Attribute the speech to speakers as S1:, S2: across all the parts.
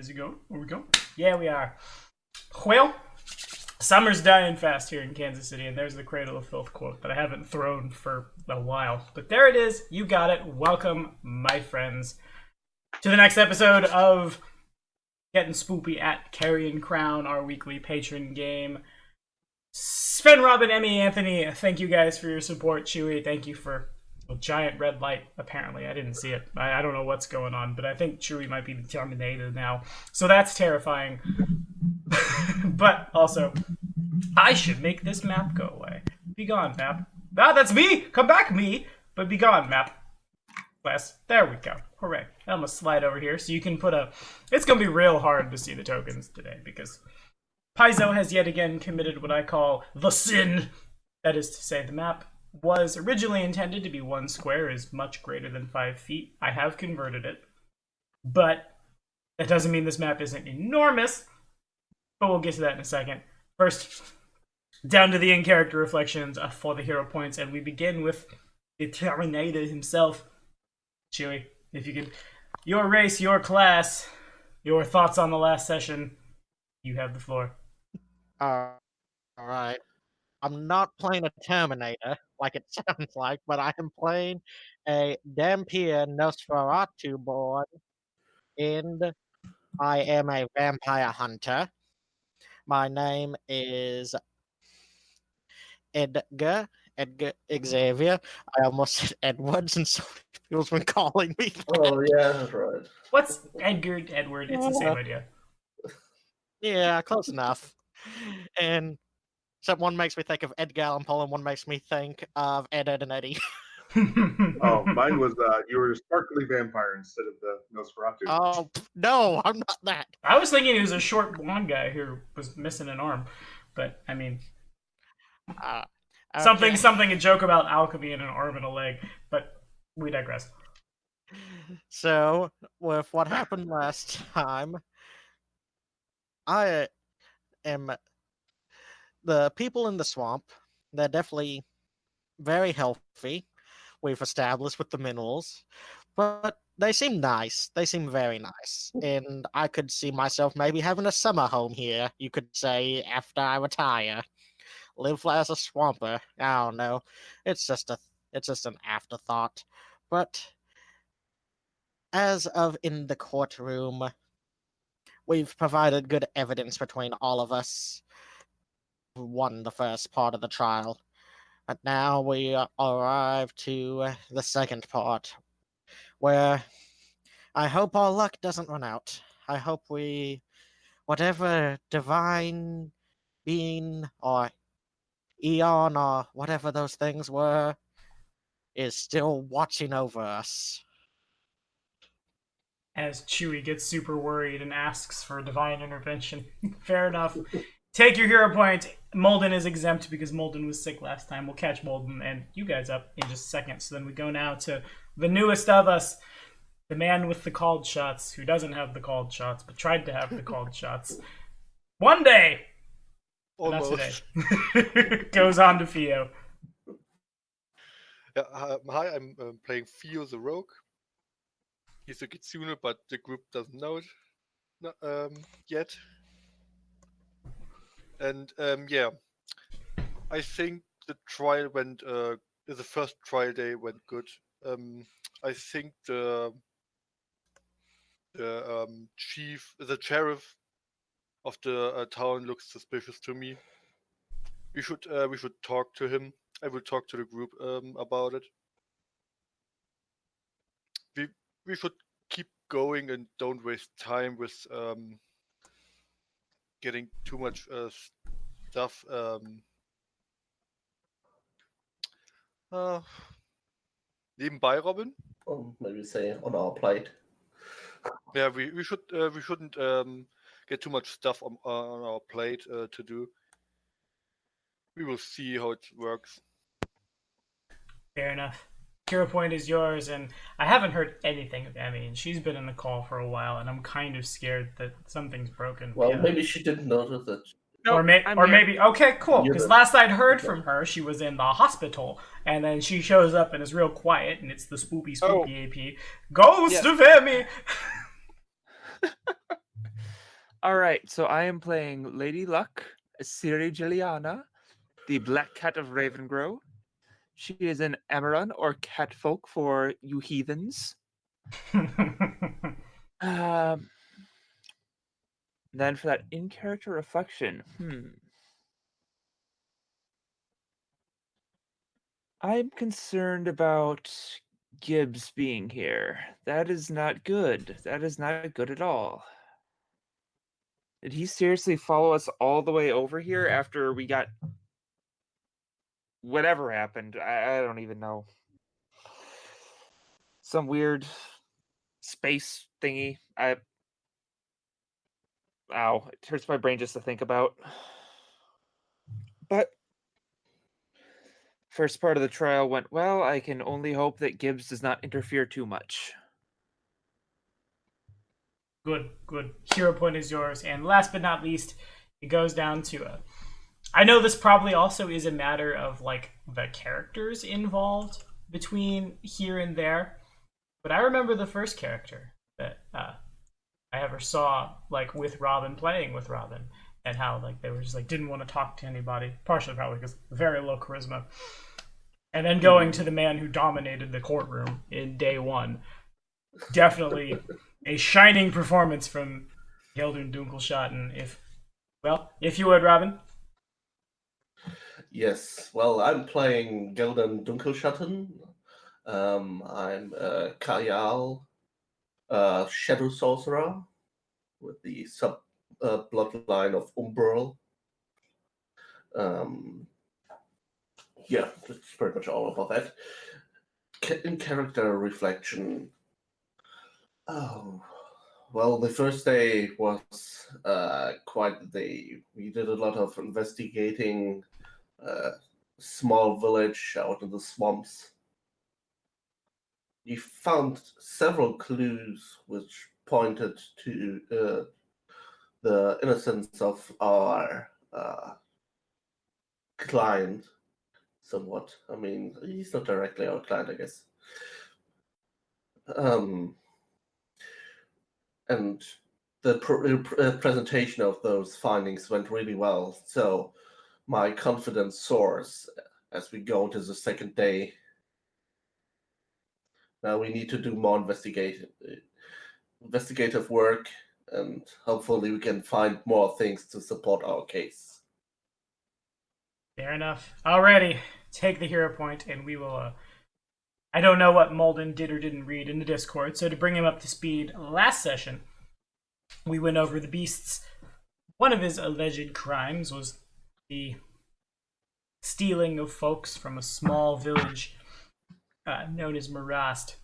S1: Is it going? Are we going? Yeah, we are. Well, summer's dying fast here in Kansas City, and there's the Cradle of Filth quote that I haven't thrown for a while. But there it is. You got it. Welcome, my friends, to the next episode of Getting Spoopy at Carrion Crown, our weekly patron game. Sven, Robin, Emmy, Anthony, thank you guys for your support. Chewie, thank you for a giant red light, apparently. I didn't see it. I don't know what's going on, but I think Chewie might be Terminator now. So that's terrifying. But also, I should make this map go away. Be gone, map. Ah, that's me! Come back, me! But be gone, map. There we go. Hooray. I'm gonna slide over here so you can put a... It's gonna be real hard to see the tokens today because Paizo has yet again committed what I call the sin. That is to say, the map was originally intended to be one square is much greater than 5 feet. I have converted it. But that doesn't mean this map isn't enormous. But we'll get to that in a second. First, down to the in-character reflections for the hero points, and we begin with the Terminator himself. Chewie, if you could... Your race, your class, your thoughts on the last session, you have the floor.
S2: Alright. I'm not playing a Terminator, like it sounds like, but I am playing a Dampier Nosferatu born, and I am a vampire hunter. My name is Edgar Xavier. I almost said Edwards, and so many people's been calling me that.
S3: Oh, yeah, that's right.
S1: What's Edward? It's the same idea.
S2: Yeah, close enough. And one makes me think of Edgar Allan Poe, and one makes me think of Ed, Edd, and Eddie.
S4: Oh, mine was you were a sparkly vampire instead of the Nosferatu.
S2: Oh, no, I'm not that.
S1: I was thinking he was a short blonde guy who was missing an arm. But, I mean...
S2: Okay.
S1: Something a joke about alchemy and an arm and a leg. But we digress.
S2: So, with what happened last time, I am... The people in the swamp, they're definitely very healthy, we've established with the minerals, but they seem nice. They seem very nice. And I could see myself maybe having a summer home here, you could say, after I retire. Live as a swamper. I don't know. It's just an afterthought. But as of in the courtroom, we've provided good evidence between all of us. Won the first part of the trial. But now we arrive to the second part, where I hope our luck doesn't run out. I hope whatever divine being or eon or whatever those things were, is still watching over us.
S1: As Chewie gets super worried and asks for divine intervention. Fair enough. Take your hero point. Molden is exempt because Molden was sick last time. We'll catch Molden and you guys up in just a second. So then we go now to the newest of us, the man with the called shots, who doesn't have the called shots, but tried to have the called shots. One day!
S5: Almost.
S1: Not today. Goes on to Theo.
S5: Yeah, hi, I'm playing Theo the Rogue. He's a Kitsune, but the group doesn't know it yet. And yeah, I think the trial went. The first trial day went good. I think the sheriff of the town looks suspicious to me. We should talk to him. I will talk to the group about it. We should keep going and don't waste time with getting too much stuff. Nebenbei, Robin.
S3: Or maybe say on our plate.
S5: Yeah, we shouldn't get too much stuff on our plate to do. We will see how it works.
S1: Fair enough. Hero point is yours, and I haven't heard anything of Emmy, and she's been in the call for a while, and I'm kind of scared that something's broken.
S3: Well,
S1: Yeah.
S3: maybe she didn't notice it.
S2: No,
S1: or maybe okay, cool. Because
S3: Yeah.
S1: last I'd heard from her, she was in the hospital, and then she shows up and is real quiet, and it's the spoopy AP. Ghost
S5: Yes.
S1: of Emmy.
S6: All right, so I am playing Lady Luck, Ciri Gilliana, the Black Cat of Ravengrow. She is an Amaran, or catfolk for you heathens. Then for that in-character reflection, I'm concerned about Gibbs being here. That is not good. That is not good at all. Did he seriously follow us all the way over here after we got whatever happened? I don't even know. Some weird space thingy. Ow, it hurts my brain just to think about. But first part of the trial went well. I can only hope that Gibbs does not interfere too much.
S1: Good, good. Hero point is yours. And last but not least, it goes down to I know this probably also is a matter of like the characters involved between here and there, but I remember the first character that I ever saw, like with Robin, playing with Robin, and how like they were just like didn't want to talk to anybody, partially probably because very low charisma, and then going to the man who dominated the courtroom in day one. Definitely a shining performance from Geldern Dunkelschatten. If you would, Robin.
S3: Yes, well, I'm playing Geldern Dunkelschatten. I'm Kayal, Shadow Sorcerer, with the sub bloodline of Umbral. Yeah, that's pretty much all about that. In character reflection. Oh, well, the first day was quite the day. We did a lot of investigating. Small village out in the swamps. You found several clues which pointed to the innocence of our client, somewhat. I mean, he's not directly our client, I guess. And the presentation of those findings went really well, so my confidence soars as we go into the second day. Now we need to do more investigative work, and hopefully we can find more things to support our case.
S1: Fair enough. Alrighty, take the hero point, and we will. I don't know what Malden did or didn't read in the Discord, so to bring him up to speed, last session we went over the beasts. One of his alleged crimes was the stealing of folks from a small village known as Marast.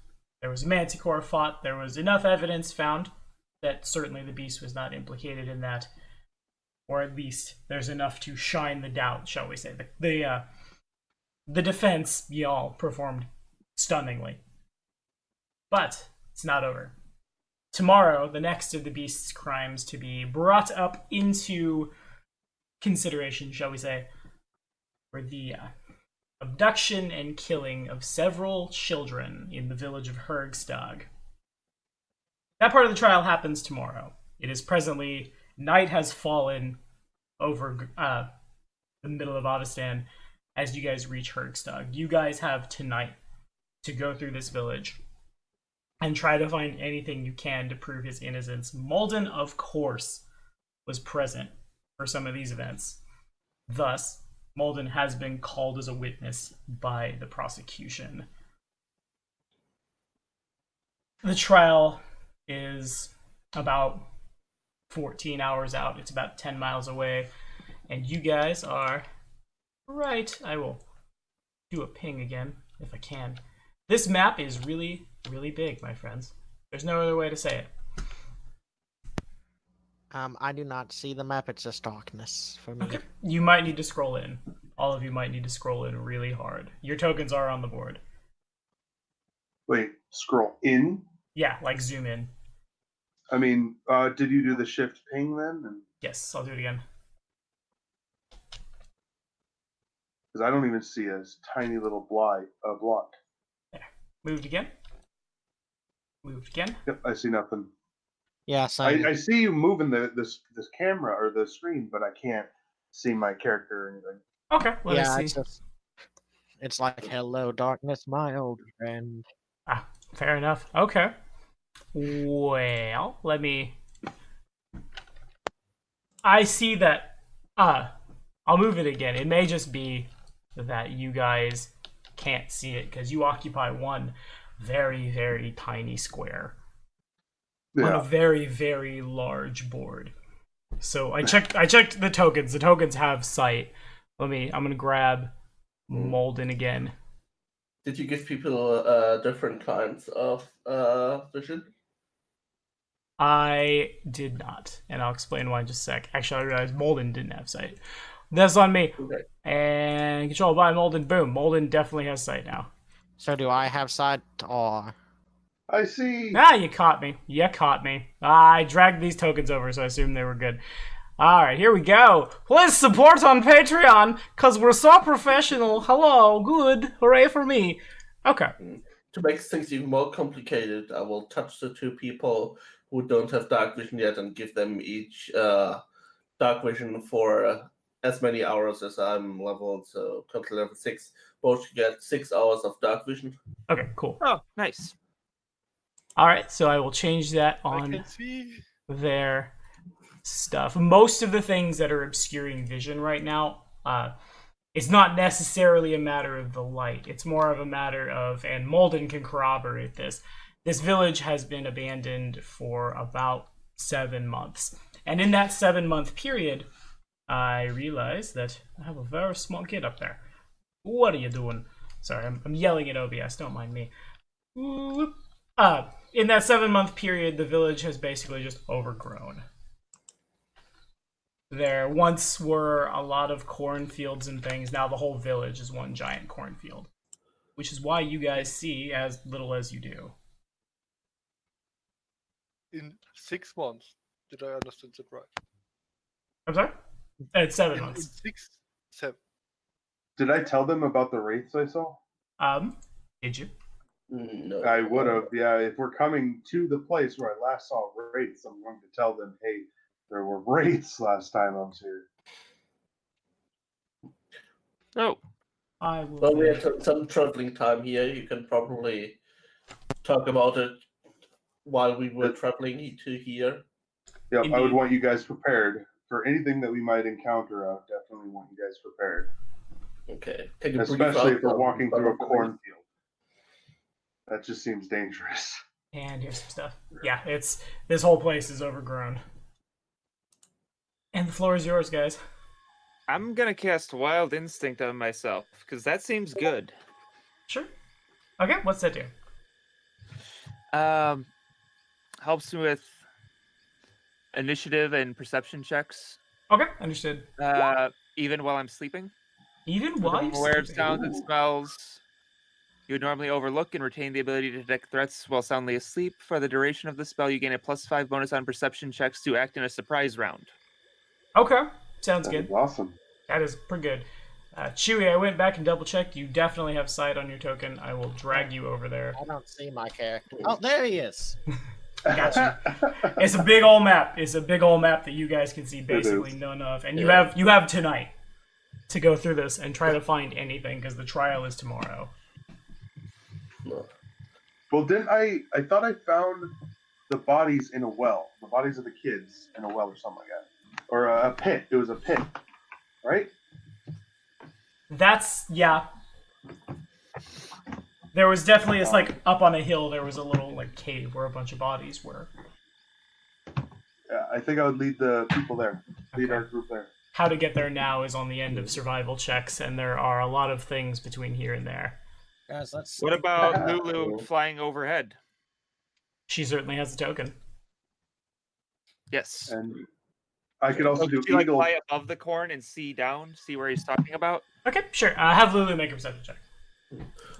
S1: There was a manticore fought. There was enough evidence found that certainly the beast was not implicated in that, or at least there's enough to shine the doubt, shall we say. The defense, y'all, performed stunningly. But it's not over. Tomorrow, the next of the beast's crimes to be brought up into consideration, shall we say, were the abduction and killing of several children in the village of Hergstag. That part of the trial happens tomorrow. It is presently, night has fallen over the middle of Avestan as you guys reach Hergstag. You guys have tonight to go through this village and try to find anything you can to prove his innocence. Malden, of course, was present for some of these events. Thus, Malden has been called as a witness by the prosecution. The trial is about 14 hours out. It's about 10 miles away. And you guys are right. I will do a ping again if I can. This map is really, really big, my friends. There's no other way to say it.
S2: I do not see the map. It's just darkness for me.
S1: Okay. You might need to scroll in. All of you might need to scroll in really hard. Your tokens are on the board.
S4: Wait, scroll in?
S1: Yeah, like zoom in.
S4: I mean, did you do the shift ping then?
S1: Yes, I'll do it again.
S4: Because I don't even see a tiny little block.
S1: There. Moved again. Moved again.
S4: Yep, I see nothing.
S2: Yeah, same.
S4: I see you moving this camera or the screen, but I can't see my character or anything.
S1: Okay, let
S2: yeah,
S1: me
S2: it's
S1: see.
S2: just it's like hello darkness, my old friend.
S1: Ah, fair enough. Okay. Well, let me. I see that. I'll move it again. It may just be that you guys can't see it because you occupy one very, very tiny square on a
S4: Yeah.
S1: very, very large board. So I checked the tokens. The tokens have sight. I'm gonna grab Molden again.
S3: Did you give people different kinds of vision?
S1: I did not, and I'll explain why in just a sec. Actually, I realized Molden didn't have sight. That's on me.
S3: Okay.
S1: And controlled by Molden. Boom. Molden definitely has sight now.
S2: So do I have sight or
S4: I see.
S1: Ah, you caught me. You caught me. I dragged these tokens over, so I assumed they were good. Alright, here we go. Please support on Patreon, because we're so professional. Hello, good. Hooray for me. Okay.
S3: To make things even more complicated, I will touch the two people who don't have dark vision yet and give them each dark vision for as many hours as I'm leveled. So currently level 6. Both get 6 hours of dark vision.
S1: Okay, cool.
S6: Oh, nice.
S1: Alright, so I will change that
S5: I
S1: on
S5: can see.
S1: their stuff. Most of the things that are obscuring vision right now, it's not necessarily a matter of the light. It's more of a matter of, and Molden can corroborate this, this village has been abandoned for about 7 months. And in that 7-month period, I realized that I have a very small kid up there. What are you doing? Sorry, I'm yelling at OBS, don't mind me. In that 7-month period, the village has basically just overgrown. There once were a lot of cornfields and things. Now the whole village is one giant cornfield, which is why you guys see as little as you do.
S5: In 6 months. Did I understand that right?
S1: I'm sorry? It's 7
S5: In
S1: months.
S5: 7.
S4: Did I tell them about the wraiths I saw?
S1: Did you?
S3: No.
S4: I would have. Yeah, if we're coming to the place where I last saw wraiths, I'm going to tell them, hey, there were wraiths last time I was here.
S6: Oh,
S1: I will.
S3: Well, we have some traveling time here. You can probably talk about it while we were traveling to here.
S4: Yep, I would
S1: Indeed.
S4: want you guys prepared for anything that we might encounter. I would definitely want you guys prepared,
S3: Okay. Can you brief
S4: especially
S3: out
S4: if we're
S3: on
S4: walking
S3: some
S4: through a
S3: of the
S4: cornfield. That just seems dangerous.
S1: And here's some stuff. Yeah, this whole place is overgrown. And the floor is yours, guys.
S6: I'm gonna cast Wild Instinct on myself because that seems good.
S1: Sure. Okay, what's that do?
S6: Helps me with initiative and perception checks,
S1: Okay, understood.
S6: even while I'm sleeping.
S1: Even while
S6: I'm
S1: you're
S6: aware of
S1: sleeping.
S6: sounds and smells you would normally overlook and retain the ability to detect threats while soundly asleep. For the duration of the spell, you gain a +5 bonus on perception checks to act in a surprise round.
S1: Okay, sounds
S4: That
S1: good.
S4: is awesome.
S1: That is pretty good. Chewie, I went back and double checked. You definitely have sight on your token. I will drag you over there.
S2: I don't see my character. Oh, there he is.
S1: Gotcha. It's a big old map. It's a big old map that you guys can see basically
S4: is.
S1: none of. And you have tonight to go through this and try to find anything because the trial is tomorrow.
S3: No.
S4: Well, didn't I thought I found the bodies in a well. The bodies of the kids in a well or something like that. Or a pit. It was a pit. Right?
S1: That's, yeah. There was definitely, it's like up on a hill, there was a little like cave where a bunch of bodies were.
S4: Yeah, I think I would lead the people there. Lead
S1: Okay.
S4: our group there.
S1: How to get there now is on the end of survival checks, and there are a lot of things between here and there.
S2: Guys, let's
S6: What about
S3: Yeah.
S6: Lulu flying overhead?
S1: She certainly has a token.
S6: Yes.
S4: And I could also
S6: So
S4: do
S6: could you like
S4: eagle.
S6: fly above the corn and see down, see where he's talking about?
S1: Okay, sure. Have Lulu make a perception check.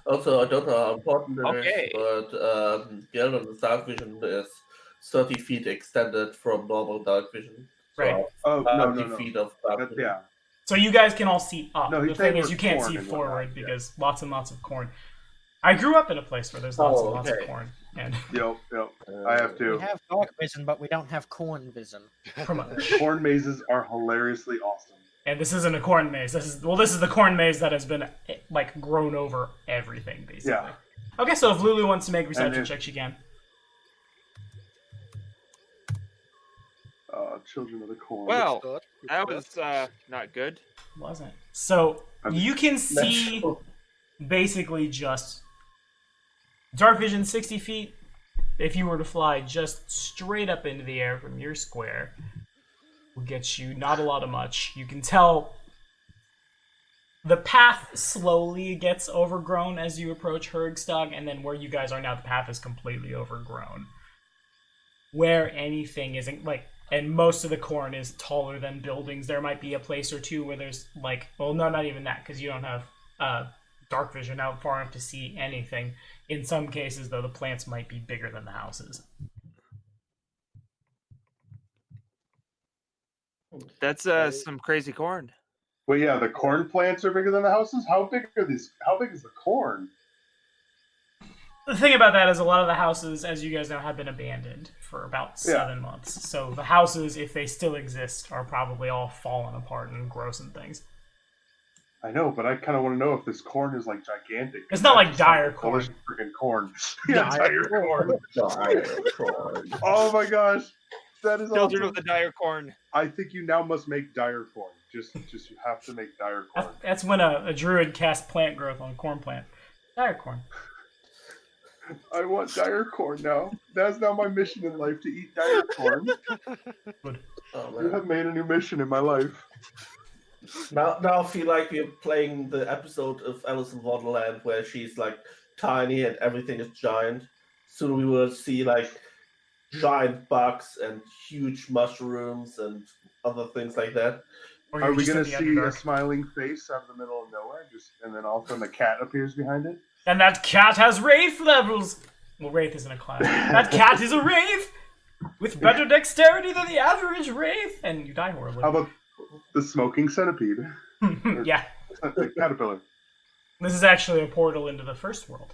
S3: Also, I don't know how important it
S6: Okay.
S3: is, but the dark vision is 30 feet extended from normal dark vision. So
S1: Right.
S4: Oh, no,
S3: 30
S4: no.
S3: feet of dark vision.
S4: Yeah.
S1: So you guys can all see up.
S4: No,
S1: The
S4: he's
S1: thing
S4: saying
S1: is, you can't
S4: corn
S1: see
S4: and whatnot,
S1: forward
S4: yeah.
S1: because lots and lots of corn. I grew up in a place where there's lots and lots of
S3: okay.
S1: corn, And
S4: Yep. I have
S2: We
S4: to.
S2: have dark vision, but we don't have corn vision.
S1: pretty much.
S4: Corn mazes are hilariously awesome.
S1: And this isn't a corn maze. This is the corn maze that has been like grown over everything, basically.
S4: Yeah.
S1: Okay, so if Lulu wants to make reception
S4: if-
S1: check, she can.
S4: Children of the corn.
S6: Well,
S5: Start.
S6: that was not good.
S1: Wasn't. So you can see
S3: That's-
S1: basically just dark vision 60 feet. If you were to fly just straight up into the air from your square, will get you not a lot of much. You can tell the path slowly gets overgrown as you approach Hergstag, and then where you guys are now, the path is completely overgrown. Where anything isn't like, and most of the corn is taller than buildings. There might be a place or two where there's like, well, no, not even that, because you don't have dark vision out far enough to see anything. In some cases, though, the plants might be bigger than the houses.
S6: That's some crazy corn.
S4: Well, yeah, the corn plants are bigger than the houses. How big are these? How big is the corn?
S1: The thing about that is a lot of the houses, as you guys know, have been abandoned for about 7 months. So the houses, if they still exist, are probably all fallen apart and gross and things.
S4: I know, but I kind of want to know if this corn is like gigantic.
S1: It's not like
S4: Just
S1: dire
S4: a
S1: corn.
S4: delicious freaking corn. Yeah, dire corn.
S3: Dire corn.
S4: Oh my gosh, that is
S6: Children
S4: awesome.
S6: of the dire corn.
S4: I think you now must make dire corn. Just you have to make dire corn.
S1: That's when a druid casts plant growth on a corn plant. Dire corn.
S4: I want dire corn now. That's now my mission in life, to eat dire corn.
S3: Oh,
S4: You
S3: man.
S4: have made a new mission in my life.
S3: Now I feel like we're playing the episode of Alice in Wonderland where she's like tiny and everything is giant. Soon we will see like giant bugs and huge mushrooms and other things like that.
S1: Or
S4: Are
S1: you're
S4: we
S1: just
S4: gonna
S1: in the
S4: see a
S1: Underdark.
S4: smiling face out of the middle of nowhere? And then all of a sudden the cat appears behind it?
S1: And that cat has wraith levels! Well, wraith isn't a class. That cat is a wraith! With better dexterity than the average wraith! And you die horribly.
S4: How about the smoking centipede?
S1: Yeah.
S4: The caterpillar.
S1: This is actually a portal into the first world.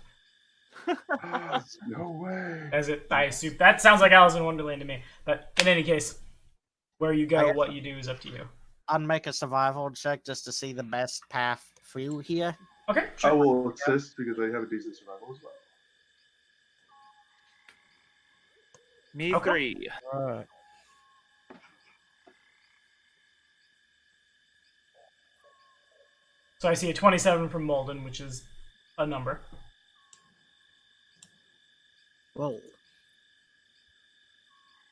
S4: No way.
S1: As it, I assume. That sounds like Alice in Wonderland to me. But in any case, where you go, what you do is up to you.
S2: I'd make a survival check just to see the best path through here.
S1: Okay,
S4: I
S1: sure.
S4: will assist because I have a decent survival as well.
S6: Me
S1: Okay.
S6: 3.
S2: Alright.
S1: So I see a 27 from Molden, which is a number.
S2: Whoa.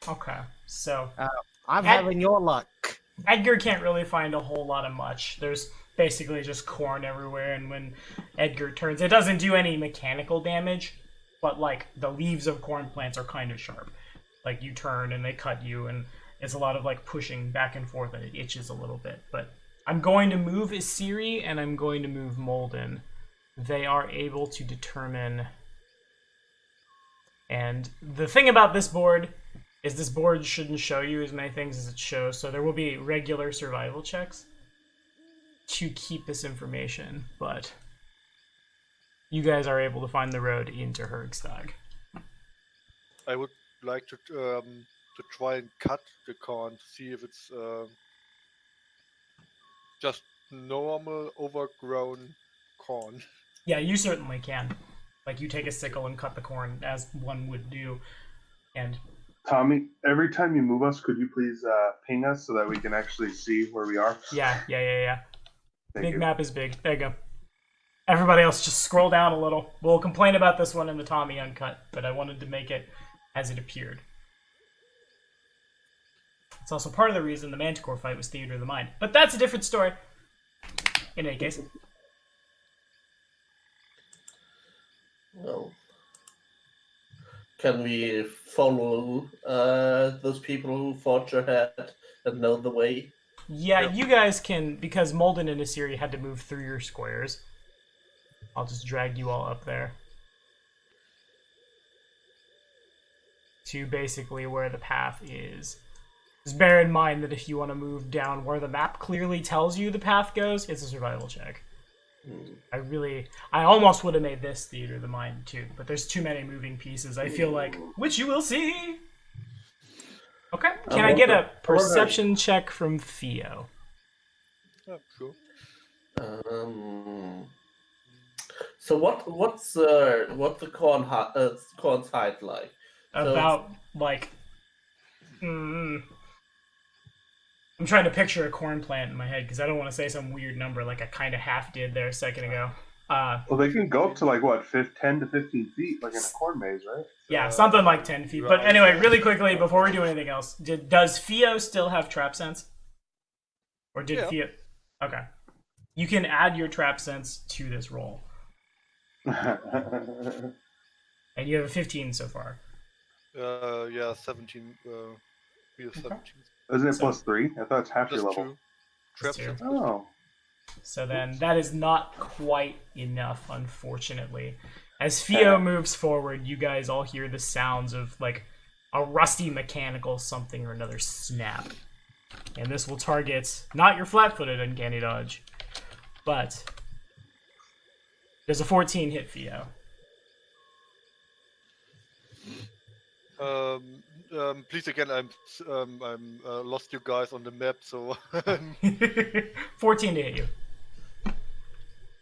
S1: Okay, so
S2: I'm
S1: Ed-
S2: having your luck.
S1: Edgar can't really find a whole lot of much. There's basically just corn everywhere, and when Edgar turns, it doesn't do any mechanical damage, but like the leaves of corn plants are kind of sharp. Like you turn and they cut you, and it's a lot of like pushing back and forth, and it itches a little bit. But I'm going to move Isiri and I'm going to move Molden. They are able to determine. And the thing about this board is this board shouldn't show you as many things as it shows, so there will be regular survival checks to keep this information, but you guys are able to find the road into Hergstag.
S5: I would like to try and cut the corn to see if it's just normal overgrown corn.
S1: Yeah, you certainly can. Like, you take a sickle and cut the corn, as one would do, and
S4: Tommy, every time you move us, could you please ping us so that we can actually see where we are?
S1: yeah.
S4: Thank
S1: Big
S4: you.
S1: map is big. There you go. Everybody else, just scroll down a little. We'll complain about this one in the Tommy Uncut, but I wanted to make it as it appeared. It's also part of the reason the Manticore fight was Theater of the Mind. But that's a different story. In any case.
S3: Well, can we follow those people who forge ahead and know the way?
S1: Yeah, you guys can, because Molden and Assyria had to move through your squares. I'll just drag you all up there. To basically where the path is. Just bear in mind that if you want to move down where the map clearly tells you the path goes, it's a survival check. I almost would have made this theater the mine too, but there's too many moving pieces. I feel like, which you will see. Okay, can I get a perception check from Theo?
S5: Yeah, sure.
S3: So what's the corn's height like?
S1: About like, I'm trying to picture a corn plant in my head because I don't want to say some weird number like I kind of half did there a second ago.
S4: Well, they can go up to like what, 10 to 15 feet, like in a corn maze, right?
S1: Yeah, something like 10 feet. But anyway, really quickly before we do anything else, does Theo still have trap sense? Or did Theo? Okay, you can add your trap sense to this roll, and you have a 15 so far.
S5: Yeah, 17. We have 17.
S4: Isn't it plus 3? I thought it's half your
S5: Plus
S4: level.
S5: 2. Traps.
S1: Plus 2.
S4: Oh.
S1: So then that is not quite enough, unfortunately. As Theo moves forward, you guys all hear the sounds of like a rusty mechanical something or another snap. And this will target not your flat-footed uncanny dodge, but there's a 14 hit Theo.
S5: Please again, I'm lost you guys on the map, so
S1: 14 to hit you.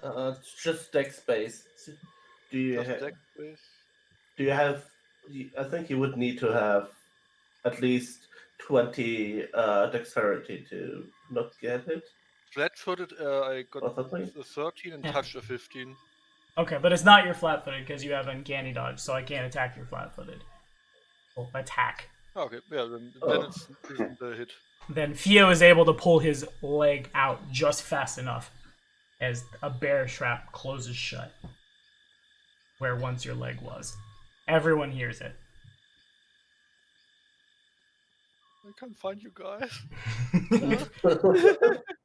S3: It's just deck space. Do you
S5: just
S3: have?
S5: deck space.
S3: Do you have? I think you would need to have at least 20 dexterity to not get it.
S5: Flat-footed, I got
S3: What's that thing?
S5: a 13 and touched a 15.
S1: Okay, but it's not your flat-footed because you have uncanny dodge, so I can't attack your flat-footed. Well, attack.
S5: Okay, yeah, then it's the hit.
S1: Then Theo is able to pull his leg out just fast enough as a bear trap closes shut where once your leg was. Everyone hears it.
S5: I can't find you guys.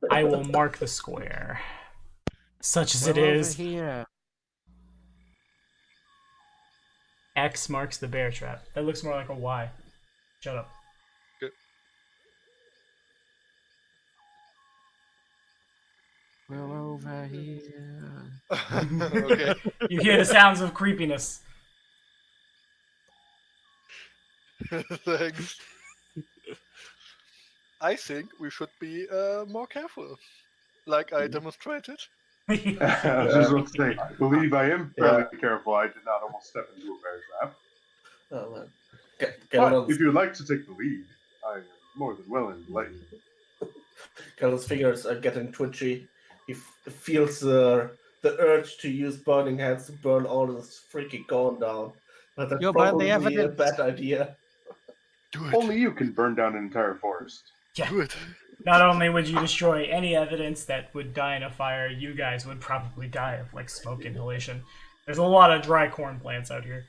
S1: I will mark the square. Such as it
S2: We're
S1: is.
S2: over here.
S1: X marks the bear trap. That looks more like a Y. Shut up.
S5: Good.
S2: We're over here.
S5: Okay.
S1: You hear the sounds of creepiness.
S5: Thanks. I think we should be more careful, like I demonstrated.
S4: I was just about to say, I believe I am fairly careful. I did not almost step into a bear trap.
S3: Oh, man.
S4: But if you'd like to take the lead, I am more than willing to let you.
S3: Kellen's fingers are getting twitchy. He feels the urge to use burning hands to burn all this freaking corn down. But that's
S2: You'll burn the
S3: probably a
S2: evidence.
S3: bad idea.
S5: Do it.
S4: Only you can burn down an entire forest.
S1: Yeah.
S5: Do it.
S1: Not only would you destroy any evidence that would die in a fire, you guys would probably die of like smoke inhalation. There's a lot of dry corn plants out here.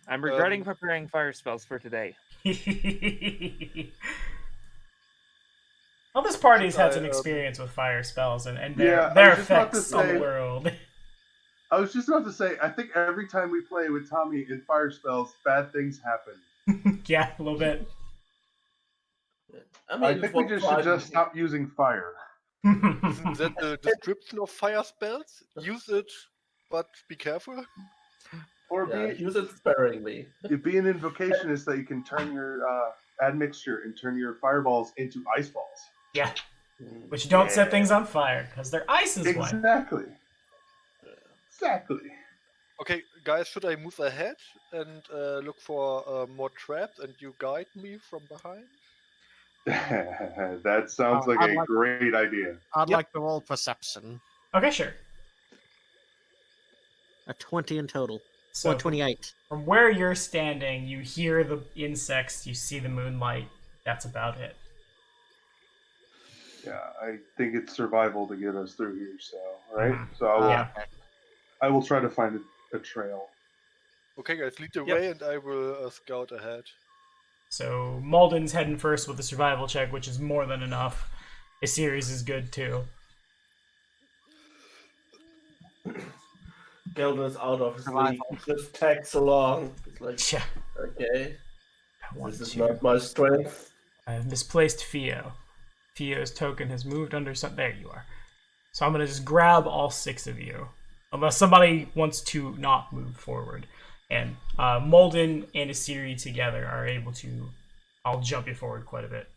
S6: I'm regretting preparing fire spells for today.
S1: Well, this party's had some experience with fire spells and their,
S4: Yeah, I
S1: their
S4: was just about to
S1: effects on the
S4: say-
S1: world.
S4: I was just about to say, I think every time we play with Tommy in fire spells, bad things happen.
S1: Yeah, a little bit.
S4: I think we just should just stop using fire.
S5: Isn't that the description of fire spells? Use it, but be careful.
S4: Or
S3: use it sparingly.
S4: be an invocation is that you can turn your add mixture and turn your fireballs into ice balls.
S1: Yeah. Which don't set things on fire, because they're ice is one.
S4: Exactly. Exactly.
S5: Okay, guys, should I move ahead and look for more traps and you guide me from behind?
S4: That sounds like
S2: I'd
S4: a
S2: like-
S4: great idea.
S2: I'd like to roll perception.
S1: Okay, sure.
S2: A 20 in total.
S1: So
S2: 128.
S1: from where you're standing, you hear the insects, you see the moonlight. That's about it.
S4: Yeah, I think it's survival to get us through here, so, right?
S1: Mhm.
S4: So I will,
S1: Yeah.
S4: I will try to find a trail.
S5: Okay, guys, lead the
S6: Yep.
S5: way and I will scout ahead.
S1: So Malden's heading first with a survival check, which is more than enough. His series is good too.
S3: Gelder is out of his league. He just tags along. It's like,
S1: Yeah.
S3: okay,
S1: I want
S3: this is
S1: to.
S3: not my strength.
S1: I have misplaced Theo. Theo's token has moved under some. There you are. So I'm going to just grab all 6 of you. Unless somebody wants to not move forward. And Molden and Asiri together are able to... I'll jump you forward quite a bit.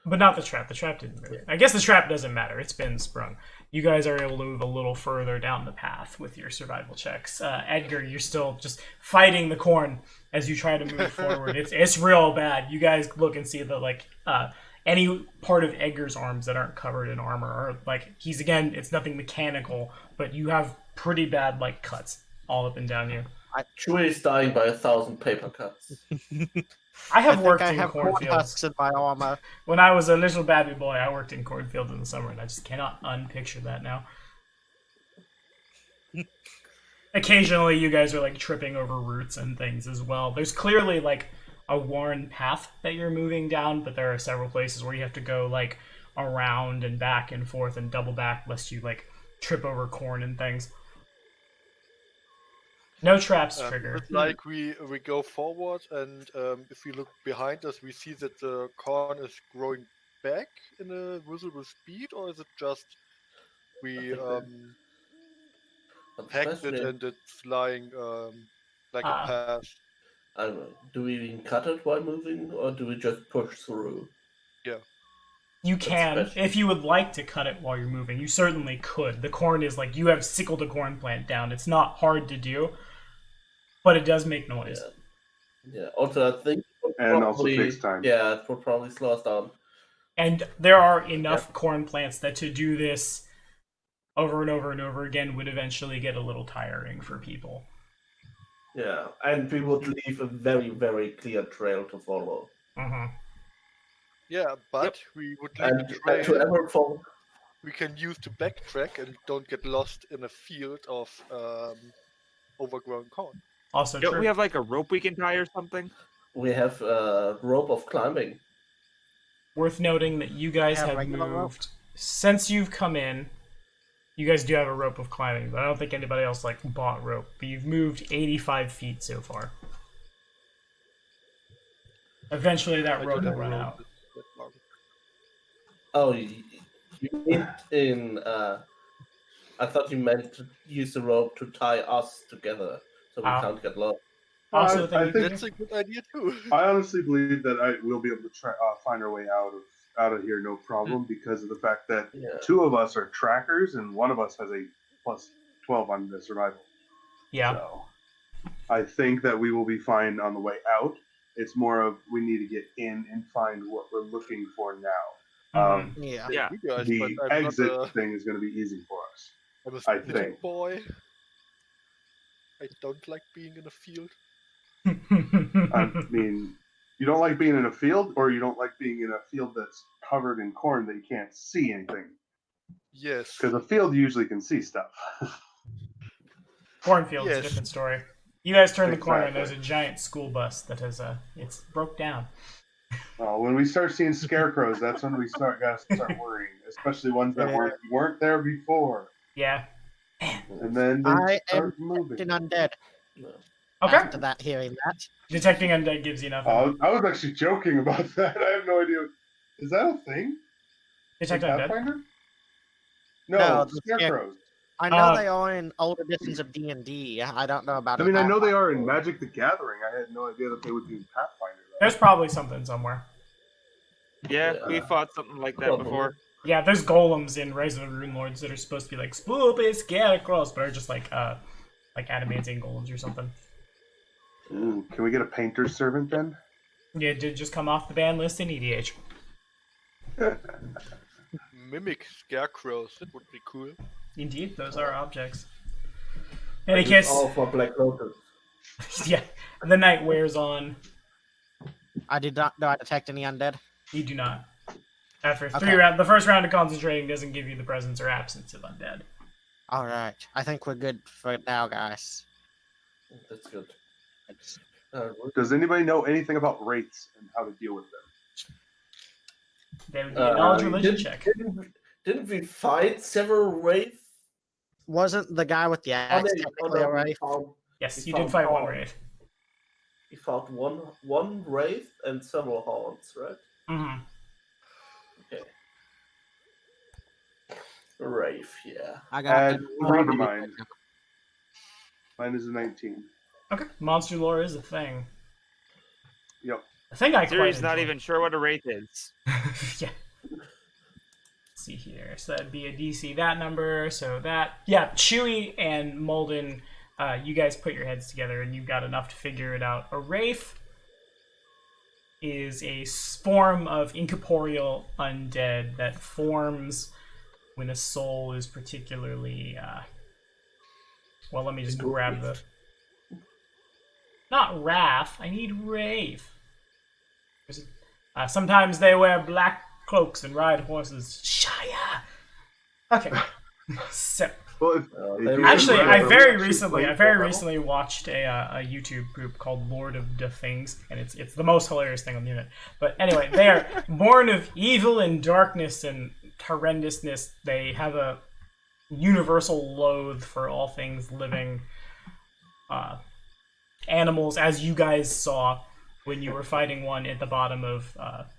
S1: But not the trap. The trap didn't move. I guess the trap doesn't matter. It's been sprung. You guys are able to move a little further down the path with your survival checks. Edgar, you're still just fighting the corn as you try to move forward. It's real bad. You guys look and see that any part of Edgar's arms that aren't covered in armor are it's nothing mechanical, but you have pretty bad cuts all up and down you.
S3: Chewie is dying by 1,000 paper cuts.
S1: I have worked
S2: I
S1: in
S2: have corn
S1: cornfields.
S2: husks in my armor.
S1: When I was a little baby boy, I worked in cornfields in the summer, and I just cannot unpicture that now. Occasionally, you guys are tripping over roots and things as well. There's clearly a worn path that you're moving down, but there are several places where you have to go around and back and forth and double back lest you trip over corn and things. No traps triggered.
S5: It's we go forward, and if we look behind us, we see that the corn is growing back in a visible speed, or is it just we hacked it and it's lying like a path?
S3: I don't know. Do we even cut it while moving, or do we just push through?
S5: Yeah.
S1: You can, if you would like to cut it while you're moving. You certainly could. The corn is you have sickled a corn plant down. It's not hard to do, but it does make noise.
S3: Yeah. Also, I think
S4: and also takes time.
S3: Yeah, it will probably slow us down.
S1: And there are enough corn plants that to do this over and over and over again would eventually get a little tiring for people.
S3: Yeah, and we would leave a very, very clear trail to follow.
S1: Mm-hmm.
S5: Yeah, but we would leave
S3: And
S5: a
S3: to
S5: trail.
S3: ever follow.
S5: We can use to backtrack and don't get lost in a field of overgrown corn.
S1: Also
S6: Don't
S1: true.
S6: we have a rope we can tie or something?
S3: We have a rope of climbing.
S1: Worth noting that you guys have
S2: regular rope?
S1: moved since you've come in. You guys do have a rope of climbing, but I don't think anybody else bought rope. But you've moved 85 feet so far. Eventually, that rope will run out.
S3: Oh, you mean in? I thought you meant to use the rope to tie us together so we can't get lost.
S1: Also,
S4: I think
S5: That's a good idea too.
S4: I honestly believe that we'll be able to find our way out of here, no problem, because of the fact that 2 of us are trackers and 1 of us has a plus 12 on the survival.
S1: Yeah.
S4: So I think that we will be fine on the way out. It's more of we need to get in and find what we're looking for now.
S2: Yeah.
S6: Yeah.
S5: You guys,
S4: The
S5: but I'm
S4: exit
S5: not
S4: thing is going to be easy for us.
S5: I'm a
S4: I
S5: city
S4: think.
S5: boy. I don't like being in a field.
S4: I mean, you don't like being in a field, or you don't like being in a field that's covered in corn that you can't see anything.
S5: Yes.
S4: Because a field you usually can see stuff.
S1: Cornfield's
S5: Yes.
S1: a different story. You guys turn the corner and there's
S4: Exactly.
S1: a giant school bus that has it's broke down.
S4: When we start seeing scarecrows, that's when we gotta start worrying, especially ones that weren't there before.
S1: Yeah.
S4: And then they
S2: I am
S4: start moving.
S2: detecting undead.
S1: Okay.
S2: After that, hearing that.
S1: Detecting undead gives you nothing.
S4: I was actually joking about that. I have no idea. Is that a thing?
S1: Detect
S4: In
S1: undead.
S4: Pathfinder?
S2: No,
S4: No,
S2: the
S4: scarecrows.
S2: I know they are in old editions of D&D. I don't know about.
S4: I mean, I know they are in Magic the Gathering. I had no idea that they would be in Pathfinder. Though.
S1: There's probably something somewhere.
S6: Yeah,
S3: Yeah.
S6: we fought something like that
S3: Probably.
S6: before.
S1: Yeah, there's golems in Rise of the Rune Lords that are supposed to be spoopy scarecrows, but are just like adamantine golems or something.
S4: Ooh, can we get a painter's servant then?
S1: Yeah, it did just come off the ban list in EDH.
S5: Mimic scarecrows. That would be cool.
S1: Indeed, those are objects. In any case,
S3: All for Black Lotus.
S1: yeah, the night wears on.
S2: I did not. Do I detect any undead?
S1: You do not. After
S2: Okay.
S1: 3 rounds, the first round of concentrating doesn't give you the presence or absence of undead.
S2: All right. I think we're good for now, guys.
S3: That's good.
S4: Does anybody know anything about wraiths and how to deal with them?
S1: That would be a knowledge religion
S3: didn't-
S1: check.
S3: Didn't we fight several wraiths?
S2: Wasn't the guy with the axe technically a wraith?
S1: Yes,
S3: we
S1: you did
S3: found
S1: fight one
S3: all.
S1: wraith.
S3: We fought one wraith and several horns, right?
S1: Mm-hmm.
S3: Okay. Rafe, yeah.
S2: I got
S4: Add
S2: the
S4: 3 to mine. Mine is a 19.
S1: Okay, monster lore is a thing.
S4: Yep.
S1: I think I quite
S6: Siri's not
S1: enjoy.
S6: even sure what a wraith is.
S1: Yeah. Let's see here. So that'd be a DC that number. So that, yeah, Chewie and Molden, you guys put your heads together and you've got enough to figure it out. A wraith is a form of incorporeal undead that forms when a soul is particularly. Well, let me just grab the. Not Wrath. I need Wraith. Sometimes they wear black cloaks and ride horses. Shia. Okay. So.
S4: Well, if you
S1: Actually,
S4: should
S1: I
S4: read
S1: very
S4: it,
S1: recently watched a YouTube group called Lord of the Things, and it's the most hilarious thing on the internet. But anyway, they are born of evil and darkness and horrendousness. They have a universal loathe for all things living. Animals, as you guys saw when you were fighting one at the bottom of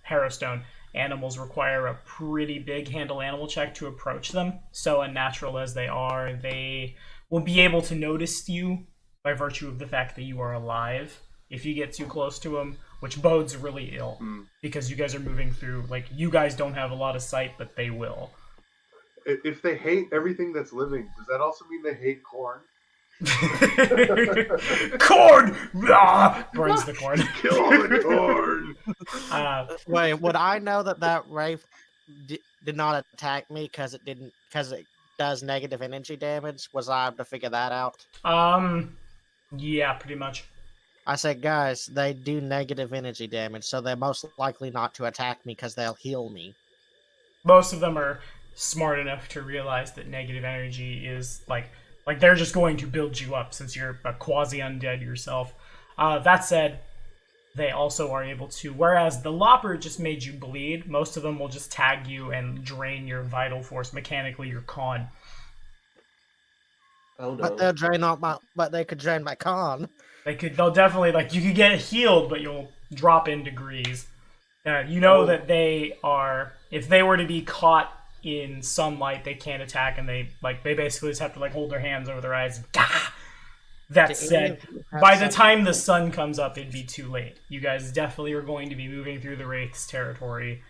S1: Harrowstone, animals require a pretty big handle animal check to approach them. So unnatural as they are, they will be able to notice you by virtue of the fact that you are alive if you get too close to them, which bodes really ill because you guys are moving through, like, you guys don't have a lot of sight, but they will.
S4: If they hate everything that's living, does that also mean they hate corn?
S1: Corn! Ah! Burns the corn.
S4: Kill all the corn!
S2: Wait, would I know that Wraith did not attack me because it does negative energy damage? Was I able to figure that out?
S1: Yeah, pretty much.
S2: I said, guys, they do negative energy damage, so they're most likely not to attack me because they'll heal me.
S1: Most of them are smart enough to realize that negative energy is like they're just going to build you up since you're a quasi-undead yourself. That said, they also are able to, whereas the Lopper just made you bleed, most of them will just tag you and drain your vital force, mechanically your con.
S3: Oh no.
S2: But they could drain my con.
S1: They'll definitely, like, you could get healed, but you'll drop in degrees. You know that they are, if they were to be caught in sunlight, they can't attack, and they basically just have to, like, hold their hands over their eyes. That said, by the time the sun comes up, it'd be too late. You guys definitely are going to be moving through the Wraith's territory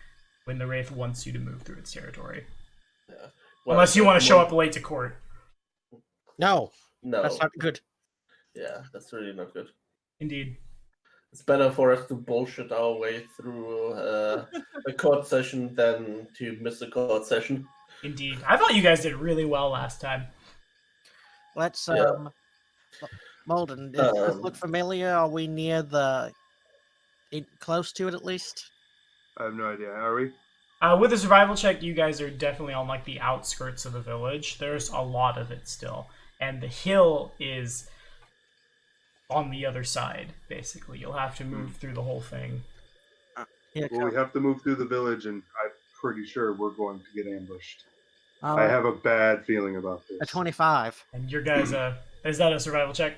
S1: when the Wraith wants you to move through its territory.
S3: Yeah. Well,
S1: unless you want to show up late to court.
S2: No,
S3: No.
S2: that's not good.
S3: Yeah, that's really not good.
S1: Indeed.
S3: It's better for us to bullshit our way through a court session than to miss a court session.
S1: Indeed. I thought you guys did really well last time.
S2: Let's Molden, does this look familiar? Are we near close to it at least?
S4: I have no idea. Are we?
S1: With a survival check, you guys are definitely on, like, the outskirts of the village. There's a lot of it still. And the hill is on the other side, basically. You'll have to move through the whole thing.
S4: Well, we have to move through the village, and I'm pretty sure we're going to get ambushed. I have a bad feeling about this.
S2: A 25.
S1: And your guys, is that a survival check?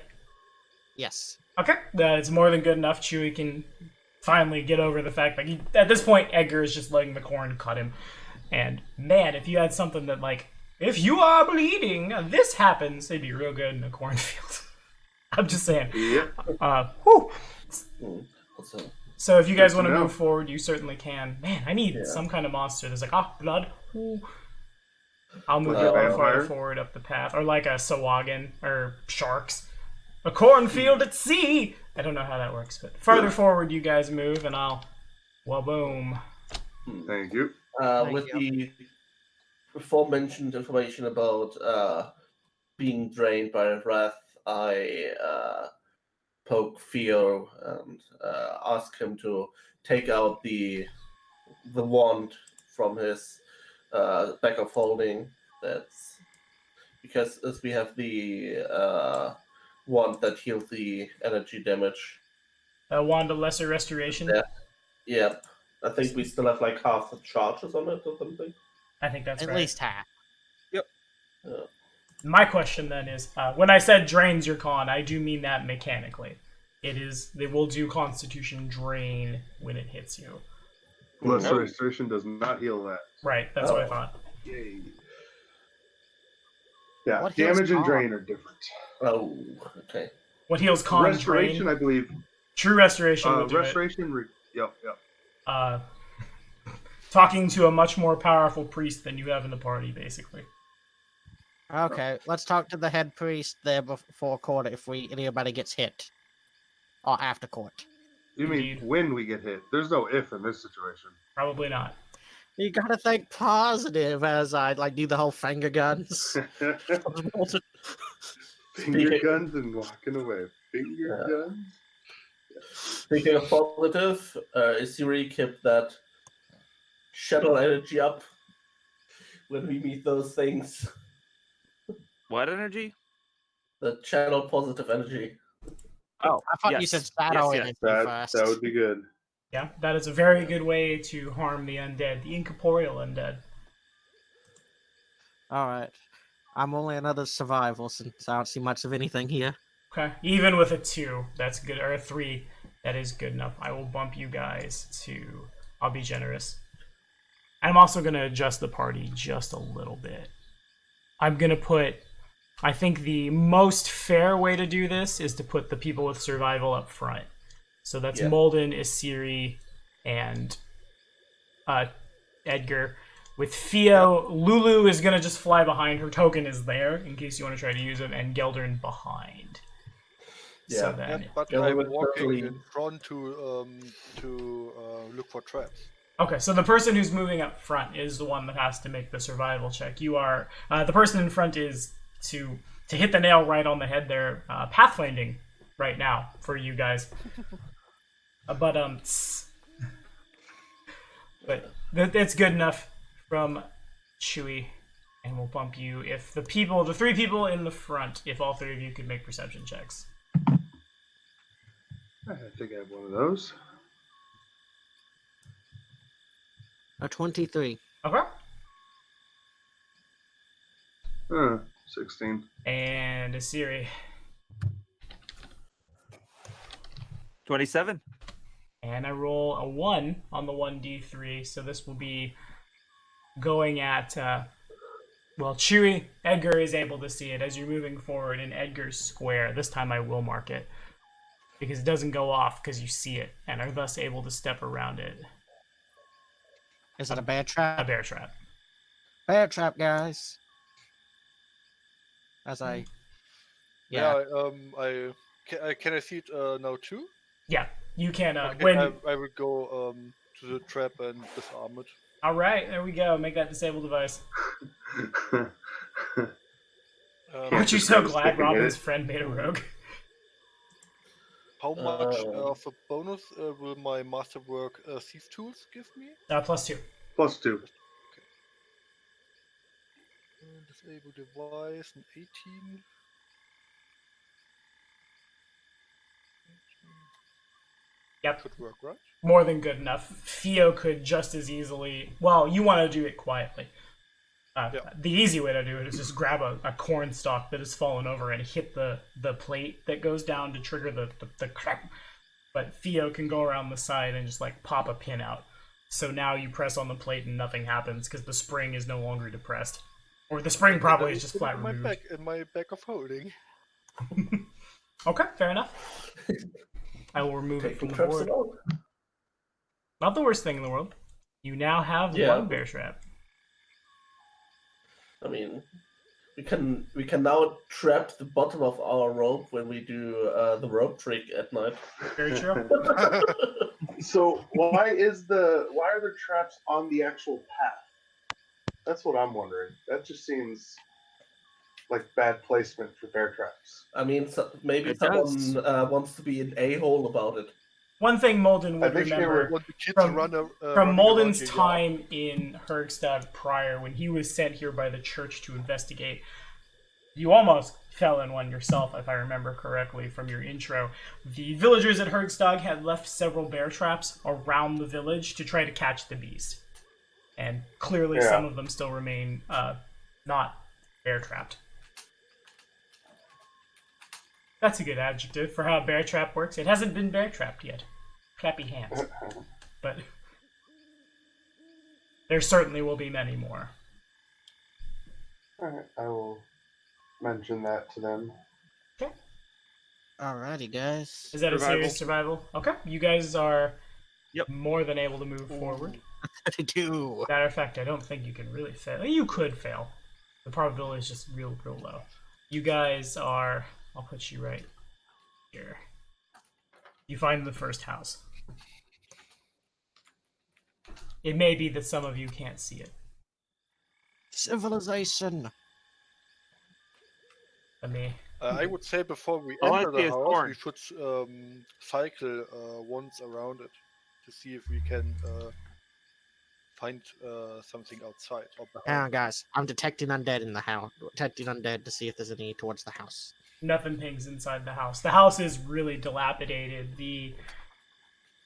S2: Yes.
S1: Okay, it's more than good enough. Chewie can finally get over the fact that at this point, Edgar is just letting the corn cut him. And man, if you had something that, like, if you are bleeding, this happens, it'd be real good in a cornfield. I'm just saying.
S4: Yep.
S1: Whew.
S3: Also,
S1: So if you guys want to
S4: know.
S1: move forward, you certainly can. Man, I need some kind of monster that's like, blood. Ooh. I'll move you a little farther
S4: vampire?
S1: forward up the path. Or like a Sawagan, or sharks. A cornfield at sea! I don't know how that works, but farther forward you guys move, and I'll... Waboom.
S4: Thank you.
S3: with the aforementioned information about being drained by wrath, I poke Theo and ask him to take out the wand from his bag of holding. That's because as we have the wand that heals the energy damage.
S1: Wand of Lesser Restoration?
S3: Yeah. I think we still have like half the charges on it or something.
S1: I think that's
S2: At
S1: right.
S2: least half.
S1: My question then is, when I said drains your con, I do mean that mechanically. They will do Constitution drain when it hits you.
S4: Lesser Restoration does not heal that.
S1: Right, that's what I thought.
S4: Yay. Yeah,
S2: What heals
S4: damage and
S2: con?
S4: drain are different.
S3: Oh, okay.
S1: What heals con
S4: Restoration,
S1: drain?
S4: I believe.
S1: True restoration would do
S4: Restoration. Yep.
S1: it. Talking to a much more powerful priest than you have in the party, basically.
S2: Okay, let's talk to the head priest there before court if anybody gets hit. Or after court.
S4: You
S1: Indeed.
S4: mean when we get hit? There's no if in this situation.
S1: Probably not.
S2: You gotta think positive as I do the whole finger guns.
S4: Finger guns and walking away. Finger guns.
S3: Speaking of positive, Isiri kept that shuttle energy up when we meet those things.
S6: What energy?
S3: The channel positive energy.
S2: Oh, I thought you
S6: Yes.
S2: said shadow
S6: Yes,
S2: energy
S4: That
S2: first.
S4: would be good.
S1: Yeah, that is a very good way to harm the undead, the incorporeal undead.
S2: Alright. I'm only another survival since I don't see much of anything here.
S1: Okay, even with a 2, that's good, or a 3, that is good enough. I will bump you guys to... I'll be generous. I'm also going to adjust the party just a little bit. I'm going to put... I think the most fair way to do this is to put the people with survival up front. So that's Molden, Isiri, and Edgar. With Theo, Lulu is going to just fly behind. Her token is there in case you want to try to use it, and Geldern behind.
S3: Yeah.
S1: So then,
S5: But
S3: Yeah,
S5: I'm
S3: but
S5: walking
S3: totally-
S5: in front to look for traps.
S1: okay, so the person who's moving up front is the one that has to make the survival check. You are the person in front is to hit the nail right on the head there. Pathfinding right now for you guys. But it's good enough from Chewie, and we'll bump you if the 3 people in the front, if all 3 of you could make perception checks.
S4: I think I have one of those.
S2: A 23.
S1: Okay.
S4: 16.
S1: And Asiri.
S6: 27.
S1: And I roll a 1 on the 1d3, so this will be going at, Chewie, Edgar is able to see it as you're moving forward in Edgar's square. This time I will mark it, because it doesn't go off because you see it, and are thus able to step around it.
S2: Is it a bear
S1: A
S2: trap?
S1: bear trap.
S2: Bear trap, guys. As I... Yeah.
S5: Can I see it now too?
S1: Yeah, you can,
S5: Okay, I will go to the trap and disarm it.
S1: Alright, there we go. Make that disable device. Aren't you
S4: just
S1: so
S4: grab a
S1: glad
S4: stick and hit
S1: Robin's
S4: it.
S1: friend made a rogue?
S5: How much of a bonus will my masterwork thief tools give me?
S1: +2.
S4: +2.
S5: Disable device, an 18.
S1: Yep.
S5: Could work, right?
S1: More than good enough. Theo could just as easily... Well, you want to do it quietly. The easy way to do it is just grab a corn stalk that has fallen over and hit the plate that goes down to trigger the crack. But Theo can go around the side and just pop a pin out. So now you press on the plate and nothing happens because the spring is no longer depressed. Or the spring probably is just flat removed.
S5: In my bag of holding.
S1: Okay, fair enough. I will remove it from the board.
S3: All.
S1: Not the worst thing in the world. You now have one bear trap.
S3: I mean, we can now trap the bottom of our rope when we do the rope trick at night.
S1: Very true.
S4: So why are there traps on the actual path? That's what I'm wondering. That just seems like bad placement for bear traps.
S3: I mean, maybe
S6: It
S3: someone
S6: does.
S3: Wants to be an a-hole about it.
S1: One thing Molden would
S4: I think they
S1: remember
S5: Want the kids
S1: From-
S5: running
S1: from
S5: around
S1: Molden's
S5: your yard.
S1: time in Hergstad prior, when he was sent here by the church to investigate, you almost fell in one yourself, if I remember correctly from your intro. The villagers at Hergstad had left several bear traps around the village to try to catch the beast. And clearly some of them still remain not bear trapped. That's a good adjective for how a bear trap works. It hasn't been bear trapped yet. Clappy hands. But there certainly will be many more.
S4: Alright, I will mention that to them.
S2: Alrighty, guys.
S1: Is that a
S6: Survival.
S1: serious survival? Okay, you guys are
S6: Yep.
S1: more than able to move forward.
S2: 32.
S1: Matter of fact, I don't think you can really fail. You could fail. The probability is just real low. You guys are... I'll put you right here. You find the first house. It may be that some of you can't see it.
S2: Civilization.
S5: I would say before we
S6: All I
S5: enter
S6: see
S5: the
S6: is
S5: house,
S6: corn.
S5: we should cycle once around it to see if we can find something outside. Or
S2: Hang on,
S5: behind.
S2: guys. I'm detecting undead in the house. Detecting undead to see if there's any towards the house.
S1: Nothing pings inside the house. The house is really dilapidated.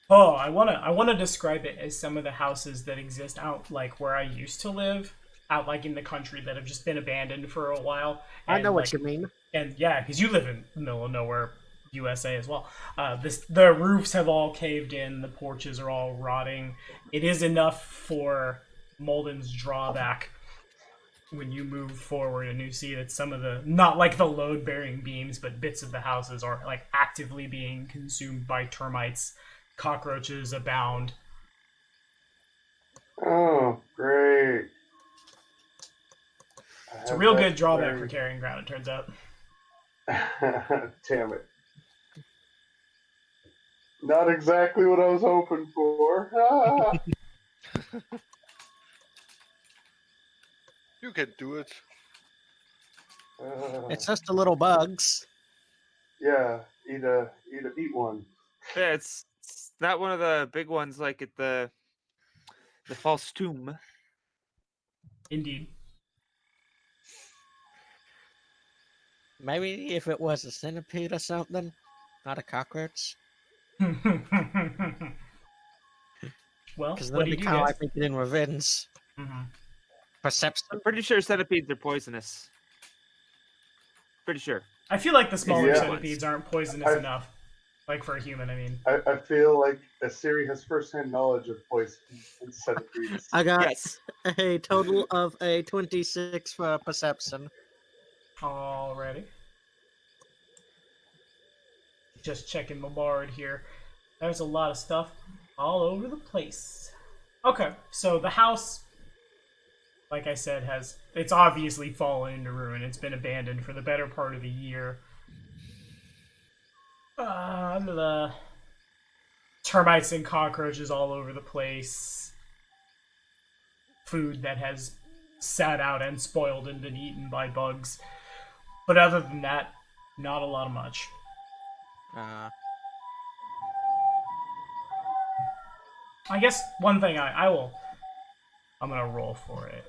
S1: I wanna describe it as some of the houses that exist out like where I used to live, out like in the country that have just been abandoned for a while.
S2: I know what
S1: like,
S2: you mean.
S1: And yeah, because you live in the middle of nowhere, USA as well. The roofs have all caved in. The porches are all rotting. It is enough for Molden's drawback when you move forward and you see that some of the, not like the load-bearing beams, but bits of the houses are like actively being consumed by termites. Cockroaches abound.
S4: Oh, great.
S1: It's a real good drawback for carrying ground, it turns out.
S4: Damn it. Not exactly what I was hoping for.
S5: You can do it.
S2: It's just the little bugs.
S4: Yeah, eat one.
S6: Yeah, it's not one of the big ones like at the false tomb.
S1: Indeed.
S2: Maybe if it was a centipede or something, not a cockroach.
S1: Well,
S2: Because
S1: what
S2: that'd
S1: do
S2: be
S1: you
S2: kind of
S1: guys?
S2: like making in revenge.
S1: Mm-hmm.
S2: Perception.
S6: I'm pretty sure centipedes are poisonous. Pretty sure.
S1: I feel like the smaller
S4: Yeah.
S1: centipedes aren't poisonous enough. Like for a human, I mean.
S4: I feel like Asiri has first-hand knowledge of poison and centipedes.
S2: I got
S6: Yes.
S2: a total of a 26 for perception.
S1: Alrighty. Just checking my board here. There's a lot of stuff all over the place. Okay, so the house, like I said, it's obviously fallen into ruin. It's been abandoned for the better part of the year. The termites and cockroaches all over the place. Food that has sat out and spoiled and been eaten by bugs. But other than that, not a lot of much. I guess one thing I'm gonna roll for it.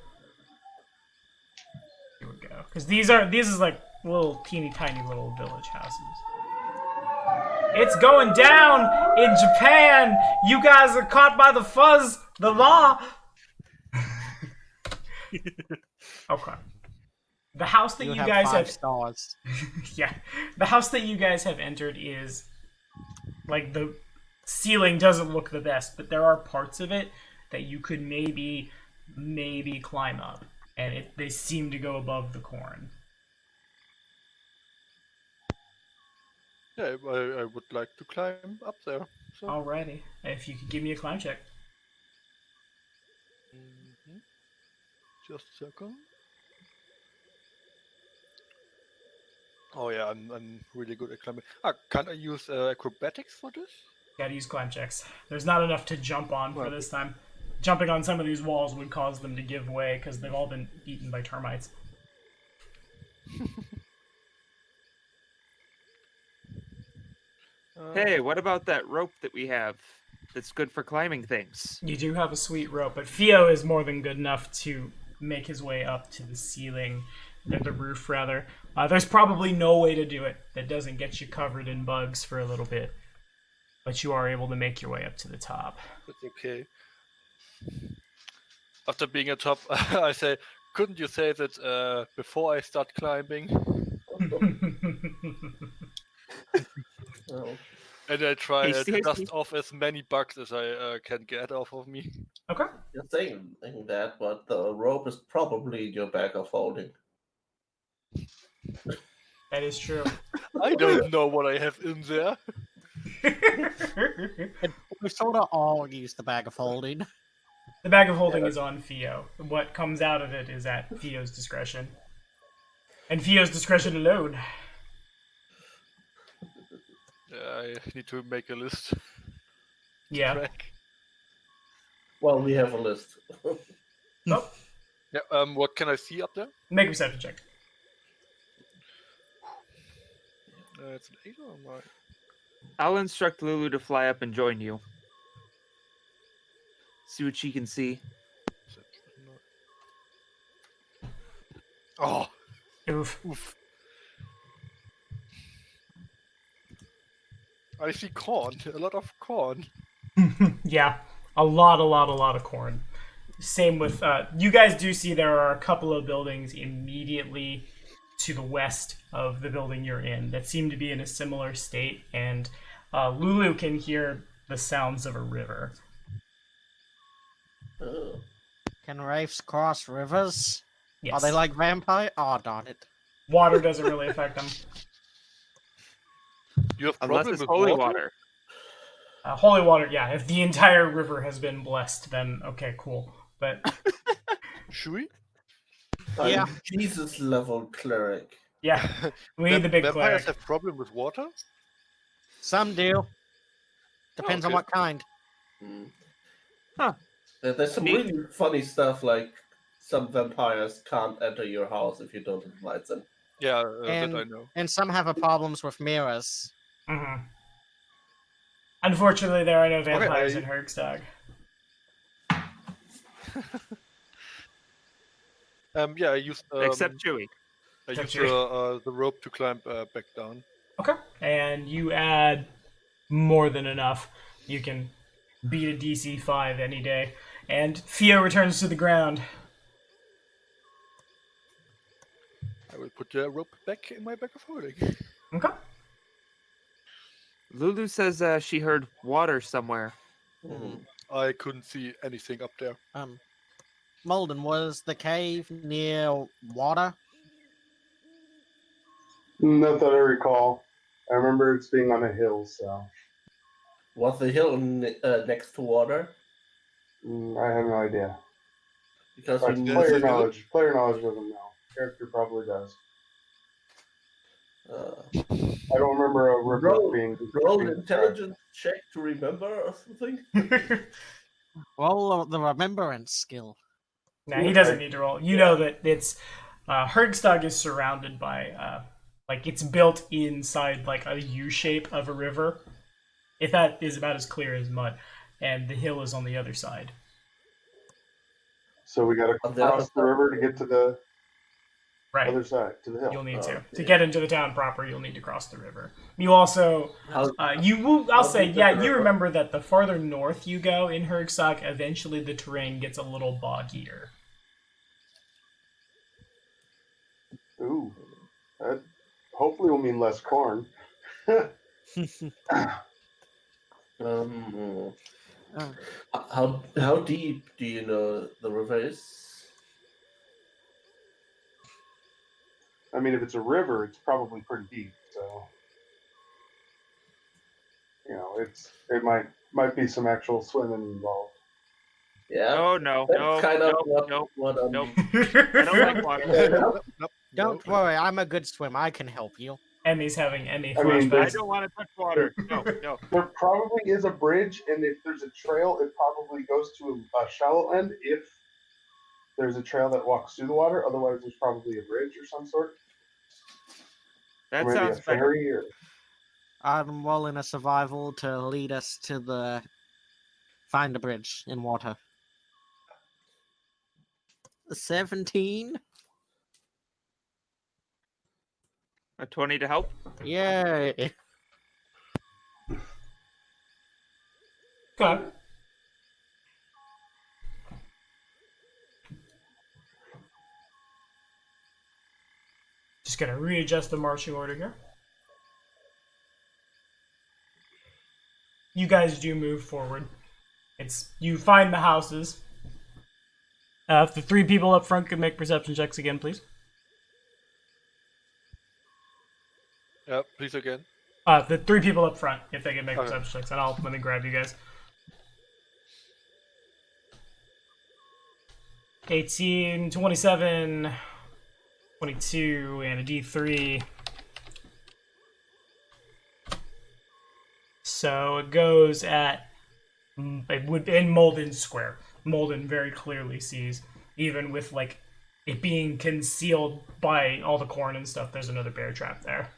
S1: Here we go. Because these is like little teeny tiny little village houses. It's going down in Japan! You guys are caught by the fuzz, the law! Okay. The house that you guys
S2: 5
S1: have
S2: stars.
S1: yeah. The house that you guys have entered is like the ceiling doesn't look the best, but there are parts of it that you could maybe climb up, and they seem to go above the corn.
S5: Yeah, I would like to climb up there. So.
S1: Alrighty. If you could give me a climb check.
S5: Mhm. Just a second. Oh yeah, I'm really good at climbing. Can't I use acrobatics for this?
S1: Gotta use climb checks. There's not enough to jump on for this time. Jumping on some of these walls would cause them to give way because they've all been eaten by termites.
S6: Hey, what about that rope that we have that's good for climbing things?
S1: You do have a sweet rope, but Theo is more than good enough to make his way up to the ceiling, or the roof rather. There's probably no way to do it that doesn't get you covered in bugs for a little bit, but you are able to make your way up to the top.
S5: That's okay. After being at top, I say, couldn't you say that before I start climbing?
S3: Oh.
S5: And I try
S6: Hasty,
S5: to
S6: hasty.
S5: dust off as many bugs as I can get off of me.
S1: Okay.
S3: You're saying that, but the rope is probably in your bag of holding.
S1: That is true.
S5: I don't know what I have in there.
S2: We sort of all use the bag of holding.
S1: The bag of holding is on Theo. What comes out of it is at Theo's discretion. And Theo's discretion alone.
S5: I need to make a list.
S1: Yeah.
S5: Track.
S3: Well, we have a list.
S1: Oh,
S5: Yeah. What can I see up there?
S1: make a perception check.
S5: It's an 8 or a 9?
S6: I'll instruct Lulu to fly up and join you. See what she can see.
S5: Oh,
S1: Oof.
S5: oof. I see corn. A lot of corn.
S1: Yeah. A lot of corn. Same with, you guys do see there are a couple of buildings immediately to the west of the building you're in that seem to be in a similar state, and Lulu can hear the sounds of a river.
S2: Can wraiths cross rivers?
S1: Yes.
S2: Are they like vampire? Oh, darn it.
S1: Water doesn't really affect them.
S5: You have
S6: Unless
S5: problem
S6: it's
S5: with
S6: holy
S5: water?
S6: water.
S1: Holy water, yeah. If the entire river has been blessed, then okay, cool. But
S5: Shui?
S2: Yeah.
S3: Jesus level cleric.
S1: yeah, we need the big
S5: Vampires
S1: cleric.
S5: have problem with water?
S2: Some do. Depends on
S5: okay.
S2: what kind.
S3: Mm.
S6: Huh.
S3: There's some
S6: Neat.
S3: really funny stuff, like some vampires can't enter your house if you don't invite them.
S5: Yeah,
S2: And-
S5: that I know.
S2: And some have a problems with mirrors.
S1: Mm-hmm. Unfortunately, there are no vampires
S5: I-
S1: in Hergstag.
S5: Yeah, I used
S6: Except Chewie.
S5: I
S1: Except
S5: used
S1: Chewie.
S5: the rope to climb back down.
S1: Okay. And you add more than enough. You can beat a DC 5 any day. And Theo returns to the ground.
S5: I will put the rope back in my bag of holding.
S1: Okay.
S6: Lulu says she heard water somewhere.
S3: Mm.
S5: I couldn't see anything up there.
S2: Molden, was the cave near water?
S4: Not that I recall. I remember it's being on a hill, so
S3: Was the hill next to water?
S4: I have no idea.
S3: Because
S4: But
S3: we
S4: player
S5: it-
S4: knowledge doesn't know. Character probably does. I don't remember a river
S3: roll,
S4: being
S3: roll
S4: being
S3: intelligence check to remember or something.
S2: Well, the remembrance skill.
S1: Now he doesn't need to roll. You know that it's Hergstag is surrounded by like it's built inside like a U shape of a river. If that is about as clear as mud, and the hill is on the other side.
S4: So we got to
S3: On the other
S4: cross the river to get to the
S1: Right.
S4: other side, to the hill.
S1: You'll need to
S3: Okay.
S1: get into the town proper. You'll need to cross the river. You also
S3: How,
S1: you will. I'll
S3: How
S1: say
S3: deep is
S1: yeah.
S3: the
S1: You
S3: river?
S1: remember that the farther north you go in Hergstag, eventually the terrain gets a little boggier.
S4: Ooh, that hopefully will mean less corn.
S3: um,
S2: Oh.
S3: how deep do you know the river is?
S4: I mean, if it's a river, it's probably pretty deep. So, it might be some actual swimming involved.
S3: Yeah,
S6: Oh no,
S3: that's
S6: no,
S3: kind of
S6: no,
S3: what,
S6: no.
S3: what
S6: nope. I don't like water.
S5: Nope,
S2: Don't worry, I'm a good swimmer. I can help you.
S1: Emmy's having Emmy
S4: I mean,
S1: flashbacks.
S6: I don't want to touch water. No, no.
S4: There probably is a bridge, and if there's a trail, it probably goes to a shallow end. If there's a trail that walks through the water, otherwise there's probably a bridge or some sort.
S6: That
S4: Or maybe
S6: sounds
S4: a
S6: better.
S4: ferry. Or...
S2: I'm rolling a survival to lead us to the find a bridge in water. 17?
S6: A 20 to help.
S2: Yay!
S1: Okay. Just gonna readjust the marching order here. You guys do move forward. You find the houses. If the three people up front could make perception checks again, please.
S5: Please again.
S1: The 3 people up front, if they can make
S5: Okay.
S1: perception checks, and let me grab you guys. 18, 27, 22, and a D3. So it goes at, it would in Molden's square. Molden very clearly sees, even with like it being concealed by all the corn and stuff, there's another bear trap there.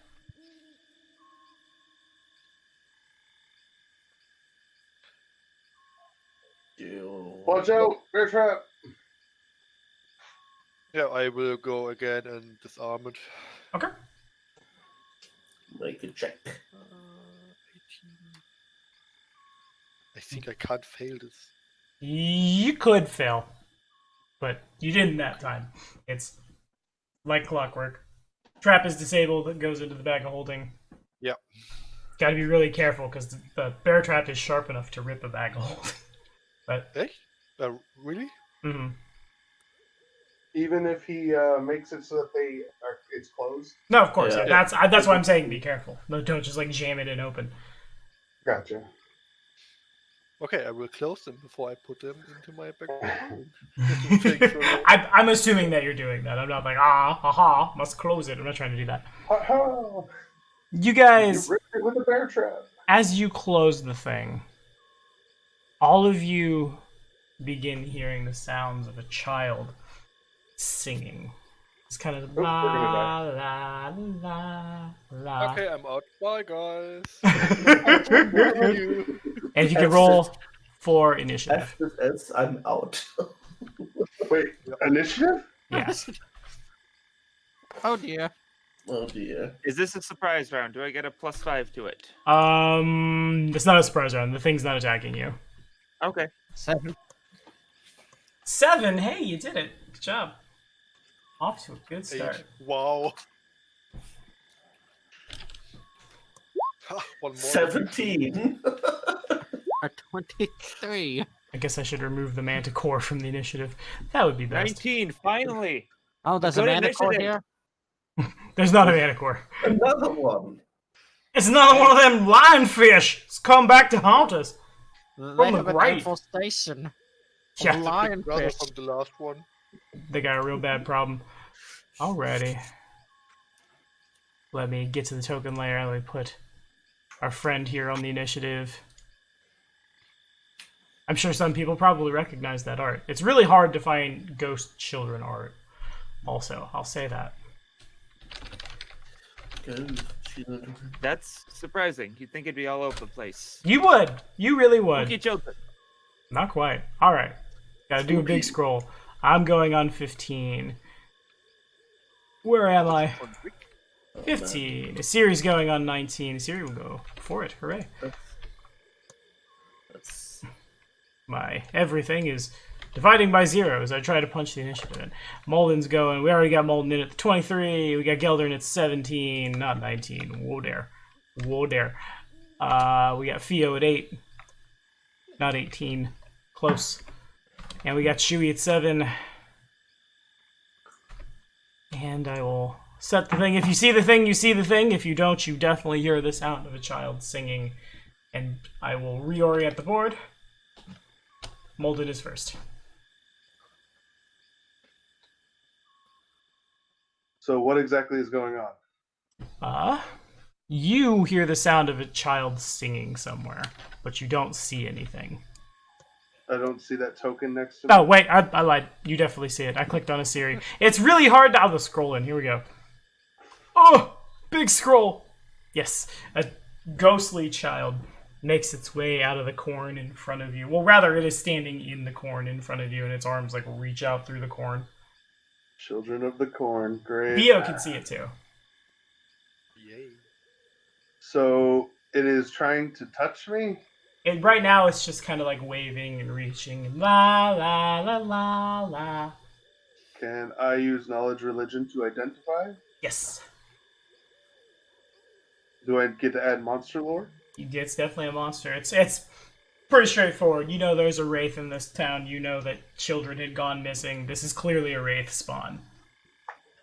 S4: Watch out, bear trap.
S5: Yeah, I will go again and disarm it.
S1: Okay.
S3: Make a check.
S5: 18. I think I can't fail this.
S1: You could fail, but you didn't that time. It's like clockwork. Trap is disabled, it goes into the bag of holding.
S5: Yeah.
S1: Gotta be really careful, because the bear trap is sharp enough to rip a bag of holding. But,
S5: Echt? Really?
S1: mm-hmm.
S4: Even if he makes it so that it's closed.
S1: No, of course,
S3: Yeah.
S1: yeah. That's why I'm saying be careful. No, don't just like jam it in open.
S4: Gotcha.
S5: Okay, I will close them before I put them into my backpack.
S1: I'm assuming that you're doing that. I'm not like, haha, must close it. I'm not trying to do that.
S4: Ha-ha!
S1: You guys,
S4: You ripped it with a bear trap.
S1: as you close the thing, all of you begin hearing the sounds of a child singing. It's kind of
S4: we're
S1: la
S4: gonna
S1: la la la.
S5: Okay, I'm out. Bye, guys.
S1: And if you can roll for initiative.
S3: As I'm out.
S4: Wait, initiative?
S1: Yes.
S2: Oh dear.
S3: Oh dear.
S6: Is this a surprise round? Do I get a +5 to it?
S1: It's not a surprise round. The thing's not attacking you.
S6: Okay.
S2: 7.
S1: 7. Hey, you did it. Good job. Off to a good start.
S5: 8. Wow. One more.
S3: 17.
S2: A 23.
S1: I guess I should remove the manticore from the initiative. That would be best.
S6: 19, finally!
S2: Oh, there's a
S6: Good
S2: manticore
S6: initiative.
S2: here.
S1: There's not a manticore.
S3: Another one.
S1: It's another one of them lionfish. It's come back to haunt us.
S2: They
S1: From the
S2: have an
S1: right.
S2: infestation.
S1: Yeah,
S5: Brother
S2: Lionfish.
S5: from the last one.
S1: they got a real bad problem. Alrighty. Let me get to the token layer. Let me put our friend here on the initiative. I'm sure some people probably recognize that art. It's really hard to find ghost children art. Also, I'll say that.
S3: Good children.
S6: That's surprising. You'd think it'd be all over the place.
S1: You would. You really would.
S6: Spooky children.
S1: Not quite. Alright. Gotta do a big scroll. I'm going on 15. Where am I? 15. Siri's going on 19. Siri will go for it. Hooray.
S3: That's
S1: My everything is dividing by 0 as I try to punch the initiative in. Molden's going. We already got Molden in at 23. We got Geldern at 17. Not 19. Whoa there. Whoa there. We got Theo at 8. Not 18. Close. And we got Chewie at 7. And I will set the thing. If you see the thing, you see the thing. If you don't, you definitely hear the sound of a child singing. And I will reorient the board. Molden is first.
S4: So what exactly is going on?
S1: You hear the sound of a child singing somewhere, but you don't see anything.
S4: I don't see that token next to me.
S1: Oh, wait, I lied. You definitely see it. I clicked on a Siri. It's really hard to... I'll just scroll in. Here we go. Oh, big scroll. Yes, a ghostly child makes its way out of the corn in front of you. Well, rather, it is standing in the corn in front of you, and its arms, like, reach out through the corn.
S4: Children of the Corn, great.
S1: Theo can see it, too.
S5: Yay.
S4: So it is trying to touch me?
S1: And right now, it's just kind of, like, waving and reaching. And la, la, la, la, la.
S4: Can I use knowledge religion to identify?
S1: Yes.
S4: Do I get to add monster lore?
S1: It's definitely a monster. It's pretty straightforward. You know there's a wraith in this town. You know that children had gone missing. This is clearly a wraith spawn.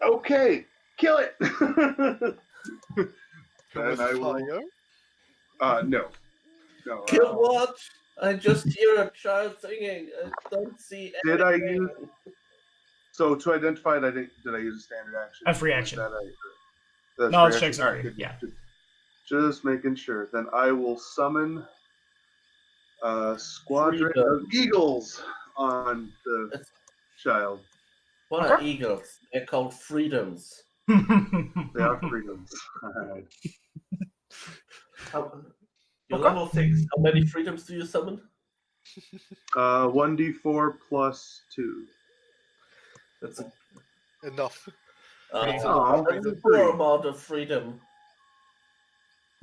S4: Okay, kill it.
S5: With
S4: I will.
S5: fire?
S4: No.
S3: Kill what? I just hear a child singing. I don't see
S4: Did I
S3: anything.
S4: use? So to identify it, did I use a standard action?
S1: A free
S4: Or is
S1: action.
S4: that's
S1: Knowledge
S4: free
S1: checks
S4: action?
S1: are
S4: Alright,
S1: free,
S4: good,
S1: yeah.
S4: good. Just making sure. Then I will summon a squadron
S3: Freedom.
S4: of eagles on the
S3: That's-
S4: child.
S3: What
S1: Okay.
S3: are eagles? They're called freedoms.
S4: They are freedoms.
S3: You're
S1: Okay.
S3: level 6. How many freedoms do you summon?
S4: 1d4 plus 2.
S3: That's a
S5: Enough.
S1: Pretty
S4: Oh,
S3: poor amount of freedom.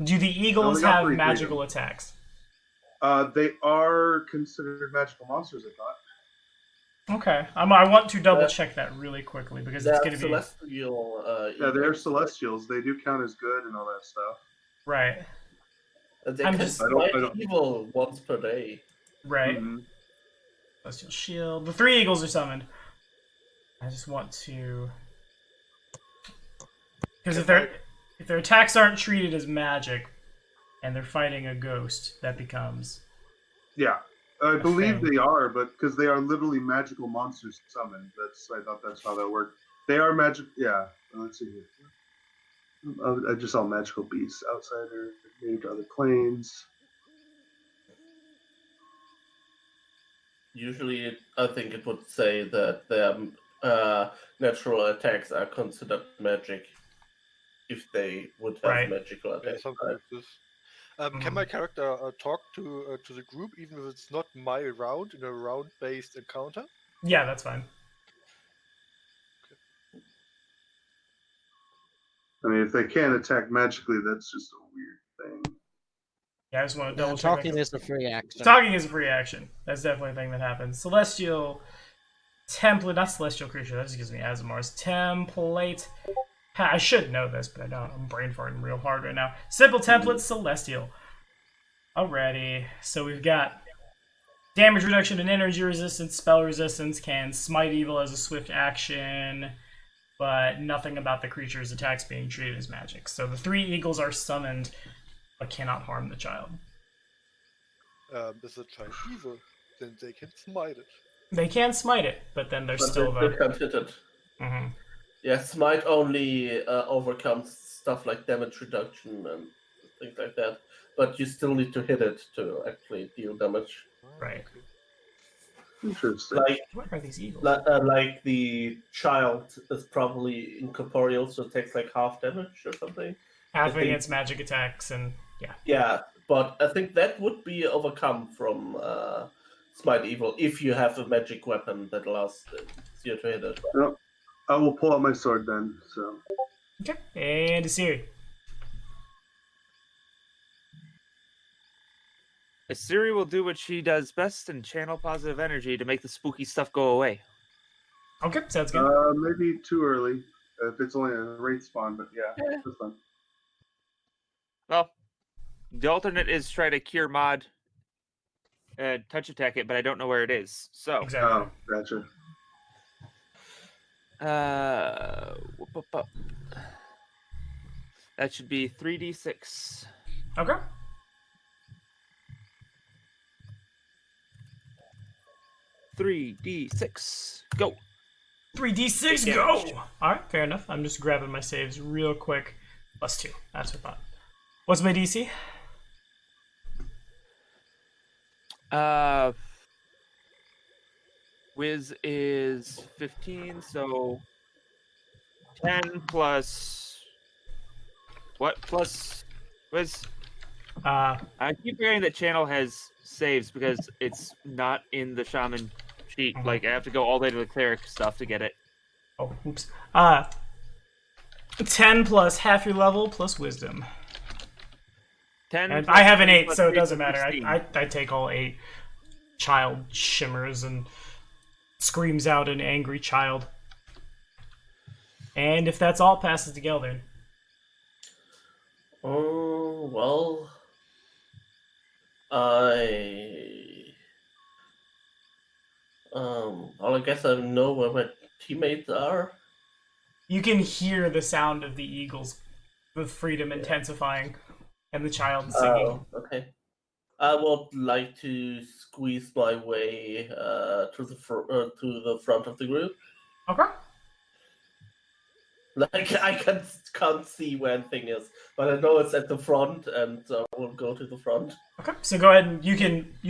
S1: Do the eagles
S4: only got
S1: have
S4: 3
S1: magical
S4: freedoms.
S1: attacks?
S4: They are considered magical monsters, I thought.
S1: Okay. I want to double check that really quickly because it's
S3: They're
S1: going to be
S3: celestial.
S4: Yeah, they're
S3: eagles.
S4: celestials. They do count as good and all that stuff.
S1: right.
S3: And they
S1: I'm
S3: can
S1: just-
S3: smite
S4: I don't-
S3: evil once per day.
S1: Right.
S4: Mhm.
S1: Celestial shield. The 3 eagles are summoned. I just want to, because if their attacks aren't treated as magic, and they're fighting a ghost, that becomes
S4: Yeah, I believe
S1: thing.
S4: they are, but because they are literally magical monsters summoned. I thought that's how that worked. They are magic. Yeah. Let's see here. I just saw magical beasts, outsider, named to other planes.
S3: Usually, I think it would say that their natural attacks are considered magic if they would have
S1: Right.
S3: magical
S5: Yeah,
S3: attacks.
S5: something like this. Can my character talk to the group even if it's not my round in a round-based encounter?
S1: yeah, that's fine.
S4: I mean, if they can't attack magically, that's just a weird thing.
S1: Yeah, I just want to double check.
S2: Talking
S1: that.
S2: is a free action.
S1: Talking is a free action. That's definitely a thing that happens. Celestial template, not celestial creature. That just gives me Asimar's template. I should know this, but I don't. I'm brain farting real hard right now. Simple template, celestial. Alrighty. So we've got damage reduction and energy resistance, spell resistance, can smite evil as a swift action, but nothing about the creature's attacks being treated as magic. So the 3 eagles are summoned, but cannot harm the child.
S5: Is the child evil? Then they can smite it.
S1: They can smite it, but then there's
S3: But
S1: still
S3: they
S1: the.
S3: can't hit it.
S1: Mhm.
S3: Yeah, smite only overcomes stuff like damage reduction and things like that. But you still need to hit it to actually deal damage.
S1: Right.
S5: Okay.
S4: Interesting.
S3: Like
S1: What are these eagles?
S3: like the child is probably incorporeal, so it takes like half damage or something.
S1: Half
S3: I think-
S1: against magic attacks, and yeah.
S3: Yeah, but I think that would be overcome from smite evil if you have a magic weapon that allows you to hit it.
S4: I will pull out my sword then. So
S1: Okay. And Asiri.
S6: Asiri will do what she does best and channel positive energy to make the spooky stuff go away.
S1: Okay, sounds good.
S4: maybe too early if it's only a rate spawn, but yeah, that's fine.
S6: Well, the alternate is try to cure mod and touch attack it, but I don't know where it is. So,
S1: Exactly.
S4: Oh, gotcha.
S6: whoop, whoop, whoop. That should be 3d6.
S1: Okay.
S6: Three D6. Go.
S1: 3d6,
S6: Take
S1: go!
S6: damage.
S1: Alright, fair enough. I'm just grabbing my saves real quick. +2. That's what I thought. What's my DC?
S6: Wiz is 15, so 10 plus what plus Wiz? I keep hearing that channel has saves because it's not in the shaman sheet.
S1: Mhm.
S6: Like I have to go all the way to the cleric stuff to get it.
S1: Oh, oops. 10 plus half your level plus wisdom.
S6: 10.
S1: And
S6: plus
S1: I have an
S6: 3
S1: 8,
S6: plus
S1: so it
S6: 3
S1: doesn't
S6: plus
S1: matter.
S6: 16.
S1: I take all 8. Child shimmers and screams out an angry child. And if that's all, passes to Geldern.
S3: Oh, well. Well, I guess I know where my teammates are.
S1: You can hear the sound of the eagles with freedom intensifying and the child singing.
S3: Oh, okay. I would like to squeeze my way to the front of the group.
S1: Okay.
S3: Like I can't see where anything is, but I know it's at the front, and I will go to the front.
S1: Okay. So go ahead and you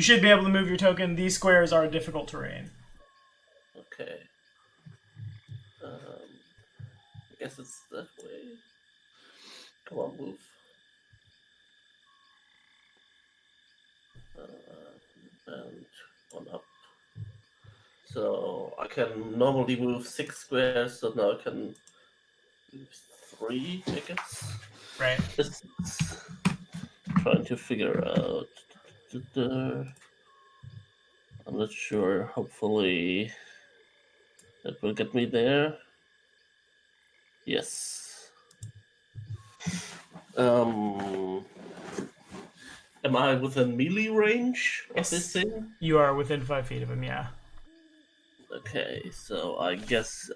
S1: should be able to move your token. These squares are difficult terrain.
S3: Okay. I guess it's that way. Come on, move. And one up. So I can normally move 6 squares, so now I can move 3, I guess.
S1: Right.
S3: Just trying to figure out. I'm not sure. Hopefully, that will get me there. Yes. Am I within melee range of
S1: Yes.
S3: this thing?
S1: You are within 5 feet of him. Yeah.
S3: Okay, so I guess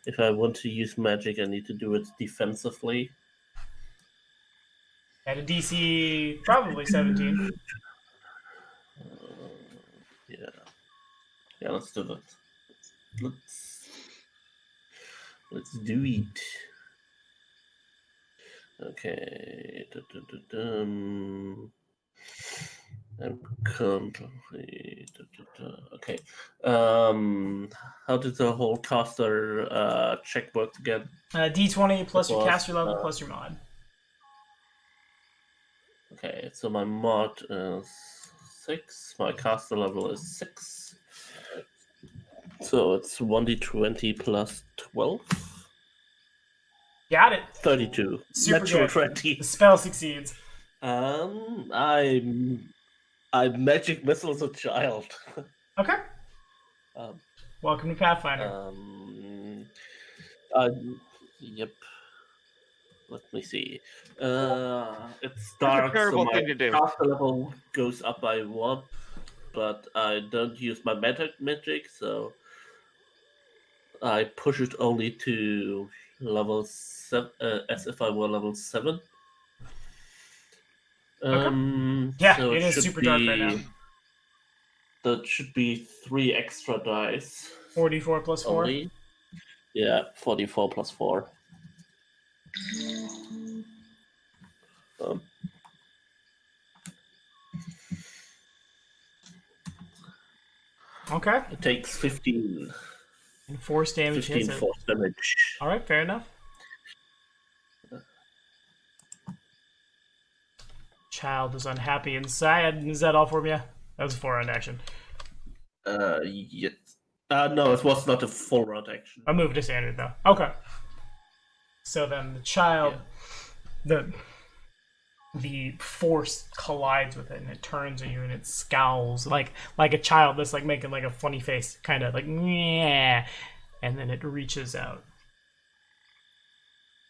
S3: if I want to use magic, I need to do it defensively.
S1: At a DC probably 17.
S3: Yeah, let's do that. Let's do it. Okay. I'm currently. Okay. How did the whole caster check work again?
S1: D20 plus your
S3: was,
S1: caster level plus your mod.
S3: Okay, so my mod is 6. My caster level is 6. So it's 1d20 plus 12.
S1: Got it.
S3: 32.
S1: Super
S3: Natural
S1: good.
S3: 20.
S1: The spell succeeds.
S3: I magic missiles a child.
S1: Okay.
S3: um,
S1: Welcome to Pathfinder.
S3: Yep. Let me see. It's
S6: That's a
S3: dark, so
S6: terrible
S3: my
S6: thing to do.
S3: caster level goes up by 1, but I don't use my magic, so I push it only to level 7, as if I were level 7.
S1: Yeah,
S3: so
S1: it is
S3: should
S1: super dark right now.
S3: That should be 3 extra dice.
S1: 44 plus 4.
S3: Only. Yeah, 44 plus 4.
S1: Okay.
S3: It takes 15.
S1: And force damage
S3: 15
S1: hits it.
S3: force damage.
S1: Alright, fair enough. Child is unhappy inside. Is that all for you? That was a 4-round action.
S3: Yes. No, it was not a full round action.
S1: I moved to standard though. Okay. So then the child, the force collides with it and it turns at you and it scowls like a child that's like making like a funny face, kind of like yeah, and then it reaches out.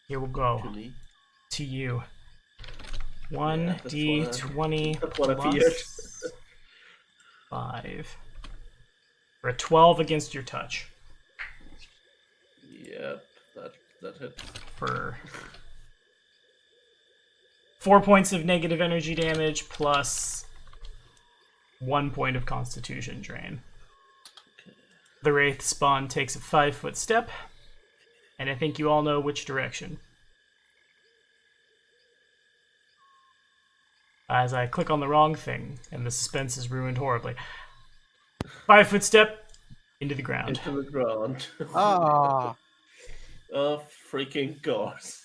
S1: Here we'll go
S3: To me.
S1: to you.
S3: Yeah,
S1: 1d20
S3: that's what I
S1: plus
S3: feared.
S1: 5 for a 12 against your touch.
S3: Yep, that hit.
S1: For 4 points of negative energy damage plus 1 point of constitution drain.
S3: Okay.
S1: The Wraith spawn takes a 5-foot step, and I think you all know which direction. As I click on the wrong thing, and the suspense is ruined horribly. 5-foot step into the ground.
S3: Into the ground.
S2: Ah,
S3: Oh, freaking gosh.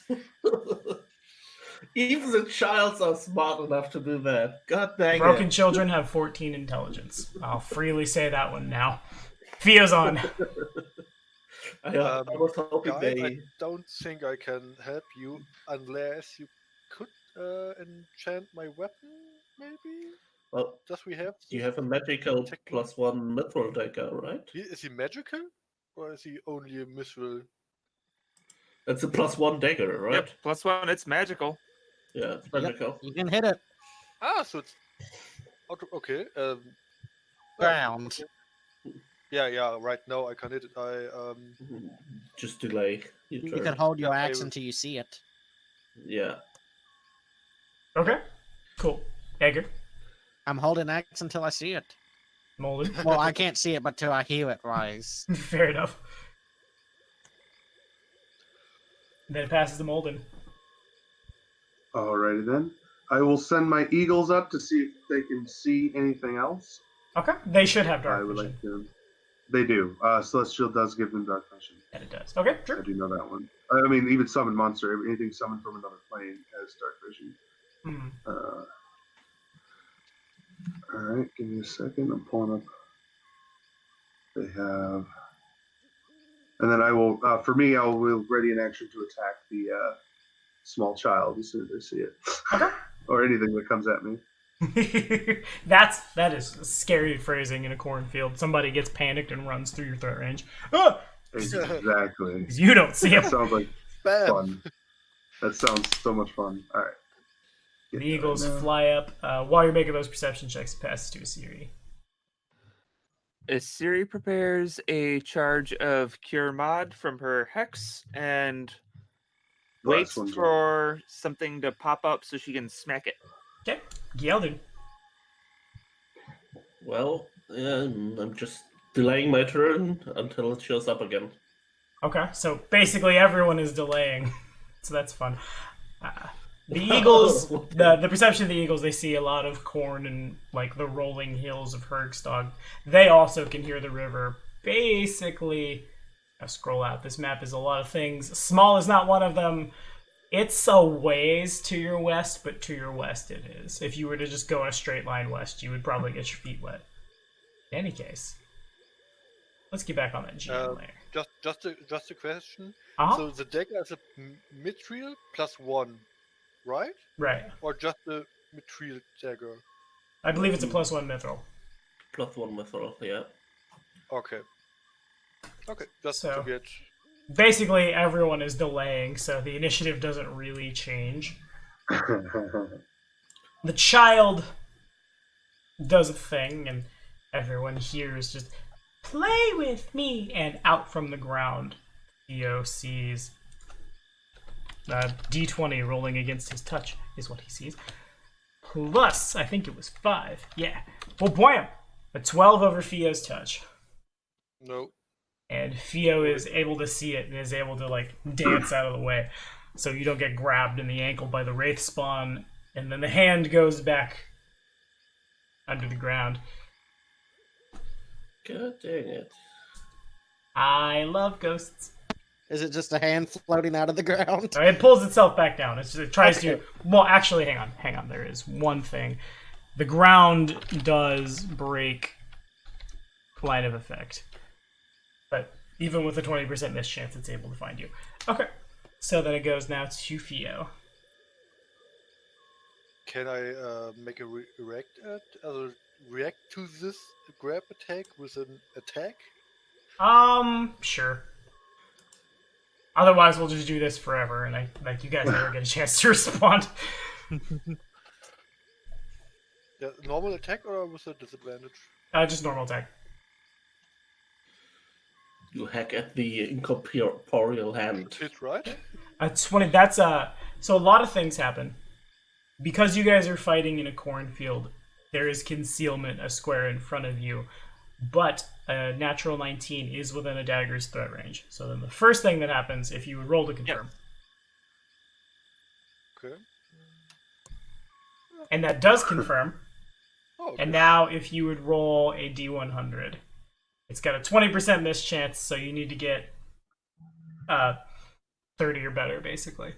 S3: Even the childs are smart enough to do that. God dang
S1: Broken
S3: it.
S1: children have 14 intelligence. I'll freely say that one now. Theo's on.
S3: I was hoping
S5: Guy,
S3: they.
S5: I don't think I can help you unless you could enchant my weapon, maybe?
S3: Well,
S5: Does we have?
S3: you have a magical
S5: technique?
S3: +1 mithril dagger, right?
S5: Is he magical? Or is he only a mithril?
S3: It's a +1 dagger, right?
S6: Yep, +1, it's magical.
S3: Yeah, it's
S2: yep,
S3: magical.
S2: you can hit it.
S5: Ah, so it's okay.
S2: Ground.
S5: Yeah. Right now I can hit it.
S3: Just delay.
S2: You
S3: turn.
S2: can hold your
S5: Yeah, I
S2: axe
S5: will.
S2: until you see it.
S3: Yeah.
S1: Okay. Cool. Edgar.
S2: I'm holding X until I see it.
S1: Molden.
S2: Well, I can't see it, but till I hear it rise.
S1: Fair enough. Then it passes to Molden.
S4: Alrighty then. I will send my eagles up to see if they can see anything else.
S1: Okay. They should have
S4: I
S1: dark
S4: would
S1: vision.
S4: like to. They do. Celestial does give them dark vision.
S1: And it does. Okay,
S4: I
S1: sure.
S4: do know that one. I mean, even summon monster, anything summoned from another plane has dark vision.
S1: Hmm.
S4: All right, give me a second. I'm pulling up. They have, and then I will. For me, I will ready an action to attack the small child as soon as I see it,
S1: Okay.
S4: or anything that comes at me.
S1: that is scary phrasing in a cornfield. Somebody gets panicked and runs through your threat range. Ah!
S4: Exactly.
S1: 'Cause you don't see
S4: That
S1: him.
S4: sounds like
S5: Bam!
S4: fun. That sounds so much fun. All right.
S1: The eagles fly up. While you're making those perception checks, it passes to a Siri.
S6: Siri prepares a charge of Cure Mod from her Hex and waits
S4: one's
S6: for something to pop up so she can smack it.
S1: Okay. Gyeldon.
S3: Well, I'm just delaying my turn until it shows up again.
S1: Okay, so basically everyone is delaying. So that's fun. The eagles, the perception of the eagles, they see a lot of corn and like the rolling hills of Hergstog. They also can hear the river. Basically, I'll scroll out. This map is a lot of things. Small is not one of them. It's a ways to your west, but to your west it is. If you were to just go in a straight line west, you would probably get your feet wet. In any case, let's get back on that GM layer.
S5: Just a question.
S1: Uh-huh.
S5: So the dagger is a mithril +1, right?
S1: Right.
S5: Or just a mithril dagger?
S1: I believe it's a +1 mithril.
S3: +1 mithril, yeah.
S5: Okay. Okay, just
S1: So-
S5: to get.
S1: Basically, everyone is delaying, so the initiative doesn't really change. The child does a thing, and everyone hears just, "Play with me!" And out from the ground, Theo sees D20 rolling against his touch is what he sees. Plus, I think it was 5. Yeah. Well, bam! A 12 over Theo's touch.
S5: No.
S1: And Theo is able to see it and is able to like dance out of the way, so you don't get grabbed in the ankle by the wraith spawn, and then the hand goes back under the ground.
S3: God dang it.
S1: I love ghosts.
S2: Is it just a hand floating out of the ground?
S1: It pulls itself back down. It tries
S2: Okay.
S1: to. Well, actually, hang on. There is one thing. The ground does break line of effect, but even with a 20% mischance, it's able to find you. Okay, so then it goes now to Theo.
S5: Can I make a react to this grab attack with an attack?
S1: Sure. Otherwise, we'll just do this forever, and you guys never get a chance to respond.
S5: Yeah, normal attack or with a disadvantage?
S1: Just normal attack.
S3: You hack at the incorporeal hand.
S5: Hit, right?
S1: 20. That's So a lot of things happen because you guys are fighting in a cornfield. There is concealment a square in front of you, but a natural 19 is within a dagger's threat range. So then the first thing that happens, if you would roll to confirm,
S5: Okay.
S1: and that does confirm.
S5: Oh,
S1: And
S5: okay.
S1: now if you would roll a D100, it's got a 20% mischance, so you need to get 30 or better, basically.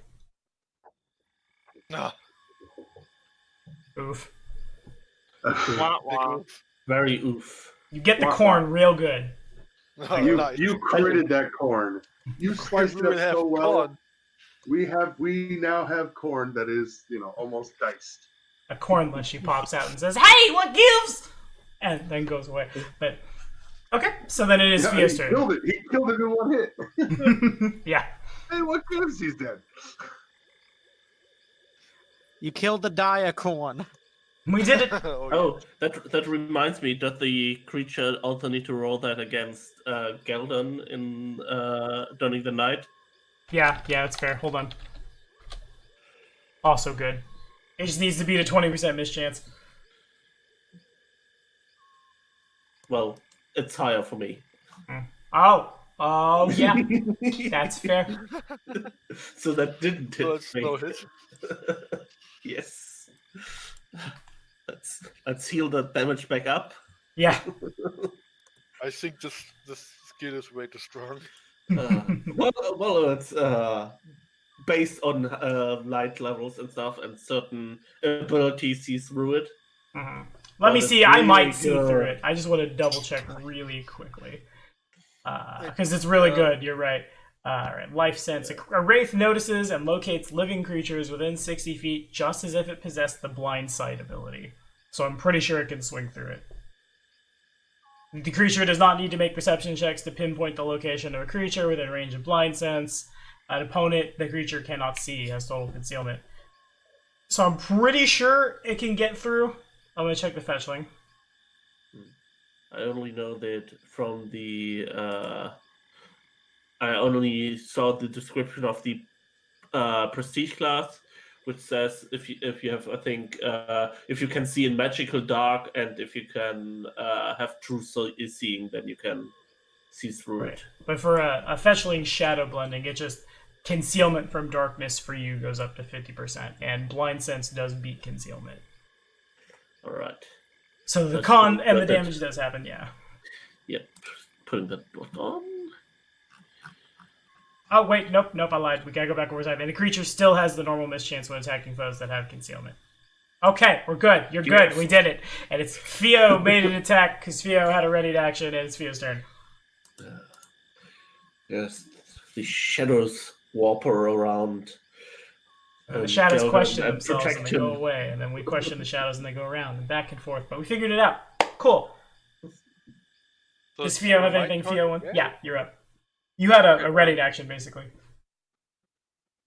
S5: Ah,
S1: Oof.
S6: Wah,
S5: big
S6: wah.
S5: oof.
S3: Very oof.
S1: You get the
S4: Wah,
S1: corn real good.
S5: Oh,
S4: you
S5: nice.
S4: you critted that corn. You sliced
S5: We
S4: it
S5: will
S4: up
S5: have
S4: so well.
S5: corn.
S4: We now have corn that is almost diced.
S1: A corn she pops out and says, "Hey, what gives?" And then goes away. But okay, so then it is
S4: Yeah,
S1: Theo's
S4: he
S1: turn.
S4: killed it. He killed it in one hit.
S1: Yeah.
S4: Hey, what gives? He's dead.
S2: You killed the dire corn.
S1: We did it.
S3: Oh, that reminds me. Does the creature also need to roll that against Geldon in during the night?
S1: Yeah, that's fair. Hold on. Also good. It just needs to beat a 20% mischance.
S3: Well, it's higher for me.
S1: Oh, yeah. That's fair.
S3: So that didn't hit
S5: So it's
S3: me.
S5: no hit.
S3: Yes. Let's heal the damage back up.
S1: Yeah.
S5: I think this skill is way too strong.
S3: Well, it's based on light levels and stuff, and certain abilities see through it.
S1: Let
S3: But
S1: me
S3: it's
S1: see. I might
S3: really
S1: see through
S3: good.
S1: it. I just want to double check really quickly. Because it's really good. You're right. Alright, life sense. A wraith notices and locates living creatures within 60 feet just as if it possessed the blind sight ability. So I'm pretty sure it can swing through it. The creature does not need to make perception checks to pinpoint the location of a creature within range of blind sense. An opponent the creature cannot see has total concealment. So I'm pretty sure it can get through. I'm going to check the fetchling.
S3: I only know that from the. I only saw the description of the prestige class, which says if you have, I think, if you can see in magical dark and if you can have true seeing, then you can see through
S1: Right.
S3: it.
S1: But for a fetchling shadow blending, it just concealment from darkness for you goes up to 50%, and blind sense does beat concealment.
S3: All right.
S1: So the
S3: That's
S1: con
S3: cool.
S1: and the
S3: But
S1: damage does happen, yeah.
S3: Yep. Putting that dot on.
S1: Oh wait, nope, I lied. We gotta go back over time. And the creature still has the normal mischance when attacking foes that have concealment. Okay, we're good. You're good. We did it. And it's Theo made an attack because Theo had a ready to action, and it's Theo's turn.
S3: Yes, the shadows warp around.
S1: And the shadows question
S3: and
S1: themselves and
S3: protect
S1: they go
S3: him.
S1: away, and then we question the shadows and they go around and back and forth. But we figured it out. Cool.
S5: So
S1: Does
S5: it's
S1: Theo have
S5: my
S1: anything
S5: turn
S1: Theo want?
S5: again?
S1: Yeah, you're up. You had
S5: Okay,
S1: a ready to action, basically.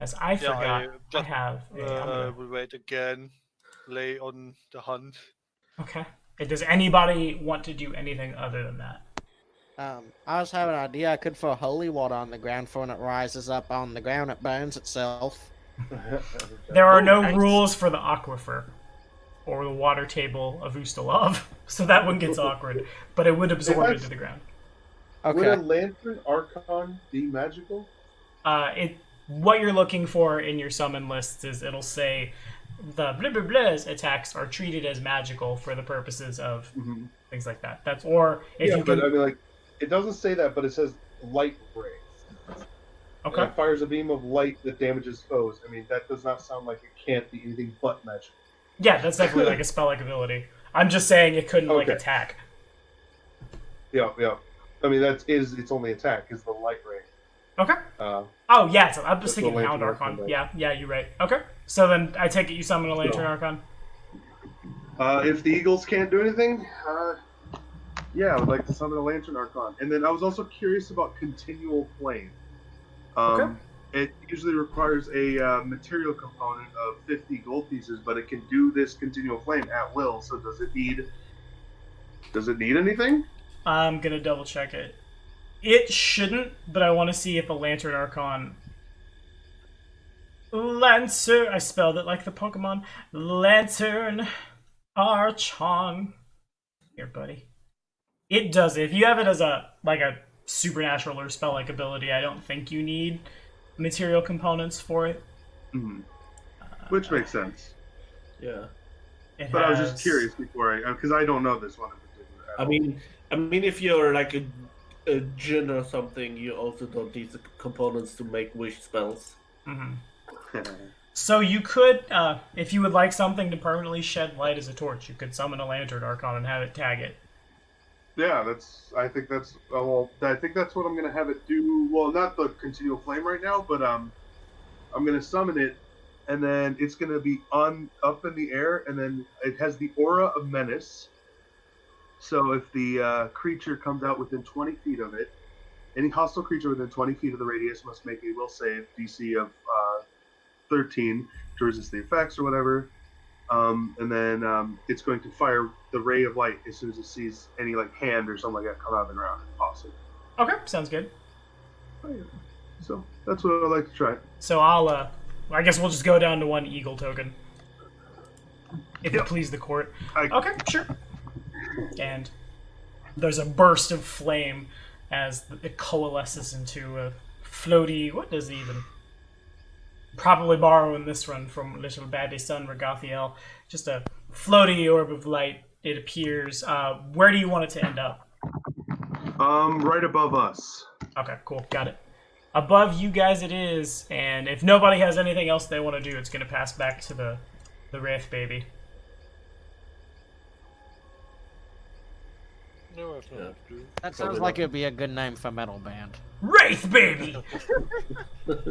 S1: As I forgot, I
S5: just,
S1: have.
S5: We'll wait again. Lay on the hunt.
S1: Okay. Does anybody want to do anything other than that?
S2: I was having an idea. I could throw holy water on the ground for when it rises up on the ground, it burns itself.
S1: There are no
S2: nice.
S1: rules for the aquifer or the water table of Ustalov, so that one gets awkward. But it would absorb into the ground.
S4: Would a
S2: Okay.
S4: lantern archon be magical?
S1: What you're looking for in your summon lists is it'll say the blah blah blah's attacks are treated as magical for the purposes of things like that. That's or if
S4: Yeah,
S1: you
S4: but
S1: can.
S4: I mean, like, it doesn't say that, but it says light ray.
S1: Okay.
S4: And it fires a beam of light that damages foes. I mean, that does not sound like it can't be anything but magical.
S1: Yeah, that's definitely like a spell-like ability. I'm just saying it couldn't like
S4: Okay.
S1: attack.
S4: Yeah. I mean, its only attack is the light ray.
S1: Okay.
S4: Uh,
S1: Oh yeah, so I'm just
S4: That's
S1: thinking
S4: what
S1: Hound
S4: Lantern
S1: Archon.
S4: Archon
S1: Yeah, you're right. Okay. So then I take it you summon a Lantern
S4: So-
S1: Archon.
S4: if the Eagles can't do anything, yeah, I would like to summon a Lantern Archon. And then I was also curious about Continual Flame.
S1: Okay.
S4: It usually requires a material component of 50 gold pieces, but it can do this Continual Flame at will. So does it need anything?
S1: I'm gonna double check it. It shouldn't, but I want to see if a Lantern Archon. Lancer. I spelled it like the Pokemon. Lantern Archon. Here, buddy. It does it. If you have it as a supernatural or spell-like ability, I don't think you need material components for it.
S4: Which makes sense.
S3: Yeah.
S4: But I was just curious before because I don't know this one in particular. at all.
S3: I mean, if you're like a djinn or something, you also don't need the components to make wish spells.
S1: So you could, if you would like something to permanently shed light as a torch, you could summon a Lantern Archon and have it tag it.
S4: Yeah, I think that's what I'm gonna have it do. Well, not the continual flame right now, but I'm gonna summon it, and then it's gonna be up in the air, and then it has the aura of menace. So if the creature comes out within 20 feet of it, any hostile creature within 20 feet of the radius must make a will save DC of 13 to resist the effects or whatever. And then it's going to fire the ray of light as soon as it sees any like hand or something like that come out of the ground. Awesome.
S1: Okay, sounds good.
S4: So that's what I'd like to try.
S1: So I'll I guess we'll just go down to 1 eagle token. If it please the court. Okay, sure. And there's a burst of flame as it coalesces into a floaty... What does it even... Probably borrowing this one from Little Baby Son Regathiel. Just a floaty orb of light. It appears. Where do you want it to end up?
S4: Right above us.
S1: Okay, cool. Got it. Above you guys it is, and if nobody has anything else they want to do, it's going to pass back to the Wraith Baby.
S5: No, I've nothing to do.
S2: That sounds like it'd be a good name for metal band.
S1: Wraith Baby!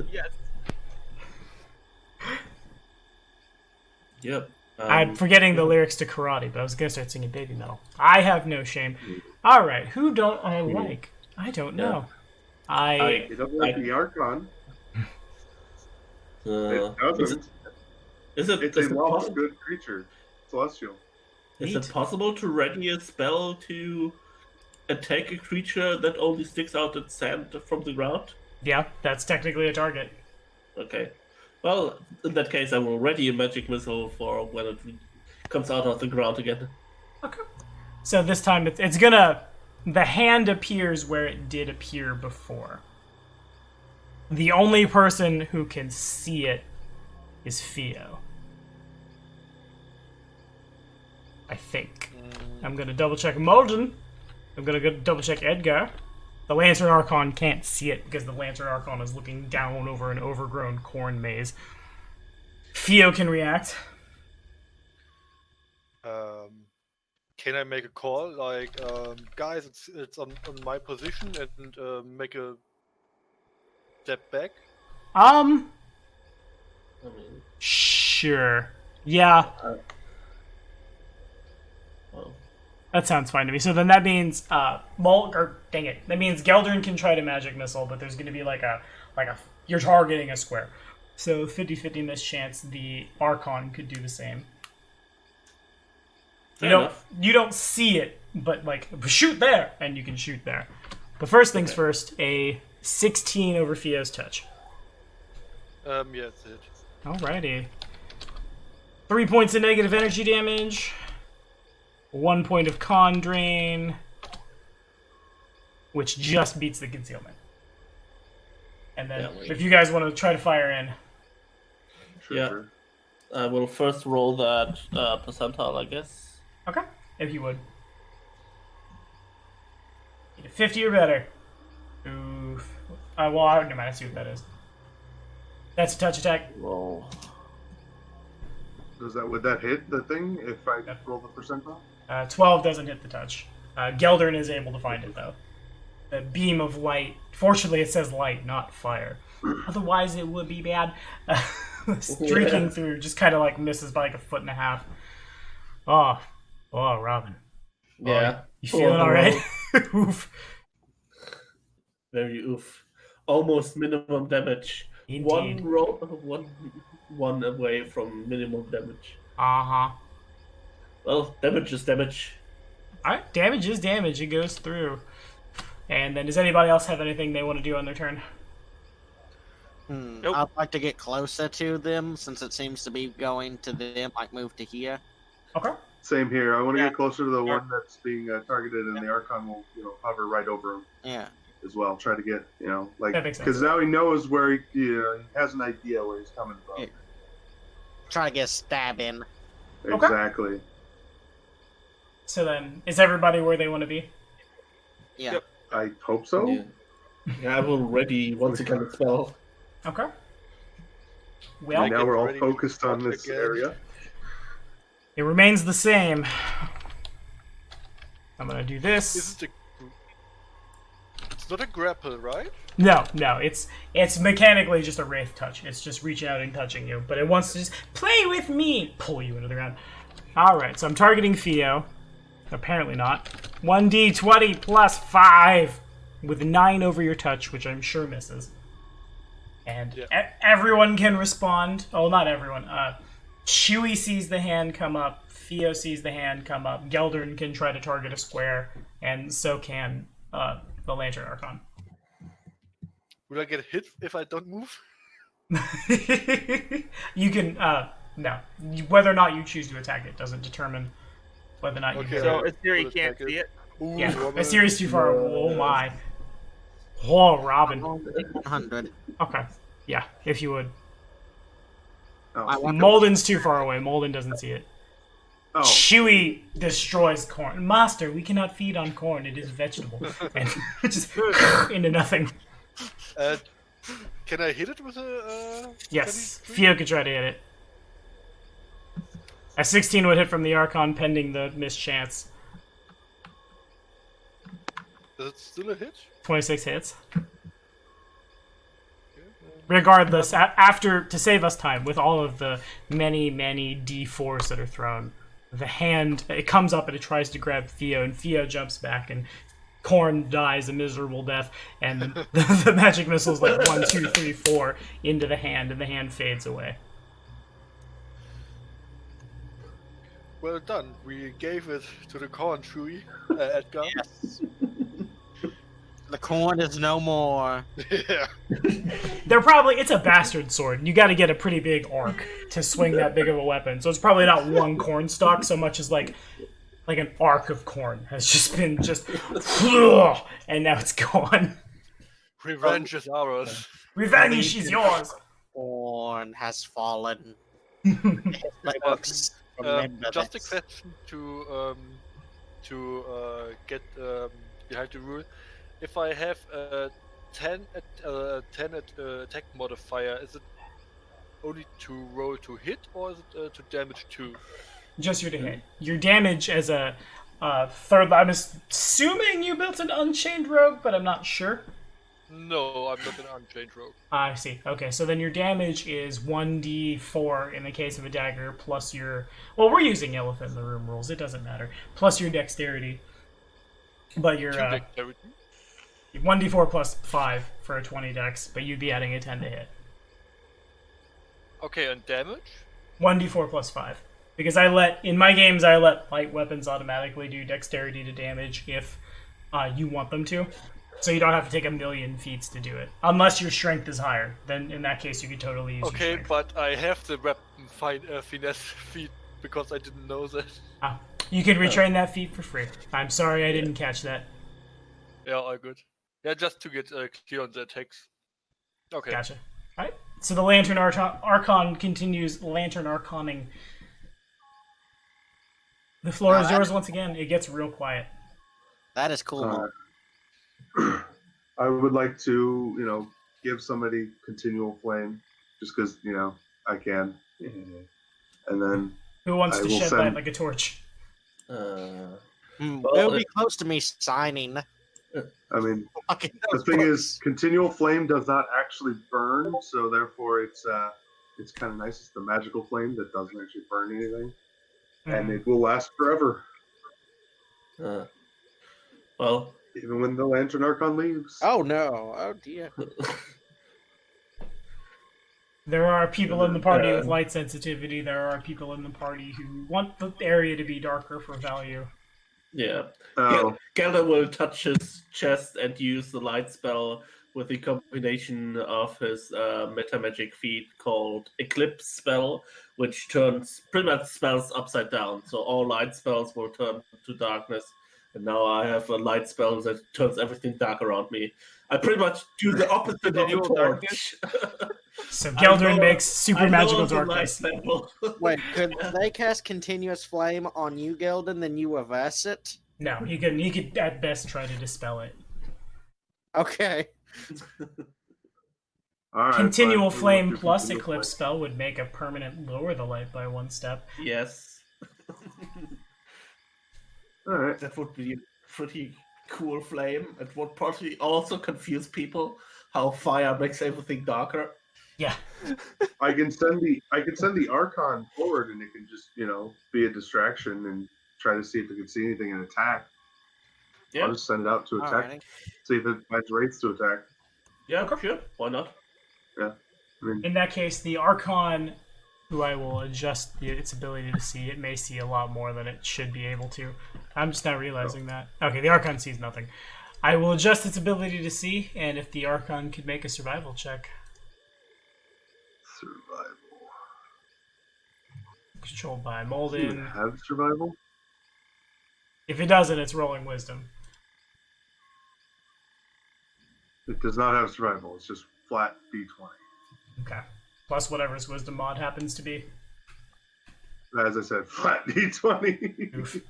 S7: Yes. Yep.
S1: I'm forgetting the lyrics to Karate, but I was going to start singing Baby Metal. I have no shame. Alright, who don't I like? I don't know.
S4: It doesn't like the Archon. It doesn't.
S7: Is it
S4: It's a lost good creature. Celestial.
S7: Is it possible to ready a spell to attack a creature that only sticks out its sand from the ground?
S1: Yeah, that's technically a target.
S7: Okay. Well, in that case, I will ready a magic missile for when it comes out of the ground again.
S1: Okay. So this time it's gonna... The hand appears where it did appear before. The only person who can see it is Theo. I think. I'm gonna double check Molden. I'm gonna go double check Edgar. The Lantern Archon can't see it because the Lantern Archon is looking down over an overgrown corn maze. Theo can react.
S5: Can I make a call? Like, guys, it's on my position and make a step back?
S7: I mean,
S1: Sure. Yeah.
S7: well,
S1: That sounds fine to me. So then that means that means Geldern can try to magic missile, but there's going to be like a you're targeting a square. So 50-50 miss chance the Archon could do the same. You don't see it, but like shoot there, and you can shoot there. But first things first, a 16 over Theo's touch.
S5: Yeah, that's it.
S1: Alrighty. 3 points of negative energy damage. 1 point of con drain, which just beats the concealment. And then, if you guys want to try to fire in,
S7: Sure. I will first roll that percentile, I guess.
S1: okay, if you would. Get a 50 or better. Oof. Well, I don't mind. I see what that is. That's a touch attack.
S7: Roll.
S4: Would that hit the thing if I roll the percentile?
S1: 12 doesn't hit the touch. Geldern is able to find it, though. The beam of light. Fortunately, it says light, not fire. Otherwise, it would be bad. Streaking through, just kind of like misses by like a foot and a half. Oh, Robin.
S7: Yeah.
S1: You feeling alright? Oof.
S7: Very oof. Almost minimum damage.
S1: Indeed.
S7: One roll, one away from minimum damage.
S1: Uh-huh.
S7: Well, damage is damage.
S1: Alright, damage is damage. It goes through. And then does anybody else have anything they want to do on their turn?
S5: Nope.
S2: I'd like to get closer to them since it seems to be going to them, like move to here.
S1: Okay.
S4: Same here. I want to
S2: Yeah.
S4: get closer to the one that's being targeted, and the Archon will, hover right over him
S2: Yeah.
S4: as well. Try to get,
S1: That makes sense.
S4: because now he knows where he has an idea where he's coming from.
S2: Yeah. Try to get a stab in.
S1: Okay.
S4: Exactly.
S1: So then, is everybody where they want to be?
S2: Yeah.
S5: Yep.
S4: I hope so.
S7: Yeah, I will ready once again a spell.
S1: Okay. Well,
S4: And now we're all
S5: ready to
S4: focused on
S5: fight
S4: this
S5: again.
S4: area.
S1: it remains the same. I'm gonna do
S5: Is
S1: this.
S5: it It's not a grapple, right?
S1: No, it's mechanically just a wraith touch. It's just reaching out and touching you, but it wants to just play with me, pull you into the ground. All right, so I'm targeting Theo. Apparently not. 1d20 plus 5 with 9 over your touch, which I'm sure misses. And
S5: Yeah.
S1: everyone can respond. Oh, not everyone. Chewie sees the hand come up. Theo sees the hand come up. Geldern can try to target a square, and so can the Lantern Archon.
S5: Will I get hit if I don't move?
S1: You can no. Whether or not you choose to attack it doesn't determine whether or not you
S5: Okay.
S1: hit
S6: So
S1: it.
S6: in theory,
S5: Will
S6: he can't
S5: attack
S6: see it.
S5: Ooh,
S1: Yeah,
S5: Robin.
S1: a series too far. Oh my. Oh, Robin.
S2: 100.
S1: Okay. Yeah, if you would.
S2: I want
S1: Molden's too far away. Molden doesn't see it.
S4: Oh,
S1: Chewie destroys corn. Master, we cannot feed on corn. It is vegetable. And just into nothing.
S5: Can I hit it with a?
S1: Yes,
S5: 23?
S1: Theo could try to hit it. A 16 would hit from the Archon, pending the mischance.
S5: Is it still a hit?
S1: 26 hits.
S5: Okay.
S1: Regardless, after, to save us time, with all of the many D4s that are thrown, the hand, it comes up and it tries to grab Theo, and Theo jumps back, and Korn dies a miserable death, and the magic missile's like 1, 2, 3, 4 into the hand, and the hand fades away.
S5: Well done. We gave it to the corn, Chewie. Edgar.
S2: Yes. The corn is no more.
S5: Yeah.
S1: It's a bastard sword, and you gotta get a pretty big arc to swing that big of a weapon, so it's probably not one corn stalk so much as like an arc of corn has just been and now it's gone.
S5: Revenge is ours.
S1: Revenge is yours!
S2: Corn has fallen.
S5: Just a question to get behind the rule. If I have a 10 attack modifier, is it only to roll to hit, or is it to damage too?
S1: Just your to hit. Your damage as a third. I'm assuming you built an Unchained Rogue, but I'm not sure.
S5: No, I'm not an Unchained Rogue.
S1: I see. Okay, so then your damage is 1d4 in the case of a dagger, plus your... Well, we're using Elephant in the Room rules. It doesn't matter. Plus your dexterity. But your...
S5: Dexterity?
S1: 1d4 plus 5 for a 20 dex, but you'd be adding a 10 to hit.
S5: Okay, and damage?
S1: 1d4 plus 5. Because in my games, I let light weapons automatically do dexterity to damage if you want them to. So you don't have to take 1,000,000 feats to do it. Unless your strength is higher. Then in that case, you could totally use your
S5: Okay,
S1: strength.
S5: but I have the weapon finesse feat because I didn't know that.
S1: You can retrain that feat for free. I'm sorry I didn't catch that.
S5: Yeah, all good. Yeah, just to get clear on the attacks. Okay.
S1: Gotcha. Alright. So the Lantern Archon continues Lantern Arconing. The floor is yours once again. It gets real quiet.
S2: That is cool.
S4: I would like to, give somebody continual flame, just because, I can. And then
S1: Who wants
S4: I
S1: to
S4: will
S1: shed
S4: send-
S1: light like a torch?
S2: It would be close to me signing.
S4: I mean,
S2: Fucking
S4: the
S2: those
S4: thing
S2: books.
S4: is, continual flame does not actually burn, so therefore it's kind of nice. It's the magical flame that doesn't actually burn anything, and it will last forever,
S7: Well,
S4: even when the Lantern Archon leaves.
S2: Oh no! Oh dear.
S1: There are people in the party with light sensitivity. There are people in the party who want the area to be darker for value.
S7: yeah.
S4: Oh,
S7: Gelder will touch his chest and use the light spell with the combination of his meta magic feat called Eclipse spell, which turns pretty much spells upside down. So all light spells will turn to darkness. And now I have a light spell that turns everything dark around me. I pretty much do the opposite of a
S6: Continual
S7: torch.
S1: So Geldrin makes super
S7: I know
S1: magical
S7: the light
S1: darkness.
S7: spell.
S2: Wait, could they cast continuous flame on you, Gildan, then you reverse it?
S1: No, he could at best try to dispel it.
S2: Okay.
S4: all right.
S1: Continual
S4: fine.
S1: flame
S4: We'll do
S1: plus
S4: continual
S1: eclipse
S4: flame.
S1: spell would make a permanent lower the light by 1 step.
S7: Yes.
S4: All right.
S7: That would be a pretty cool flame. It would probably also confuse people how fire makes everything darker.
S1: Yeah.
S4: I can send the Archon forward, and it can just be a distraction and try to see if it can see anything and attack.
S7: Yeah.
S4: I'll just send it out to attack.
S2: Alrighty.
S4: See if it finds rates to attack.
S7: Yeah, sure. Why not?
S4: I mean,
S1: In that case, the Archon, who I will adjust its ability to see, it may see a lot more than it should be able to. I'm just not realizing that. Okay, the Archon sees nothing. I will adjust its ability to see, and if the Archon could make a survival check.
S4: Survival.
S1: Controlled by
S4: Does it even
S1: Molden.
S4: have survival?
S1: If it doesn't, it's rolling wisdom.
S4: It does not have survival. It's just flat D20.
S1: Okay. Plus whatever his wisdom mod happens to be.
S4: As I said, flat D20.
S1: Oof.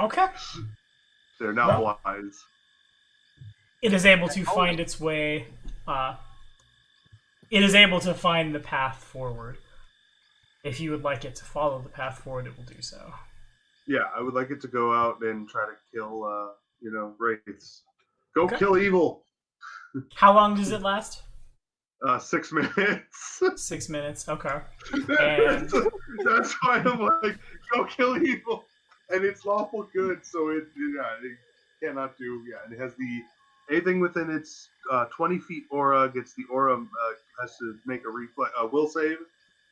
S1: Okay.
S4: They're not
S1: Well-
S4: wise.
S1: It is able to find its way. It is able to find the path forward. If you would like it to follow the path forward, it will do so.
S4: Yeah, I would like it to go out and try to kill, wraiths. Go
S1: Okay.
S4: kill evil.
S1: How long does it last?
S4: 6 minutes.
S1: 6 minutes. Okay. And
S4: That's why I'm like, go kill evil, and it's lawful good. So it cannot do. Yeah, and it has anything within its 20 feet aura gets the aura has to make a will save,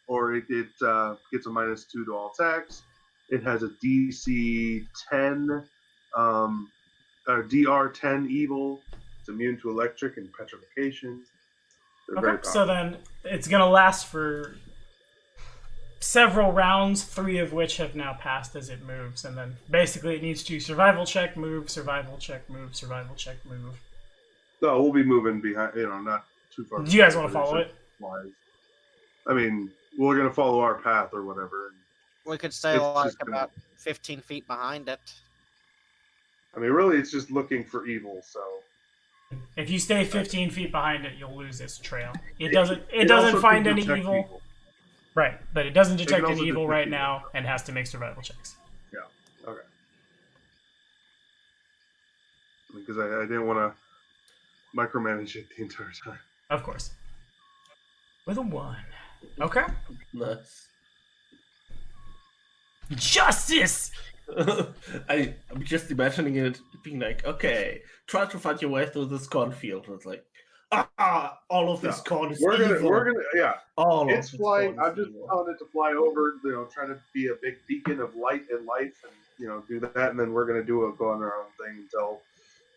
S4: or it gets a -2 to all attacks. It has a DC 10, or DR 10 evil. It's immune to electric and petrification. They're very
S1: okay, so then it's gonna last for several rounds, 3 of which have now passed as it moves, and then basically it needs to survival check, move, survival check, move, survival check, move.
S4: No, we'll be moving behind. Not too far.
S1: Do you guys want to follow it?
S4: Wise. I mean, we're gonna follow our path or whatever.
S2: We could stay
S4: It's
S2: like
S4: just gonna-
S2: about 15 feet behind it.
S4: I mean, really, it's just looking for evil. So
S1: If you stay 15 feet behind it, you'll lose its trail. It
S4: also
S1: doesn't
S4: can
S1: find any
S4: detect
S1: evil. Right, but it doesn't detect
S4: also
S1: any evil
S4: detect
S1: right
S4: evil.
S1: now and has to make survival checks.
S4: Okay. Because I didn't want to micromanage it the entire time.
S1: Of course. With a 1. Okay.
S7: Nice.
S1: Justice!
S7: I'm just imagining it being like, okay, try to find your way through this cornfield. It's like, all of this
S4: Yeah.
S7: corn is
S4: We're
S7: evil.
S4: gonna, yeah.
S7: All of
S4: It's
S7: this
S4: flying.
S7: corn is
S4: I'm just
S7: evil.
S4: telling it to fly over. Trying to be a big beacon of light and life, and do that, and then we're gonna go on our own thing until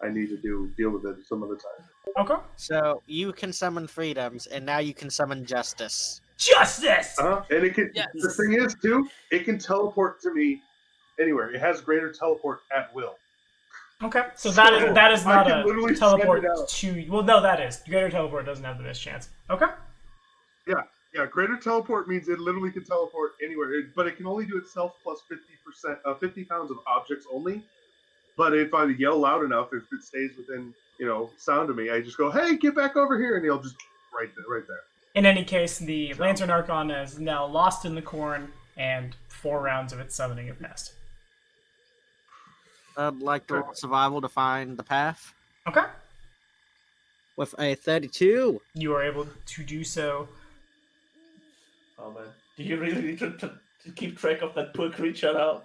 S4: I need to deal with it some other time.
S1: Okay.
S2: So you can summon freedoms, and now you can summon justice.
S1: Justice!
S4: And it can.
S5: Yes.
S4: The thing is, too, it can teleport to me anywhere. It has greater teleport at will.
S1: Okay, so that is
S4: I
S1: not
S4: can
S1: a
S4: literally
S1: teleport
S4: send it out.
S1: to. Well, no, that is greater teleport doesn't have the best chance. Okay,
S4: Yeah, greater teleport means it literally can teleport anywhere, but it can only do itself plus 50%, 50 pounds of objects only. But if I yell loud enough, if it stays within sound of me, I just go, "Hey, get back over here," and he'll just right there.
S1: in any case, the Lantern Archon is now lost in the corn, and 4 rounds of its summoning have passed.
S2: I'd like to roll survival to find the path.
S1: Okay,
S2: With a 32.
S1: you are able to do so.
S7: Oh man, do you really need to keep track of that poor creature now?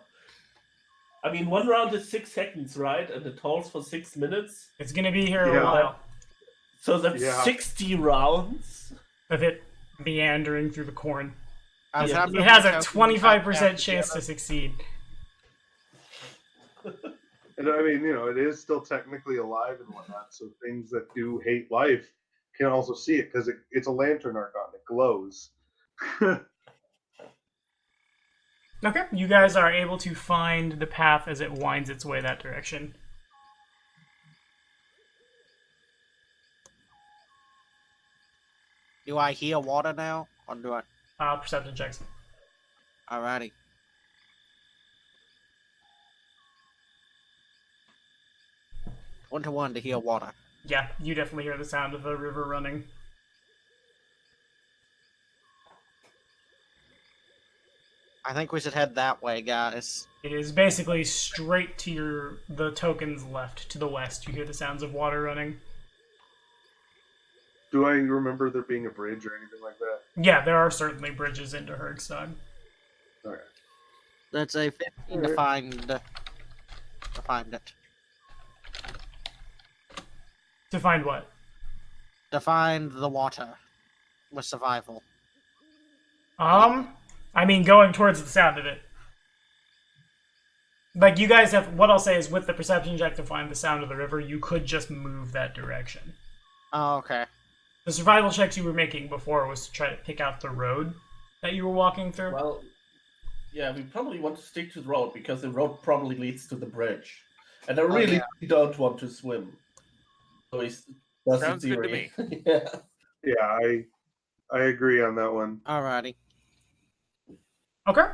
S7: I mean, 1 round is 6 seconds, right? And it holds for 6 minutes.
S1: It's gonna be here a
S4: Yeah.
S1: while
S7: So that's
S4: Yeah.
S7: 60 rounds.
S1: of it meandering through the corn.
S2: I was
S7: Yeah,
S2: having
S1: It has a
S2: look up
S1: 25%
S2: the
S1: chance to succeed.
S4: And I mean, it is still technically alive and whatnot. So things that do hate life can also see it because it's a lantern archon. It glows.
S1: Okay, you guys are able to find the path as it winds its way that direction.
S2: Do I hear water now? Or do I?
S1: Perception checks.
S2: Alrighty. One to one to hear water.
S1: Yeah, you definitely hear the sound of the river running.
S2: I think we should head that way, guys.
S1: It is basically straight to the token's left, to the west. You hear the sounds of water running.
S4: Do I remember there being a bridge or anything like that?
S1: Yeah, there are certainly bridges into Hergstad.
S4: Okay.
S2: That's a 15 to find it.
S1: To find what?
S2: To find the water with survival.
S1: I mean, going towards the sound of it. Like, you guys have, what I'll say is with the perception check to find the sound of the river, you could just move that direction.
S2: Oh, okay.
S1: The survival checks you were making before was to try to pick out the road that you were walking through.
S7: Well, yeah, we probably want to stick to the road because the road probably leads to the bridge, and I really don't want to swim. So it's
S6: Sounds good to me.
S7: Yeah.
S4: Yeah, I agree on that one.
S2: Alrighty.
S1: Okay.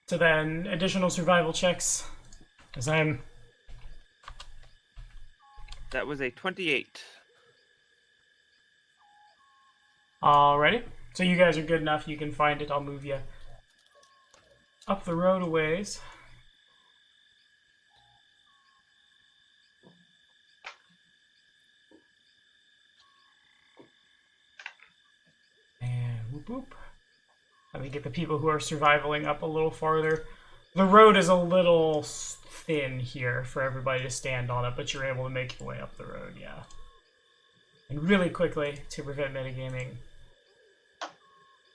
S1: So then, additional survival checks. As I'm...
S6: That was a 28.
S1: Alrighty. So you guys are good enough. You can find it. I'll move you up the road a ways. And whoop whoop. Let me get the people who are surviving up a little farther. The road is a little thin here for everybody to stand on it, but you're able to make your way up the road, yeah. And really quickly, to prevent metagaming,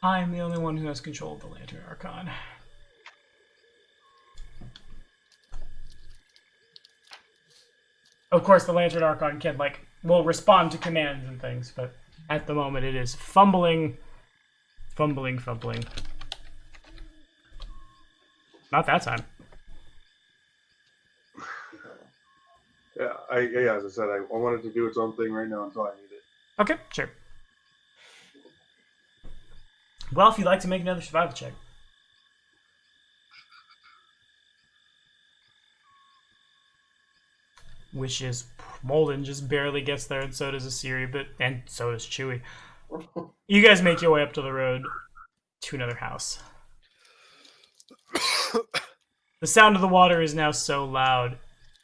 S1: I'm the only one who has control of the Lantern Archon. Of course, the Lantern Archon can, will respond to commands and things, but at the moment it is fumbling. Not that time.
S4: Yeah, as I said, I wanted to do its own thing right now until I need it.
S1: Okay, sure. Well, if you'd like to make another survival check. Which is Molden just barely gets there, and so does Asiri, and so does Chewie. You guys make your way up to the road to another house. The sound of the water is now so loud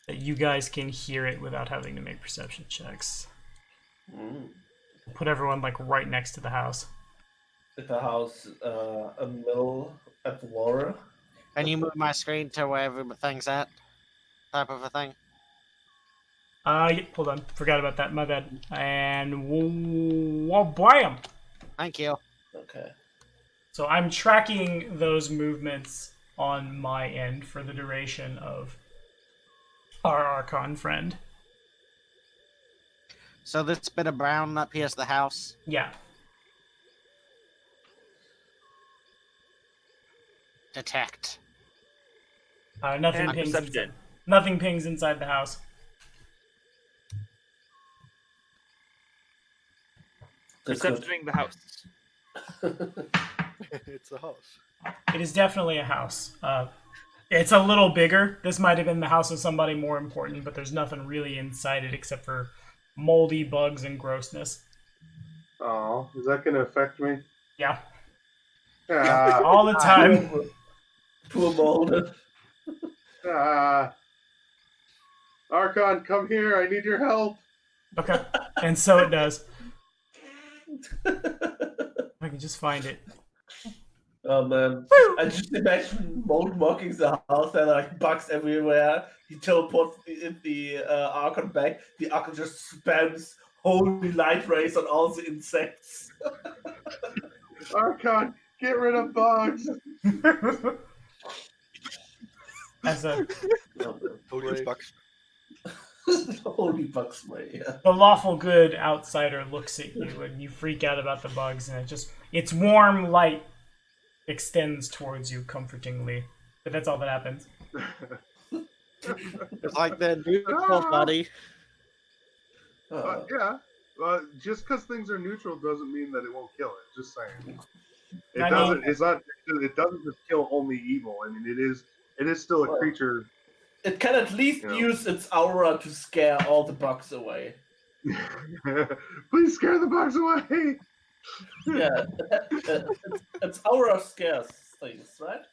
S1: that you guys can hear it without having to make perception checks. Put everyone right next to the house.
S7: Is the house a middle at the water?
S2: Can you move my screen to where everything's at? Type of a thing.
S1: Hold on. Forgot about that. My bad. And blam!
S2: Thank you.
S7: Okay.
S1: So I'm tracking those movements on my end for the duration of our Archon friend.
S2: So this bit of brown up here is the house.
S1: Yeah.
S2: Detect.
S1: Nothing
S6: And
S1: pings.
S6: perception.
S1: Nothing pings inside the house.
S6: Perceptioning the house.
S5: It's a house.
S1: It is definitely a house. It's a little bigger. This might have been the house of somebody more important, but there's nothing really inside it except for moldy bugs and grossness.
S4: Oh, is that going to affect me?
S1: Yeah.
S4: Ah,
S1: All the time.
S7: Poor Molden.
S4: Archon, come here. I need your help.
S1: Okay. And so it does. I can just find it.
S7: Oh man, I just imagine Molden walking the house. There are bugs everywhere. He teleports the Archon back. The Archon just spams holy light rays on all the insects.
S4: Archon, get rid of bugs.
S1: As a
S5: Holy bugs.
S7: Holy bug spray, yeah.
S1: the lawful good outsider looks at you and you freak out about the bugs, and its warm light extends towards you comfortingly. But that's all that happens.
S2: It's like the neutral buddy.
S4: Yeah. Just because things are neutral doesn't mean that it won't kill it. Just saying. It
S1: I
S4: doesn't.
S1: mean-
S4: It's not. It doesn't just kill only evil. I mean, it is still a creature.
S7: It can at least use its aura to scare all the bugs away.
S4: Please scare the bugs away.
S7: Yeah, its aura scares things, right?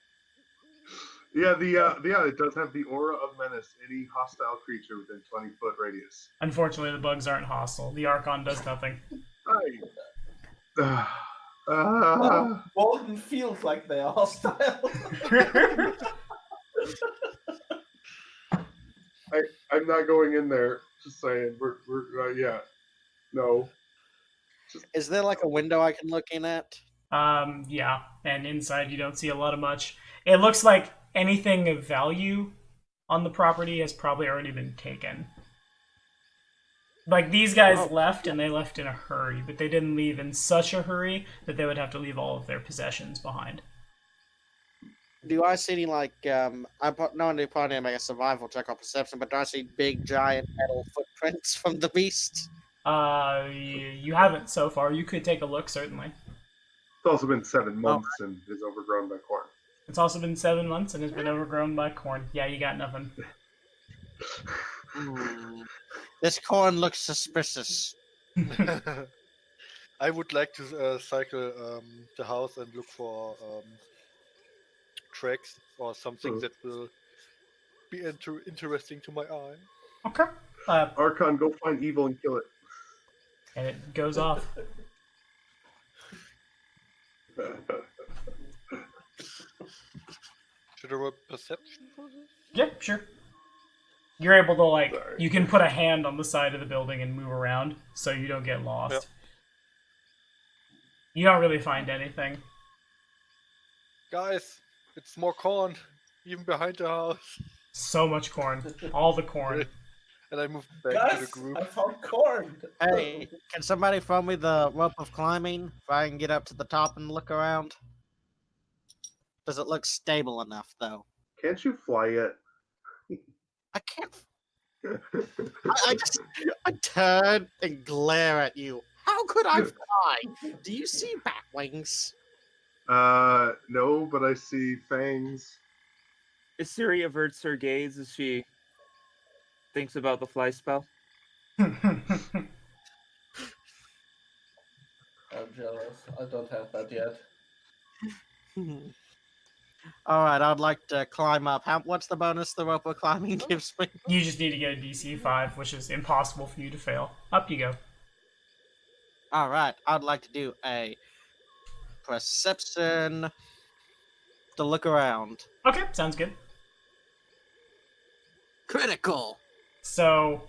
S4: Yeah, it does have the aura of menace. Any hostile creature within 20-foot radius.
S1: Unfortunately, the bugs aren't hostile. The Archon does nothing.
S7: Molden feels like they are hostile.
S4: I'm not going in there. Just saying. We're yeah. No.
S2: Is there like a window I can look in at?
S1: Yeah, and inside you don't see a lot of much. It looks like anything of value on the property has probably already been taken. Like, these guys left, and they left in a hurry, but they didn't leave in such a hurry that they would have to leave all of their possessions behind.
S2: Do I see any, like, not only probably make a survival check or perception, but do I see big, giant metal footprints from the beast?
S1: You haven't so far. You could take a look, certainly.
S4: It's also been 7 months and is overgrown by corn.
S1: It's also been 7 months and has been overgrown by corn. Yeah, you got nothing.
S2: This corn looks suspicious.
S5: I would like to cycle the house and look for tracks or something that will be interesting to my eye.
S1: Okay.
S4: Archon, go find evil and kill it.
S1: And it goes off.
S5: Should I roll perception for this?
S1: Yeah, sure. You're able to, like, you can put a hand on the side of the building and move around so you don't get lost.
S5: Yep.
S1: You don't really find anything.
S5: Guys, it's more corn, even behind the house.
S1: So much corn. All the corn.
S5: And I moved back to the
S7: Guys,
S5: group.
S7: I found corn.
S2: Hey, can somebody throw me the rope of climbing if I can get up to the top and look around? Does it look stable enough, though?
S4: Can't you fly yet?
S2: I can't. I turn and glare at you. How could I fly? Do you see bat wings?
S4: No, but I see fangs.
S6: Siri averts her gaze as she thinks about the fly spell.
S7: I'm jealous. I don't have that yet.
S2: All right, I'd like to climb up. What's the bonus the rope of climbing gives me?
S1: You just need to get a DC 5, which is impossible for you to fail. Up you go.
S2: All right, I'd like to do a perception to look around.
S1: Okay, sounds good.
S2: Critical.
S1: So,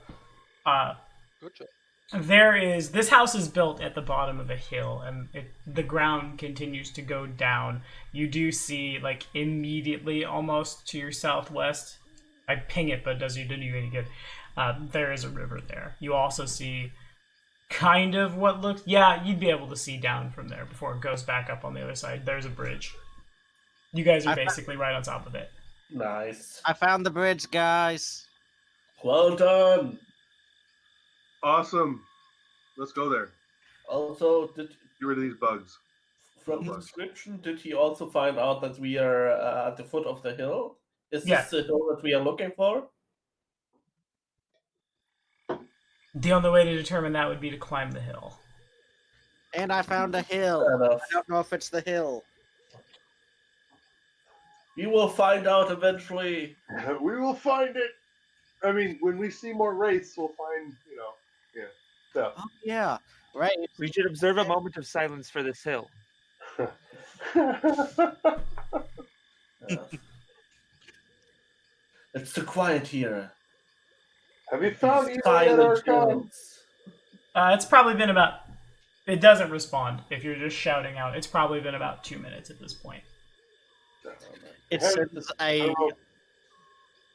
S5: Good job.
S1: this house is built at the bottom of a hill, and the ground continues to go down. You do see, like, immediately almost to your southwest, I ping it, but it doesn't do you any good. There is a river there. You also see kind of what looks, you'd be able to see down from there before it goes back up on the other side. There's a bridge. You guys are basically right on top of it.
S7: Nice.
S2: I found the bridge, guys.
S7: Well done.
S4: Awesome. Let's go there.
S7: Also,
S4: Get rid of these bugs.
S7: from the description, did he also find out that we are at the foot of the hill? Is
S1: Yeah.
S7: this the hill that we are looking for?
S1: The only way to determine that would be to climb the hill.
S2: And I found a hill.
S7: Fair enough.
S2: I don't know if it's the hill.
S7: We will find out eventually.
S4: We will find it. I mean, when we see more wraiths, we'll find, stuff.
S2: Oh, yeah. Right.
S6: We should observe a moment of silence for this hill.
S7: It's too quiet here.
S4: Have you found evil yet,
S7: Silent
S4: Archon?
S7: hills.
S1: It's probably been about... It doesn't respond if you're just shouting out. It's probably been about 2 minutes at this point.
S2: It
S4: Hey,
S2: sends
S4: I
S2: a.
S4: don't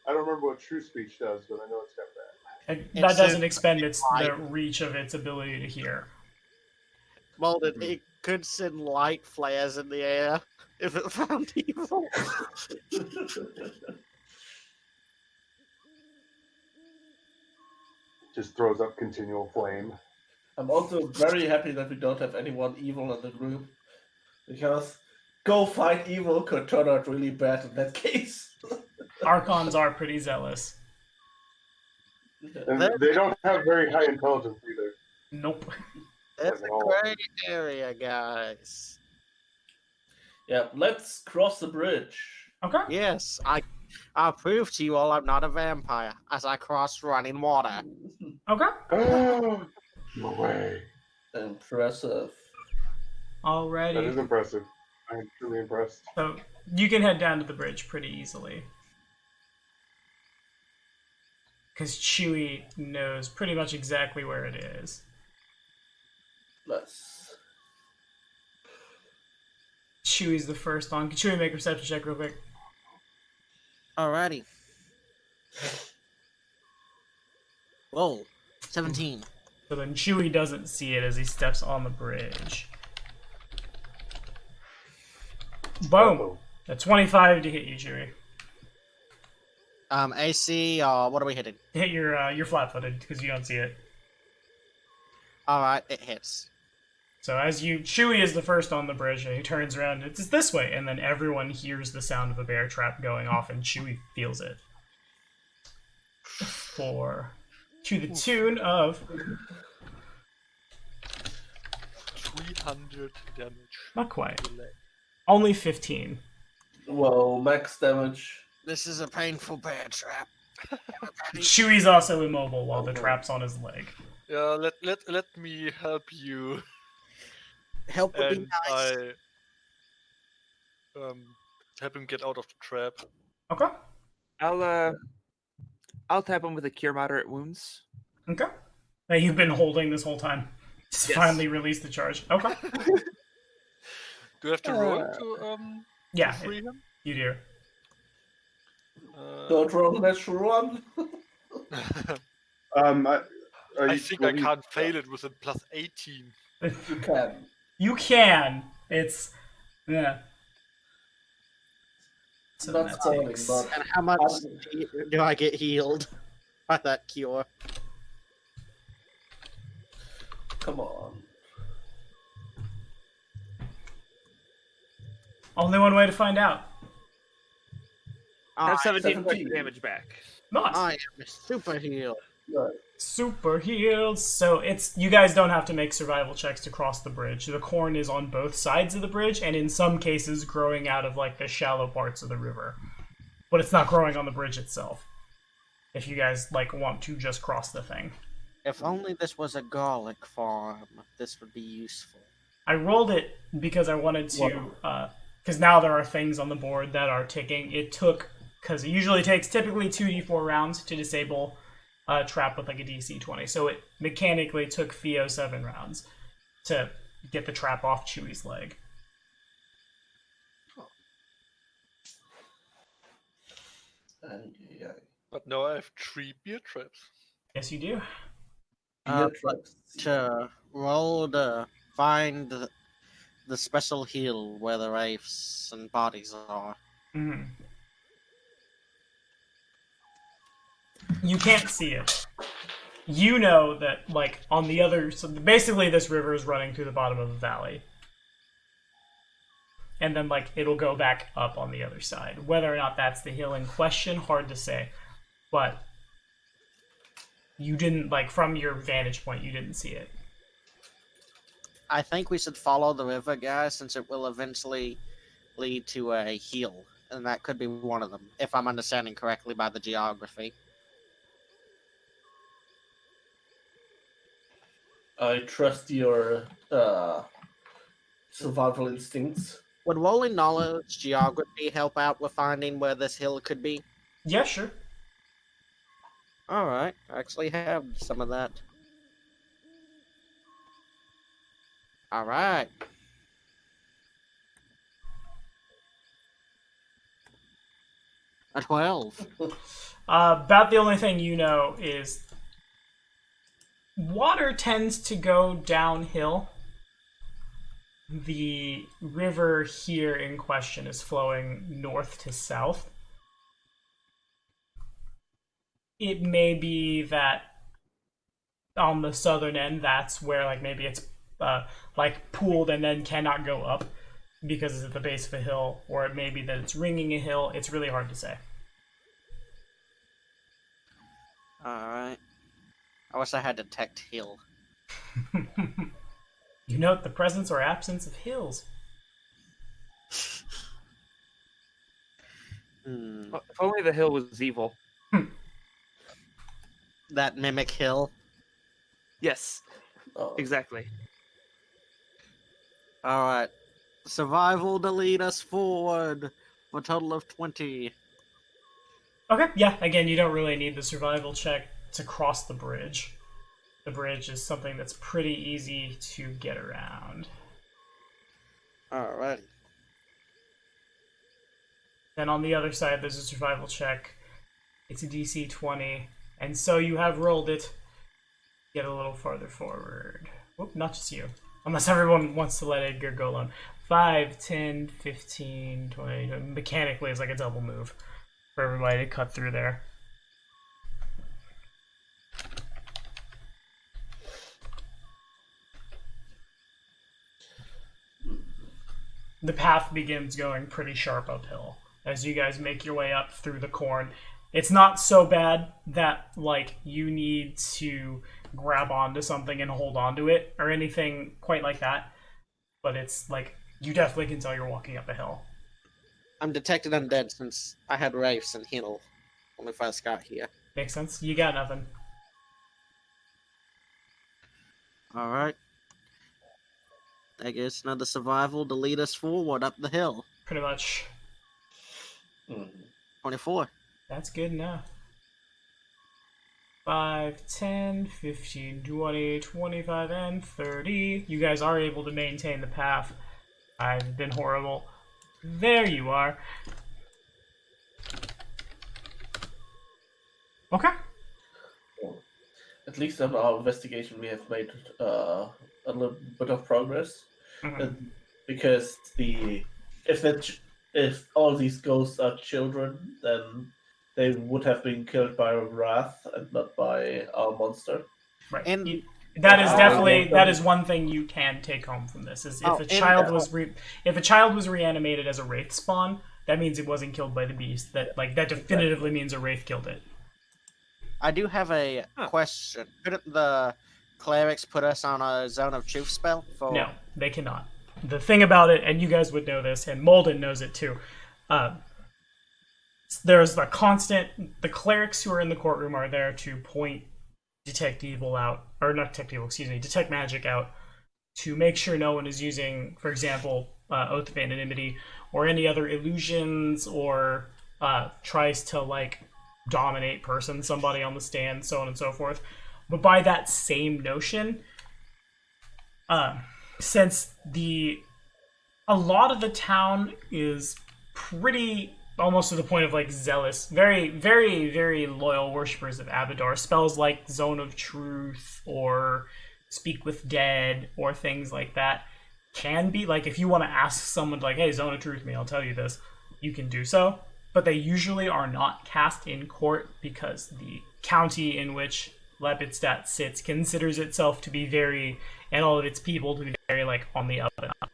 S4: remember what true speech does, but I know it's got that.
S1: That doesn't expend the reach of its ability to hear.
S2: Well, it could send light flares in the air if it found evil.
S4: Just throws up continual flame.
S7: I'm also very happy that we don't have anyone evil in the group, because go fight evil could turn out really bad in that case.
S1: Archons are pretty zealous.
S4: And they don't have very high intelligence either.
S1: Nope.
S2: It's a great area, guys.
S7: Yeah, let's cross the bridge.
S1: Okay.
S2: Yes, I'll prove to you all I'm not a vampire as I cross running water.
S1: Okay.
S4: No way.
S7: Impressive.
S4: That is
S1: Alrighty.
S4: impressive. I'm truly impressed.
S1: So you can head down to the bridge pretty easily. Because Chewie knows pretty much exactly where it is.
S7: Nice.
S1: Chewie's the first on. Can Chewie make a perception check real quick?
S2: Alrighty. Whoa, 17.
S1: So then Chewie doesn't see it as he steps on the bridge. Boom!
S4: Uh-oh.
S1: A 25 to hit you, Chewie.
S2: AC, what are we hitting?
S1: Hit you're flat-footed because you don't see it.
S2: Alright, it hits.
S1: So as Chewie is the first on the bridge, and he turns around, it's this way, and then everyone hears the sound of a bear trap going off, and Chewie feels it. To the tune of
S5: 300 damage.
S1: not quite,
S5: to the leg.
S1: only 15.
S7: Well, max damage.
S2: This is a painful bear trap.
S1: Chewie's also immobile while the trap's on his leg.
S5: Yeah, let me help you.
S2: Help would be
S5: And
S2: nice.
S5: I help him get out of the trap.
S1: Okay.
S6: I'll tap him with a cure moderate wounds.
S1: Okay. That you've been holding this whole time. Just
S6: Yes.
S1: finally release the charge. Okay.
S5: Do I have to roll to
S1: Yeah,
S5: free him?
S1: you do.
S7: Don't roll a natural one.
S5: I think I can't fail it with a plus 18.
S7: You can.
S1: You can. It's yeah. So
S7: Not
S1: that
S7: falling,
S1: takes-
S7: but
S2: And how much do I get healed by that cure?
S7: come on.
S1: Only one way to find out.
S6: Have 17 points
S7: 17.
S6: of damage back.
S1: Nice.
S2: I am a super heal.
S7: Right.
S1: Super heals. So it's you guys don't have to make survival checks to cross the bridge. The corn is on both sides of the bridge, and in some cases growing out of like the shallow parts of the river. But it's not growing on the bridge itself. If you guys like want to just cross the thing.
S2: If only this was a garlic farm, this would be useful.
S1: I rolled it because I wanted to, because now there are things on the board that are ticking. It took, because it usually takes typically 2d4 rounds to disable a trap with like a DC 20. So it mechanically took Theo 7 rounds to get the trap off Chewie's leg.
S7: Yeah.
S5: But now I have 3 beer traps.
S1: Yes, you do.
S2: But to roll to find the special hill where the wraiths and bodies are.
S1: hmm You can't see it. You know that, like, on the other... So basically this river is running through the bottom of a valley. And then, like, it'll go back up on the other side. Whether or not that's the hill in question, hard to say. But you didn't, like, from your vantage point, you didn't see it.
S2: I think we should follow the river, guys, since it will eventually lead to a hill. And that could be one of them, if I'm understanding correctly by the geography.
S7: I trust your survival instincts.
S2: Would rolling knowledge geography help out with finding where this hill could be?
S1: Yeah, sure.
S2: Alright, I actually have some of that. Alright. A 12.
S1: About the only thing you know is water tends to go downhill. The river here in question is flowing north to south. It may be that on the southern end, that's where like maybe it's like pooled and then cannot go up because it's at the base of a hill, or it may be that it's ringing a hill. It's really hard to say.
S2: Alright. I wish I had detect hill.
S1: You note the presence or absence of hills.
S2: Hmm.
S6: If only the hill was evil.
S2: That mimic hill.
S6: Yes,
S7: Oh.
S6: exactly.
S2: Alright. Survival to lead us forward for a total of 20.
S1: Okay, yeah, again, you don't really need the survival check to cross the bridge. The bridge is something that's pretty easy to get around.
S2: Alright.
S1: Then on the other side, there's a survival check. It's a DC 20, and so you have rolled it. get a little farther forward. Whoop, not just you. Unless everyone wants to let Edgar go alone. 5, 10, 15, 20. Mechanically, it's like a double move for everybody to cut through there. The path begins going pretty sharp uphill as you guys make your way up through the corn. It's not so bad that like you need to grab onto something and hold onto it or anything quite like that, but it's like you definitely can tell you're walking up a hill.
S2: I'm detected undead since I had Wraiths and heal when we first got here.
S1: Makes sense? You got nothing.
S2: Alright. I guess another survival to lead us forward up the hill.
S1: Pretty much.
S2: 24.
S1: That's good enough. 5, 10, 15, 20, 25, and 30. You guys are able to maintain the path. I've been horrible. There you are. Okay.
S7: At least on our investigation, we have made a little bit of progress. Because if all these ghosts are children, then they would have been killed by Wrath and not by our monster.
S1: Right.
S2: And
S1: that is definitely that is one thing you can take home from this. Is if a child was reanimated as a wraith spawn, that means it wasn't killed by the beast. That definitively means a wraith killed it.
S2: I do have a question. Couldn't the clerics put us on a zone of truth spell?
S1: No, they cannot. The thing about it, and you guys would know this, and Molden knows it too, there's the constant... The clerics who are in the courtroom are there to point detect magic out, to make sure no one is using, for example, Oath of Anonymity, or any other illusions, or tries to, like, dominate somebody on the stand, so on and so forth. But by that same notion, since a lot of the town is pretty, almost to the point of like zealous, very, very, very loyal worshippers of Abadar, spells like Zone of Truth or Speak with Dead or things like that can be, like, if you want to ask someone like, hey, Zone of Truth me, I'll tell you this, you can do so. But they usually are not cast in court because the county in which Lepidstadt sits considers itself to be very, and all of its people to be very, like, on the up and up.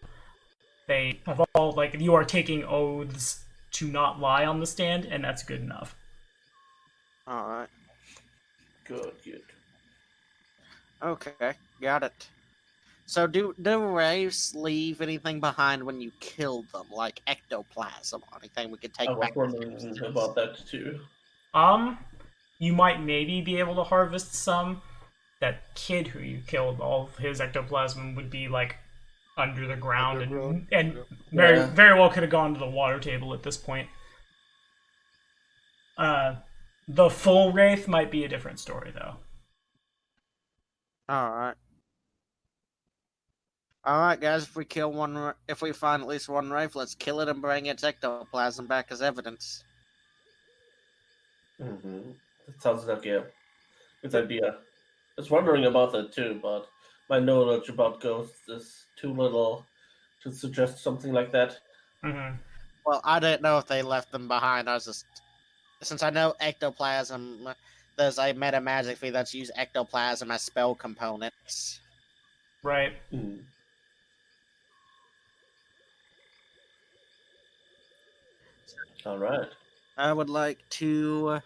S1: They have all, like, you are taking oaths to not lie on the stand, and that's good enough.
S2: Alright.
S7: Good.
S2: Okay, got it. So do Wraiths leave anything behind when you kill them, like ectoplasm or anything we could take
S7: I was
S2: back?
S7: wondering about that too.
S1: You might maybe be able to harvest some. That kid who you killed, all of his ectoplasm would be like under the ground, and very well could have gone to the water table at this point. The full wraith might be a different story though.
S2: Alright, guys, if we find at least one wraith, let's kill it and bring its ectoplasm back as evidence.
S7: That sounds like a good idea. I was wondering about that too, but my knowledge about ghosts is too little to suggest something like that.
S2: Well, I didn't know if they left them behind. Since I know ectoplasm, there's a meta magic fee that's used ectoplasm as spell components.
S1: Right.
S7: All right.
S2: I would like to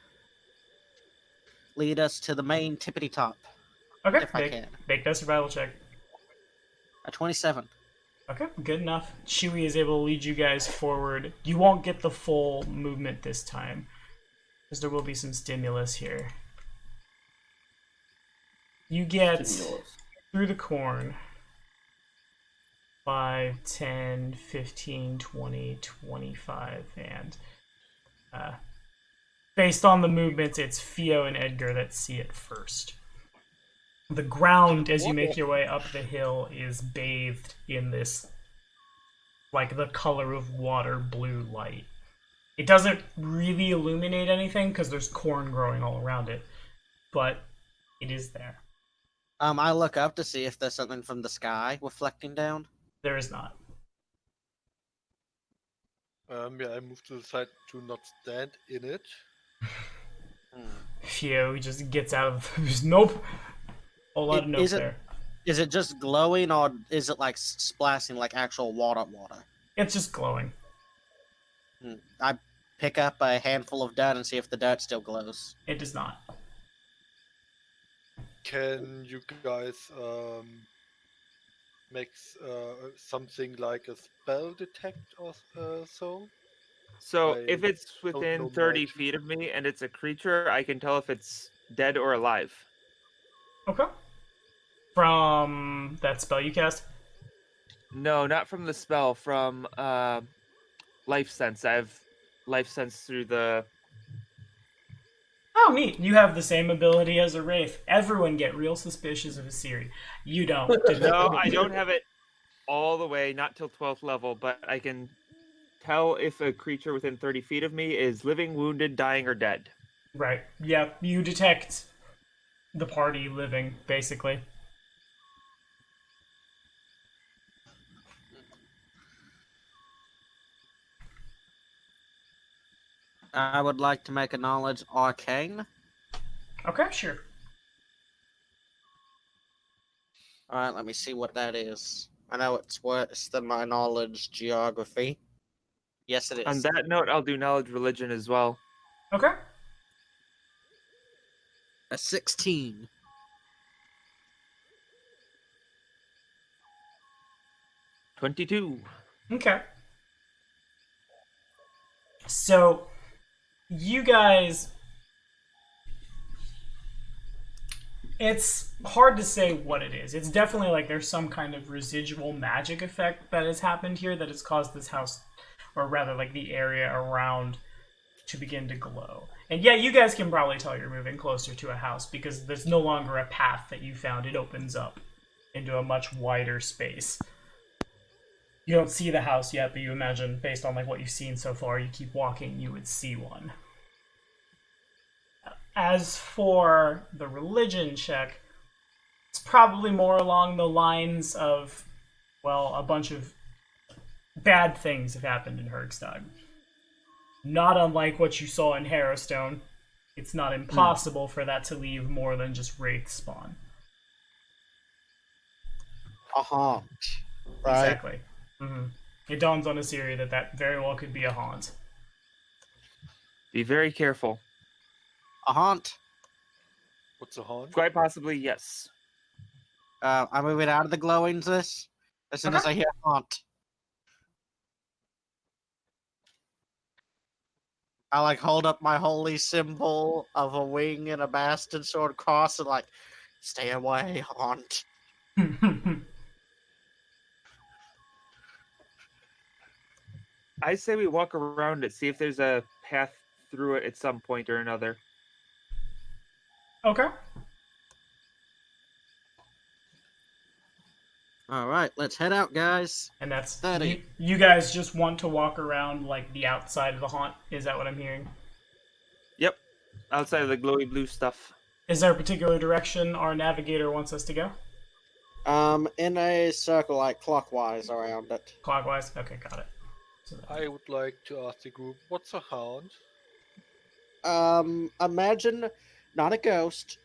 S2: lead us to the main tippity top.
S1: Okay.
S2: If I can.
S1: Make that survival check.
S2: A 27.
S1: Okay, good enough. Chewie is able to lead you guys forward. You won't get the full movement this time, because there will be some stimulus here. You get through the corn 5, 10, 15, 20, 25, and based on the movements, it's Theo and Edgar that see it first. The ground, as you make your way up the hill, is bathed in this, like, the color of water blue light. It doesn't really illuminate anything because there's corn growing all around it, but it is there.
S2: I look up to see if there's something from the sky reflecting down.
S1: There is not.
S5: Yeah, I move to the side to not stand in it.
S1: Phew, he just gets out of there's nope. Whole lot of nope
S2: Is it-
S1: there.
S2: Is it just glowing, or is it like splashing like actual water?
S1: It's just glowing.
S2: I pick up a handful of dirt and see if the dirt still glows.
S1: It does not.
S5: Can you guys make something like a spell detect or so?
S6: So
S5: I
S6: if it's
S5: don't
S6: within
S5: know
S6: 30
S5: magic.
S6: feet of me and it's a creature, I can tell if it's dead or alive.
S1: Okay. From that spell you cast?
S6: No, not from the spell, from life sense. I have life sense through the...
S1: Oh, neat. You have the same ability as a wraith. Everyone get real suspicious of a Siri. You don't.
S6: No, I don't have it all the way, not till 12th level, but I can tell if a creature within 30 feet of me is living, wounded, dying, or dead.
S1: Right. Yeah, you detect the party living, basically.
S2: I would like to make a knowledge arcane.
S1: Okay, sure.
S2: Alright, let me see what that is. I know it's worse than my knowledge geography. Yes, it is.
S6: On that note, I'll do knowledge religion as well.
S1: Okay.
S2: A 16.
S6: $22.
S1: Okay. So, you guys... It's hard to say what it is. It's definitely like there's some kind of residual magic effect that has happened here that has caused this house, or rather like the area around, to begin to glow. And yeah, you guys can probably tell you're moving closer to a house because there's no longer a path that you found. It opens up into a much wider space. You don't see the house yet, but you imagine, based on like what you've seen so far, you keep walking, you would see one. As for the religion check, it's probably more along the lines of, well, a bunch of bad things have happened in Hergstag. Not unlike what you saw in Harrowstone. It's not impossible for that to leave more than just wraith spawn.
S2: A haunt. Right?
S1: Exactly. It dawns on Assyria that that very well could be a haunt.
S6: Be very careful.
S2: A haunt.
S5: What's a haunt?
S6: Quite possibly, yes.
S2: I'm moving out of the glowing this as soon as I hear haunt. I like hold up my holy symbol of a wing and a bastard sword cross and like, stay away, haunt.
S6: I say we walk around it, see if there's a path through it at some point or another.
S1: Okay.
S2: Alright, let's head out, guys.
S1: And that's
S2: 30.
S1: You guys just want to walk around like the outside of the haunt. Is that what I'm hearing?
S6: Yep. Outside of the glowy blue stuff.
S1: Is there a particular direction our navigator wants us to go?
S2: In a circle, like clockwise around it.
S1: Clockwise? Okay, got it. So
S5: I would like to ask the group, what's a hound?
S2: Imagine not a ghost,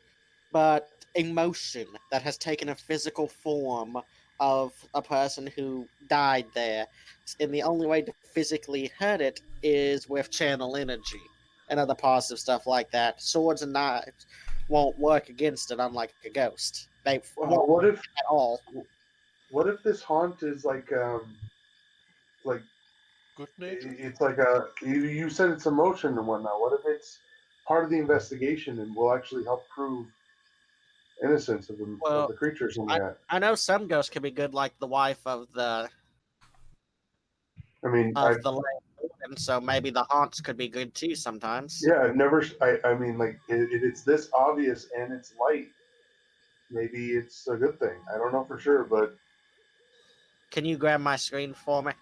S2: but a motion that has taken a physical form of a person who died there. And the only way to physically hurt it is with channel energy and other positive stuff like that. Swords and knives won't work against it, unlike a ghost. They won't
S4: What if
S2: at all.
S4: what if this haunt is like
S5: Good nature?
S4: it's like you said it's emotion and whatnot. What if it's part of the investigation and will actually help prove innocence of the creatures in that?
S2: I know some ghosts can be good, like the wife of the
S4: I mean,
S2: land, and so maybe the haunts could be good too sometimes.
S4: yeah, I've never. I mean, like it's this obvious and it's light. Maybe it's a good thing. I don't know for sure, but
S2: Can you grab my screen for me?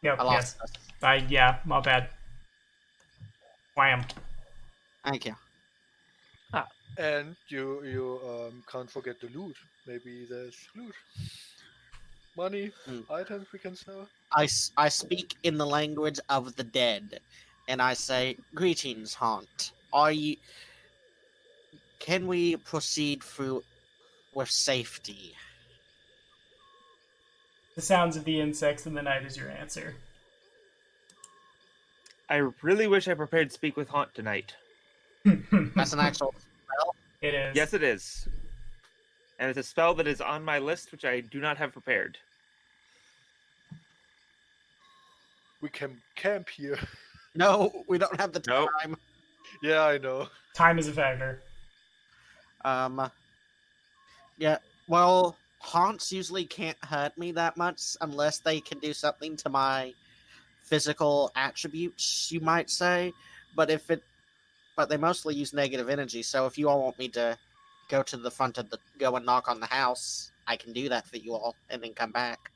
S1: Yep,
S2: I lost
S1: yes.
S2: this.
S1: Yeah, my bad. Wham.
S2: Thank you.
S5: And you can't forget the loot. Maybe there's loot, money,
S2: Hmm.
S5: items we can sell.
S2: I speak in the language of the dead, and I say, "Greetings, haunt. Are you? Can we proceed through with safety?"
S1: The sounds of the insects in the night is your answer.
S6: I really wish I prepared Speak with Haunt tonight.
S2: That's an actual spell.
S1: It is.
S6: Yes, it is. And it's a spell that is on my list, which I do not have prepared.
S5: We can camp here.
S2: No, we don't have the
S6: Nope.
S2: time.
S5: Yeah, I know.
S1: Time is a factor.
S2: Yeah. Well, haunts usually can't hurt me that much unless they can do something to my physical attributes, you might say. But they mostly use negative energy. So if you all want me to go to the front of go and knock on the house, I can do that for you all and then come back.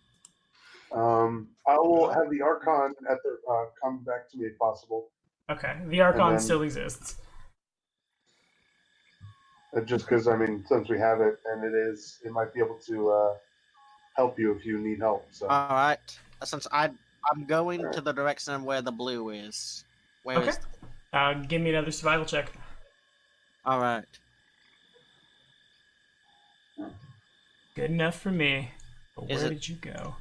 S4: I will have the Archon at the come back to me if possible.
S1: Okay. The Archon
S4: then-
S1: still exists.
S4: Just because, I mean, since we have it, and it might be able to help you if you need help. So
S2: All right. Since I'm going to the direction of where the blue is. Where
S1: Okay.
S2: is?
S1: Give me another survival check.
S2: All right.
S1: Good enough for me. But
S2: Is
S1: where
S2: it-
S1: did you go?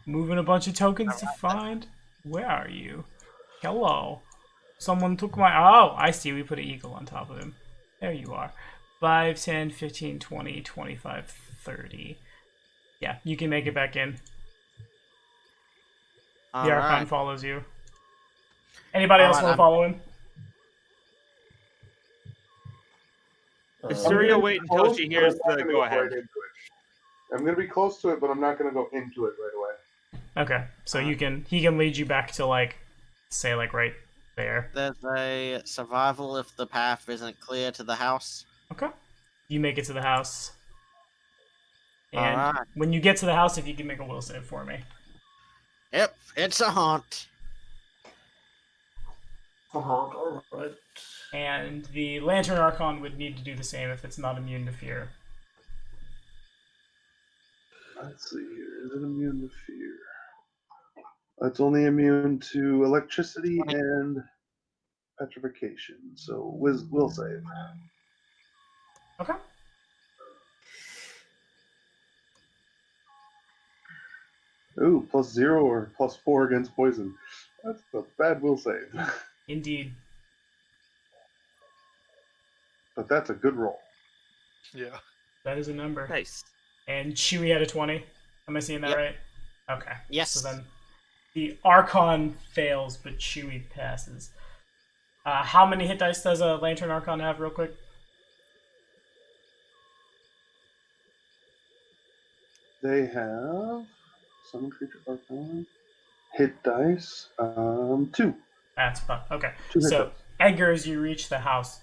S1: Moving a bunch of tokens to find? Where are you? Hello. Someone took my... Oh, I see. We put an eagle on top of him. There you are. 5, 10, 15, 20, 25, 30. Yeah, you can make it back in.
S2: All
S1: The Archon
S2: right.
S1: follows you. Anybody else
S2: Alright,
S1: want to
S2: I'm-
S1: follow him?
S6: Is
S4: I'm
S6: Surya
S4: gonna
S6: wait
S4: be
S6: until
S4: close,
S6: she
S4: but
S6: hears
S4: I'm not
S6: the
S4: gonna
S6: go
S4: go
S6: ahead?
S4: right into it. I'm going to be close to it, but I'm not going to go into it right away.
S1: Okay, so he can lead you back to, like, say, like, right there.
S2: There's a survival if the path isn't clear to the house.
S1: Okay. You make it to the house. And
S2: Alright.
S1: when you get to the house, if you can make a will save for me.
S2: Yep, it's a haunt.
S3: All right.
S1: And the Lantern Archon would need to do the same if it's not immune to fear.
S4: Let's see here. Is it immune to fear? It's only immune to electricity and petrification. So will save.
S1: Okay.
S4: Ooh, +0 or +4 against poison. That's a bad will save.
S1: Indeed.
S4: But that's a good roll.
S5: Yeah.
S1: That is a number.
S6: Nice.
S1: And Chewie had a 20. Am I seeing that
S2: Yep.
S1: right? Okay.
S2: Yes.
S1: So then the Archon fails, but Chewie passes. How many hit dice does a Lantern Archon have, real quick?
S4: They have summon creature Archon. Hit dice. 2.
S1: That's fun. Okay.
S4: 2 hit
S1: So,
S4: dice.
S1: Edgar, as you reach the house,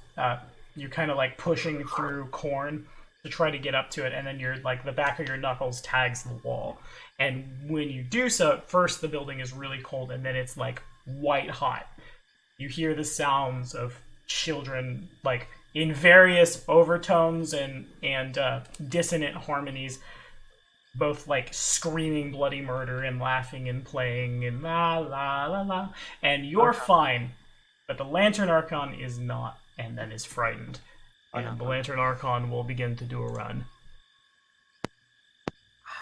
S1: you're kind of like pushing through corn to try to get up to it, and then you're like the back of your knuckles tags the wall. And when you do so, at first the building is really cold, and then it's like white hot. You hear the sounds of children, like in various overtones and dissonant harmonies, both like screaming bloody murder and laughing and playing and la la la la. And you're fine, but the Lantern Archon is not, and then is frightened. And the Lantern Archon will begin to do a run.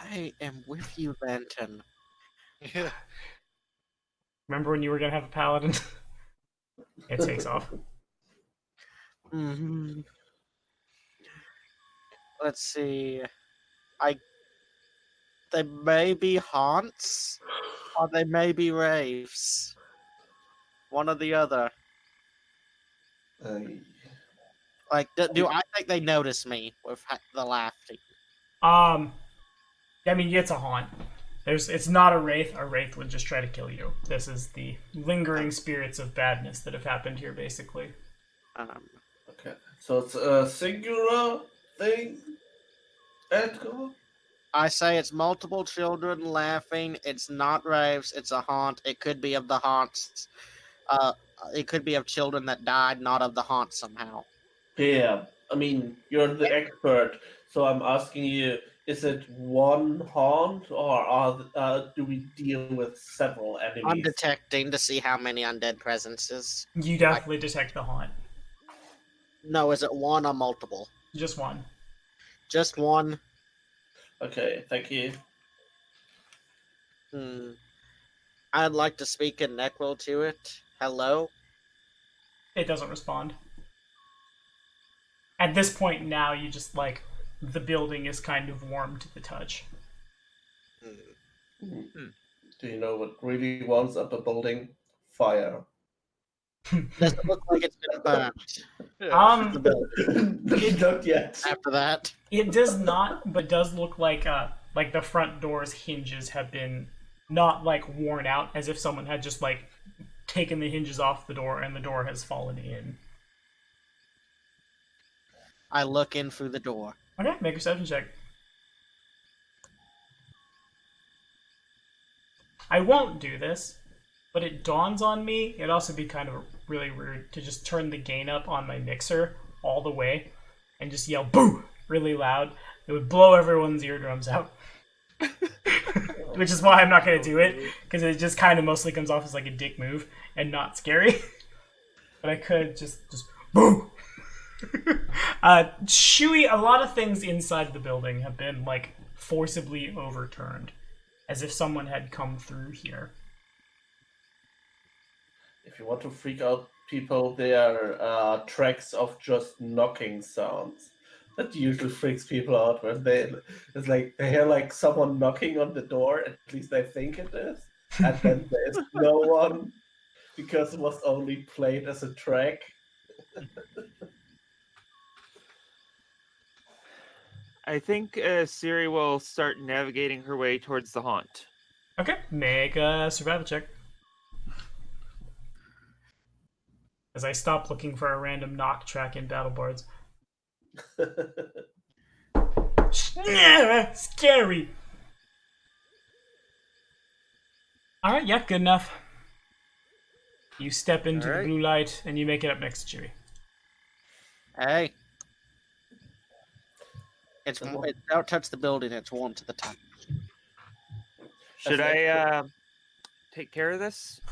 S2: I am with you, Lantern.
S5: Yeah.
S1: Remember when you were gonna have a paladin? It takes off.
S2: Hmm. Let's see. They may be haunts, or they may be wraiths. One or the other. Like, do I think they notice me with the laughing?
S1: I mean, it's a haunt. It's not a wraith. A wraith would just try to kill you. This is the lingering spirits of badness that have happened here, basically.
S3: Okay. So it's a singular thing, Edgar?
S2: I say it's multiple children laughing. It's not wraiths. It's a haunt. It could be of the haunts. It could be of children that died, not of the haunt somehow.
S7: Yeah, I mean, you're the expert, so I'm asking you: is it one haunt, or do we deal with several
S2: I'm
S7: enemies?
S2: detecting to see how many undead presences.
S1: You definitely detect the haunt.
S2: No, is it one or multiple?
S1: Just one.
S2: Just one.
S7: Okay, thank you.
S2: I'd like to speak in Necro to it. Hello?
S1: It doesn't respond. At this point now, you just, like, the building is kind of warm to the touch.
S7: Do you know what really warms up a building? Fire.
S2: Does it look like it's been burnt?
S5: Yeah.
S2: The building
S7: Not yet.
S2: after that?
S1: It does not, but does look like the front door's hinges have been not like worn out, as if someone had just like taken the hinges off the door and the door has fallen in.
S2: I look in through the door.
S1: Okay, make a perception check. I won't do this, but it dawns on me, it'd also be kind of really rude to just turn the gain up on my mixer all the way and just yell "boo" really loud. It would blow everyone's eardrums out. Which is why I'm not going to do it, because it just kind of mostly comes off as like a dick move and not scary. But I could just boo. Shuey, a lot of things inside the building have been like forcibly overturned, as if someone had come through here.
S7: If you want to freak out people, there are tracks of just knocking sounds. That usually freaks people out when it's like they hear like someone knocking on the door, at least they think it is, and then there's no one because it was only played as a track.
S6: I think Siri will start navigating her way towards the haunt.
S1: Okay, make a survival check. As I stop looking for a random knock track in battle boards. Scary. Alright, yeah, good enough. You step into the blue light and you make it up next to Chewie.
S2: Hey. Don't touch the building, it's warm to the touch.
S6: Should I take care of this?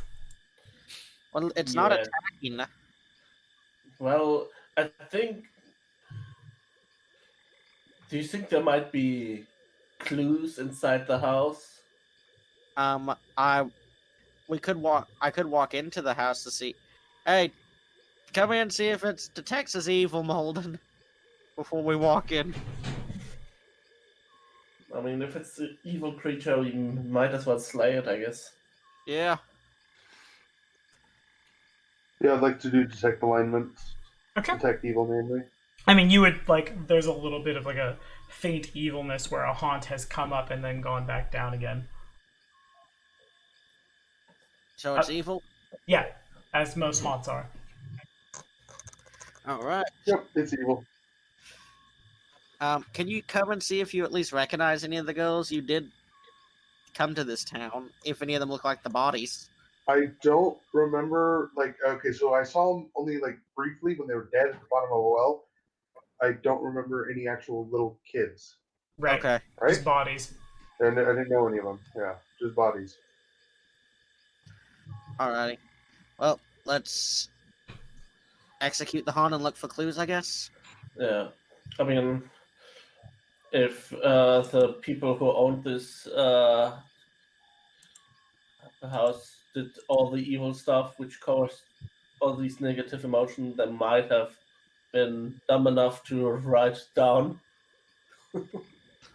S2: Well, it's not attacking.
S7: Well, I think. Do you think there might be clues inside the house?
S2: I could walk into the house to see. Hey, come in and see if it detects as evil, Molden, before we walk in.
S7: I mean, if it's an evil creature, we might as well slay it, I guess.
S2: Yeah.
S4: Yeah, I'd like to do detect alignment.
S1: Okay.
S4: Detect evil, mainly.
S1: I mean, you would, like, there's a little bit of, like, a faint evilness where a haunt has come up and then gone back down again.
S2: So it's evil?
S1: Yeah, as most haunts are.
S2: Alright.
S4: Yep, it's evil.
S2: Can you come and see if you at least recognize any of the girls? You did come to this town. If any of them look like the bodies.
S4: I don't remember, like, okay, so I saw them only, like, briefly when they were dead at the bottom of a well. I don't remember any actual little kids.
S1: Right.
S2: Okay.
S4: Right?
S1: Just bodies.
S4: And I didn't know any of them. Yeah, just bodies.
S2: Alrighty. Well, let's execute the haunt and look for clues, I guess.
S7: Yeah. I mean, if the people who owned this house did all the evil stuff which caused all these negative emotions, they might have been dumb enough to write down.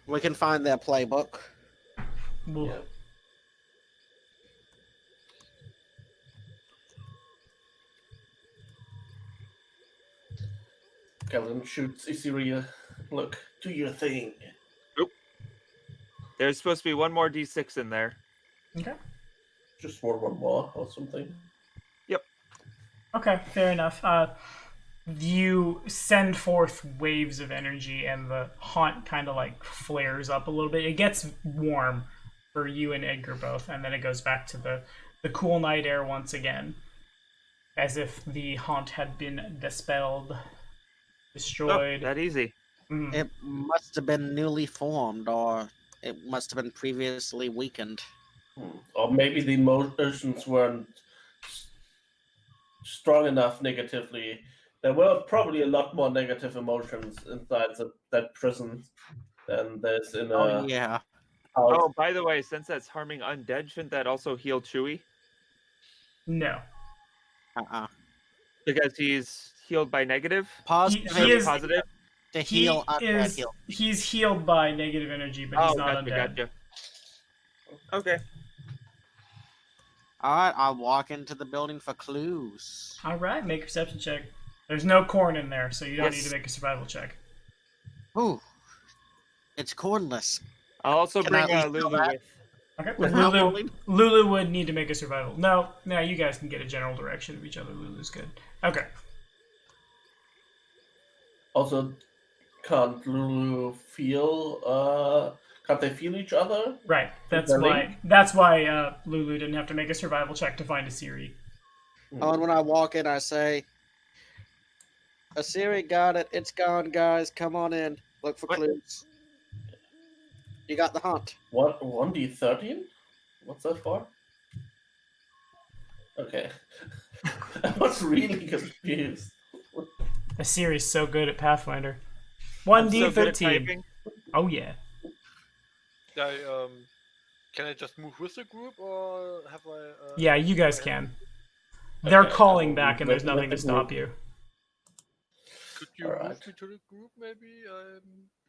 S2: We can find their playbook.
S7: Yeah. Calvin shoots Isiria. Look, do your thing.
S6: There's supposed to be one more D6 in there.
S1: Okay.
S7: Just one more or something.
S1: Okay, fair enough. You send forth waves of energy and the haunt kind of like flares up a little bit. It gets warm for you and Edgar both, and then it goes back to the cool night air once again, as if the haunt had been dispelled. destroyed.
S6: That easy.
S1: Mhm.
S2: It must have been newly formed, or it must have been previously weakened.
S7: Or maybe the emotions weren't strong enough negatively. There were probably a lot more negative emotions inside that prison than there's in
S2: Oh
S7: a
S2: yeah.
S7: house.
S6: Oh, by the way, since that's harming undead, shouldn't that also heal Chewie?
S1: No.
S6: Because he's healed by negative?
S2: Positive
S1: He is-
S6: Positive?
S2: to
S1: He
S2: heal undead
S1: is
S2: heal.
S1: he's healed by negative energy, but he's
S6: Oh,
S1: not
S6: gotcha,
S1: undead.
S6: gotcha. Okay.
S2: Alright, I'll walk into the building for clues.
S1: All right, make a perception check. There's no corn in there, so you don't
S6: Yes.
S1: need to make a survival check.
S2: Ooh. It's cornless.
S6: I'll also
S2: Can I
S6: bring
S2: at least
S6: Lulu
S2: know that?
S6: with.
S1: Okay.
S2: Without
S1: Lulu,
S2: rolling?
S1: Lulu would need to make a survival. No, you guys can get a general direction of each other. Lulu's good. Okay.
S7: Also, can't Lulu feel? Can't they feel each other?
S1: Right. That's
S7: Really?
S1: why. That's why Lulu didn't have to make a survival check to find a Siri.
S2: Oh, and when I walk in, I say, Asiri got it. It's gone, guys. Come on in. Look for
S6: What?
S2: clues. You got the hunt.
S7: What 1d13? What's that for? Okay, I was really confused.
S1: A Siri's so good at Pathfinder.
S6: I'm so good at
S1: 1d13.
S6: typing.
S1: Oh yeah.
S5: Can I just move with the group, or have I?
S1: Yeah, you guys can. They're
S7: Okay,
S1: calling
S7: I will
S1: back, and
S7: move
S1: there's
S7: with
S1: nothing
S7: the
S1: to stop
S7: group.
S1: you.
S5: Could you
S7: Alright.
S5: move me to the group, maybe?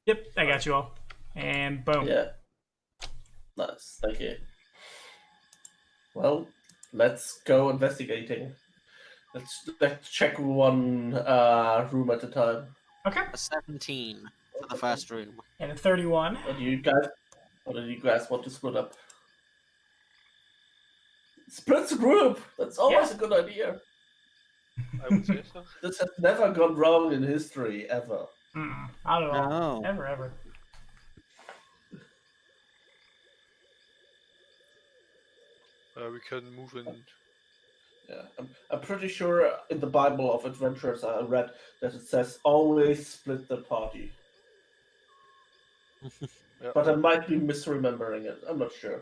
S1: Yep, I got you all. And boom.
S7: Yeah. Nice, thank you. Well, let's go investigating. Let's check one room at a time.
S1: Okay.
S2: A 17 for the first room.
S1: And a 31.
S7: What do you guys want to split up? Split the group! That's always
S1: Yeah.
S7: a good idea.
S5: I would say so.
S7: This has never gone wrong in history, ever.
S1: Mm-mm, not at all.
S2: No.
S1: Ever.
S5: We can move in.
S7: Yeah, I'm pretty sure in the Bible of Adventures I read that it says always split the party.
S5: Yeah.
S7: But I might be misremembering it. I'm not sure.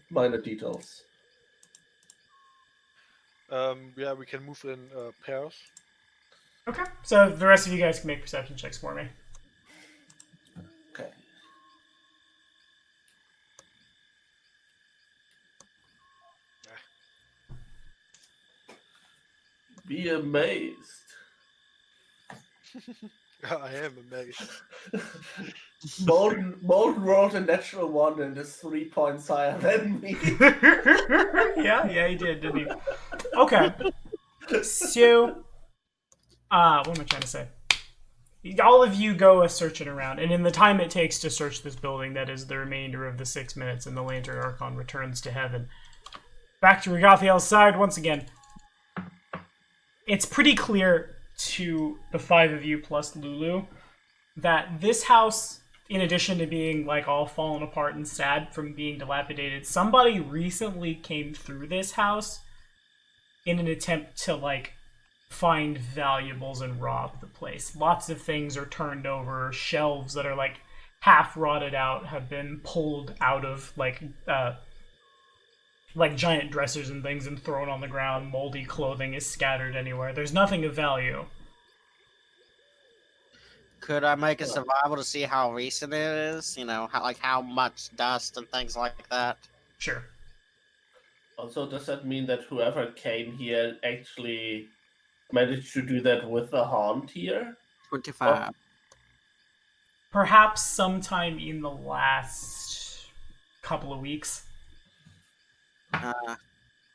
S7: Minor details.
S5: Yeah, we can move in pairs.
S1: Okay. So the rest of you guys can make perception checks for me.
S7: Okay. Be amazed.
S5: I am amazed.
S7: Molten rolled a natural 1 and is 3 points higher than me.
S1: yeah, he did, didn't he? Okay. So, what am I trying to say? All of you go searching around, and in the time it takes to search this building, that is the remainder of the 6 minutes, and the Lantern Archon returns to heaven. Back to Regathiel's side once again. It's pretty clear to the 5 of you plus Lulu that this house, in addition to being like all fallen apart and sad from being dilapidated, somebody recently came through this house in an attempt to like find valuables and rob the place. Lots of things are turned over. Shelves that are like half rotted out have been pulled out of like giant dressers and things and thrown on the ground. Moldy clothing is scattered anywhere. There's nothing of value.
S2: Could I make a survival to see how recent it is? You know, how much dust and things like that?
S1: Sure.
S7: Also, does that mean that whoever came here actually managed to do that with the haunt here?
S2: 25.
S1: Perhaps sometime in the last couple of weeks.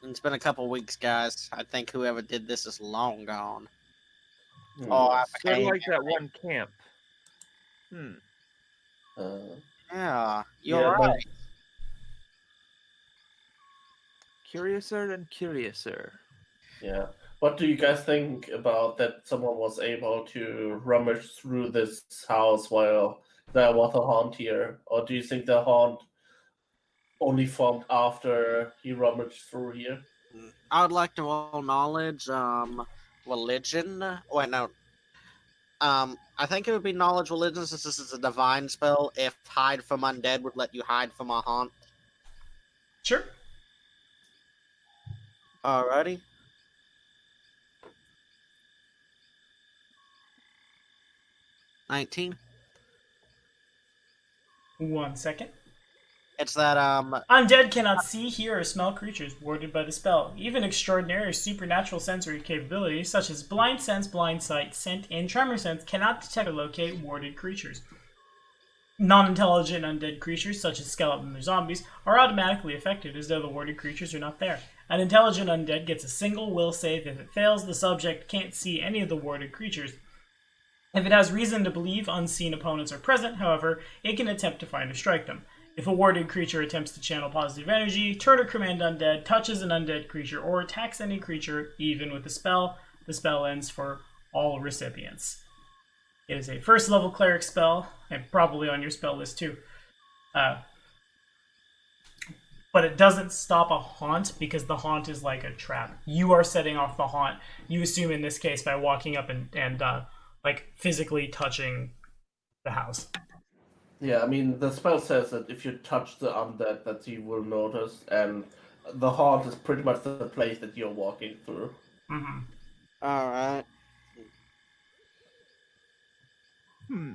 S2: It's been a couple weeks, guys. I think whoever did this is long gone.
S7: Hmm.
S2: Oh, I
S6: Sort of
S2: became.
S6: like that one camp.
S2: Yeah, you're
S7: Yeah, but-
S2: right.
S6: Curiouser and curiouser.
S7: Yeah. What do you guys think about that someone was able to rummage through this house while there was a haunt here? Or do you think the haunt only formed after he rummaged through here?
S2: I would like to roll knowledge. religion. Wait, no. I think it would be knowledge religion since this is a divine spell. If hide from undead would let you hide from a haunt.
S1: Sure.
S2: Alrighty. $19.
S1: 1 second.
S2: It's that
S1: Undead cannot see, hear, or smell creatures warded by the spell. Even extraordinary or supernatural sensory capabilities such as blind sense, blind sight, scent, and tremor sense cannot detect or locate warded creatures. Non-intelligent undead creatures such as skeletons or zombies are automatically affected as though the warded creatures are not there. An intelligent undead gets a single will save. If it fails, the subject can't see any of the warded creatures. If it has reason to believe unseen opponents are present, however, it can attempt to find or strike them. If a warded creature attempts to channel positive energy, turn or command undead, touches an undead creature, or attacks any creature, even with the spell ends for all recipients. It is a first level cleric spell, and probably on your spell list too. But it doesn't stop a haunt because the haunt is like a trap. You are setting off the haunt, you assume in this case, by walking up and like physically touching the house.
S3: Yeah, I mean, the spell says that if you touch the undead, that you will notice, and the haunt is pretty much the place that you're walking through.
S1: Mm-hmm.
S2: alright.
S6: Hmm.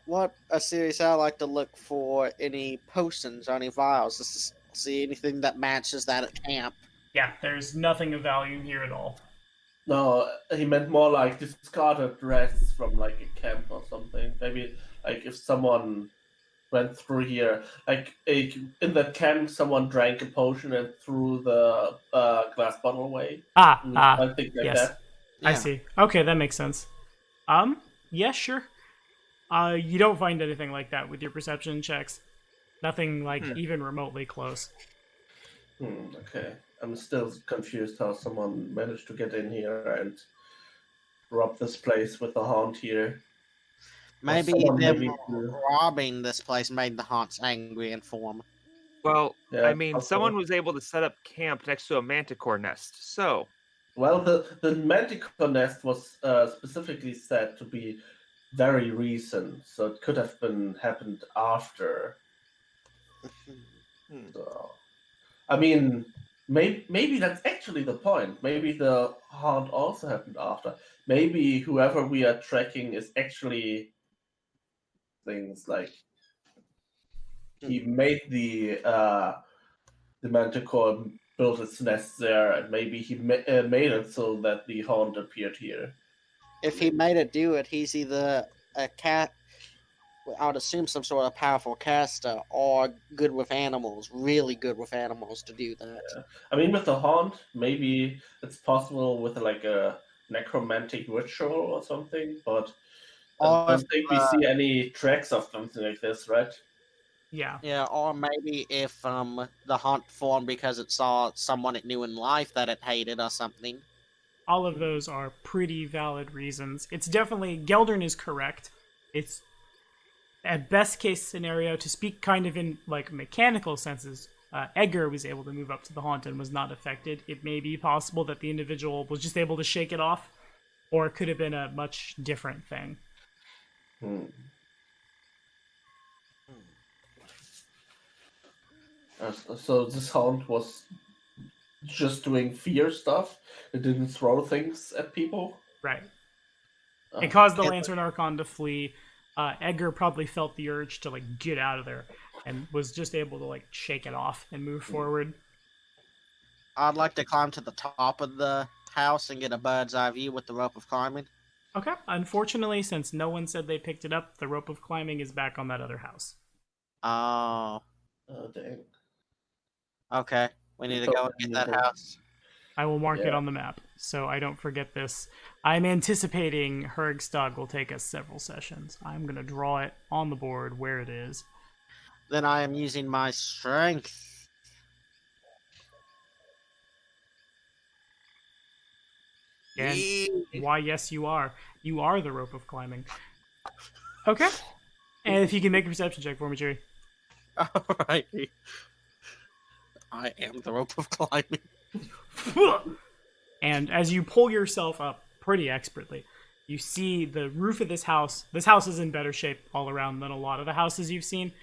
S2: What a series I like to look for any potions or any vials. Just to see anything that matches that at camp.
S1: Yeah, there's nothing of value here at all.
S3: No, he meant more like discarded rests from like a camp or something. Maybe like if someone went through here, like in that camp, someone drank a potion and threw the glass bottle away. I think like
S1: yes.
S3: that.
S1: I see. Okay, that makes sense. Yeah, sure. You don't find anything like that with your perception checks. Nothing like even remotely close.
S3: Okay. I'm still confused how someone managed to get in here and rob this place with the haunt here.
S2: Maybe
S3: someone
S2: them
S3: maybe-
S2: robbing this place made the haunts angry and form.
S6: Well,
S3: Yeah,
S6: I mean,
S3: possible.
S6: someone was able to set up camp next to a manticore nest, so
S3: Well, the manticore nest was specifically said to be very recent, so it could have happened after. So, I mean, maybe that's actually the point. Maybe the haunt also happened after. Maybe whoever we are tracking is actually things like he made the manticore build its nest there, and maybe he made it so that the haunt appeared here.
S2: If he made it do it, he's either a cat, I would assume some sort of powerful caster, or good with animals, really good with animals to do that.
S3: Yeah. I mean, with the haunt, maybe it's possible with like a necromantic ritual or something, but I
S2: Or
S3: don't think we see any tracks of something like this, right?
S1: Yeah.
S2: Yeah, or maybe if the haunt formed because it saw someone it knew in life that it hated or something.
S1: All of those are pretty valid reasons. It's definitely Geldern is correct. It's at best case scenario, to speak kind of in like mechanical senses, Edgar was able to move up to the haunt and was not affected. It may be possible that the individual was just able to shake it off, or it could have been a much different thing.
S3: So this haunt was just doing fear stuff. It didn't throw things at people.
S1: Right.
S3: Oh.
S1: It caused the Lantern Archon to flee. Edgar probably felt the urge to like get out of there, and was just able to like shake it off and move forward.
S2: I'd like to climb to the top of the house and get a bird's eye view with the rope of climbing.
S1: Okay. Unfortunately, since no one said they picked it up, the rope of climbing is back on that other house.
S2: Oh,
S3: Dang.
S2: okay. We need to go and get that house.
S1: I will mark it
S3: Yeah.
S1: on the map, so I don't forget this. I'm anticipating Hergstag will take us several sessions. I'm going to draw it on the board where it is.
S2: Then I am using my strength.
S1: And why, yes, you are. You are the rope of climbing. Okay. And if you can make a perception check for me, Jerry.
S2: Alrighty. I am the rope of climbing.
S1: And as you pull yourself up, pretty expertly. You see the roof of this house. This house is in better shape all around than a lot of the houses you've seen.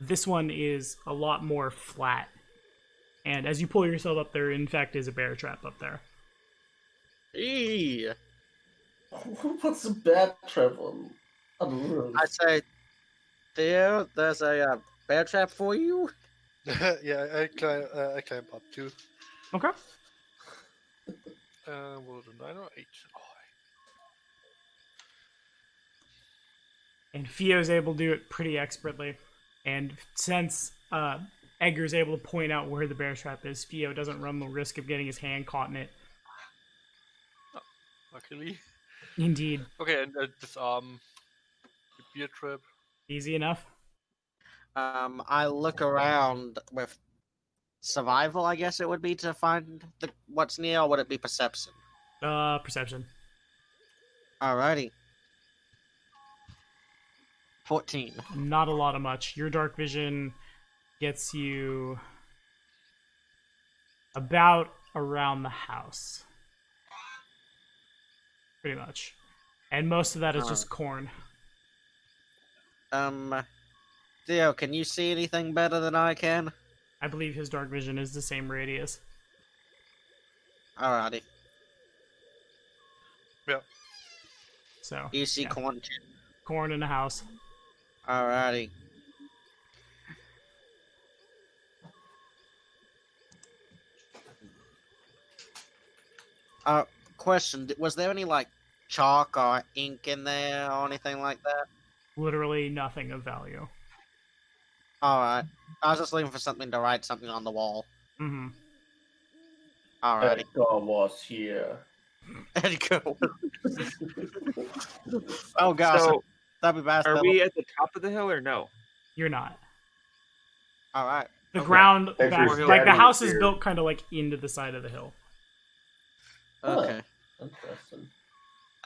S1: This one is a lot more flat. And as you pull yourself up, there in fact is a bear trap up there.
S2: Eee.
S3: Who puts a bear trap on the roof?
S2: I say, Theo, there's a bear trap for you.
S5: Yeah, I climb up too.
S1: Okay.
S5: Was it a 9 or 8? Oh,
S1: And Fio's able to do it pretty expertly. And since Edgar's able to point out where the bear trap is, Fio doesn't run the risk of getting his hand caught in it.
S5: luckily.
S1: Indeed.
S5: Okay, and disarm the beer trap.
S1: Easy enough.
S2: I look around with survival, I guess it would be, to find what's near, or would it be perception?
S1: Perception.
S2: Alrighty. 14.
S1: Not a lot of much. Your dark vision gets you about around the house. Pretty much. And most of that is just corn.
S2: Theo, can you see anything better than I can?
S1: I believe his dark vision is the same radius.
S2: Alrighty.
S5: Yeah.
S1: So
S2: You see
S1: yeah.
S2: corn too.
S1: Corn in a house.
S2: Alrighty. Question: was there any like chalk or ink in there or anything like that?
S1: Literally nothing of value.
S2: Alright. I was just looking for something to write something on the wall.
S1: Mm-hmm.
S2: Alrighty.
S3: Edgar was here.
S2: Edgar. Oh gosh.
S6: So,
S2: That'd be bad.
S6: are we at the top of the hill or no?
S1: You're not.
S2: Alright.
S1: The
S2: Okay.
S1: ground
S4: Edgar's
S1: back,
S4: daddy
S1: like the
S4: was
S1: house is
S4: here.
S1: built kind of like into the side of the hill.
S2: Okay.
S3: Interesting.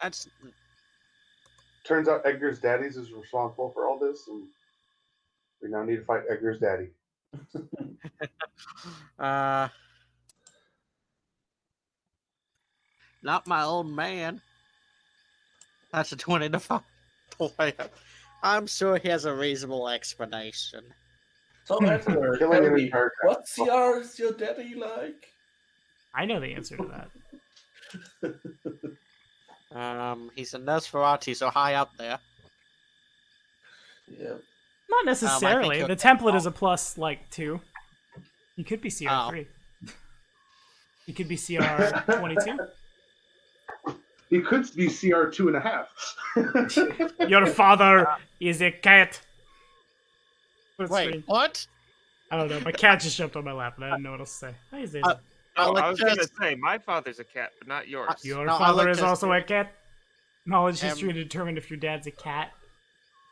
S2: That's
S4: Turns out Edgar's daddy's is responsible for all this, and we now need to fight Edgar's daddy.
S2: not my old man. That's a 20 to 5 player. I'm sure he has a reasonable explanation.
S3: So Edgar,
S4: Killing
S3: tell
S4: an
S3: me,
S4: entire
S3: what's your daddy like?
S1: I know the answer to that.
S2: He's a Nosferatu, so high up there.
S3: Yeah.
S1: Not necessarily.
S2: he'll-
S1: The template is a plus like 2. You could be CR3. You could be CR22.
S4: He could be CR 2.5.
S1: Your father is a cat. What's
S2: Wait,
S1: strange?
S2: what?
S1: I don't know. My cat just jumped on my lap and I didn't know what else to say. Hi, Zazen.
S6: Oh, I was gonna
S2: just-
S6: say my father's a cat, but not yours.
S1: Your
S2: no, I
S1: father
S2: like
S1: is
S2: to-
S1: also a cat. Knowledge
S2: Um,
S1: history to determine if your dad's a cat.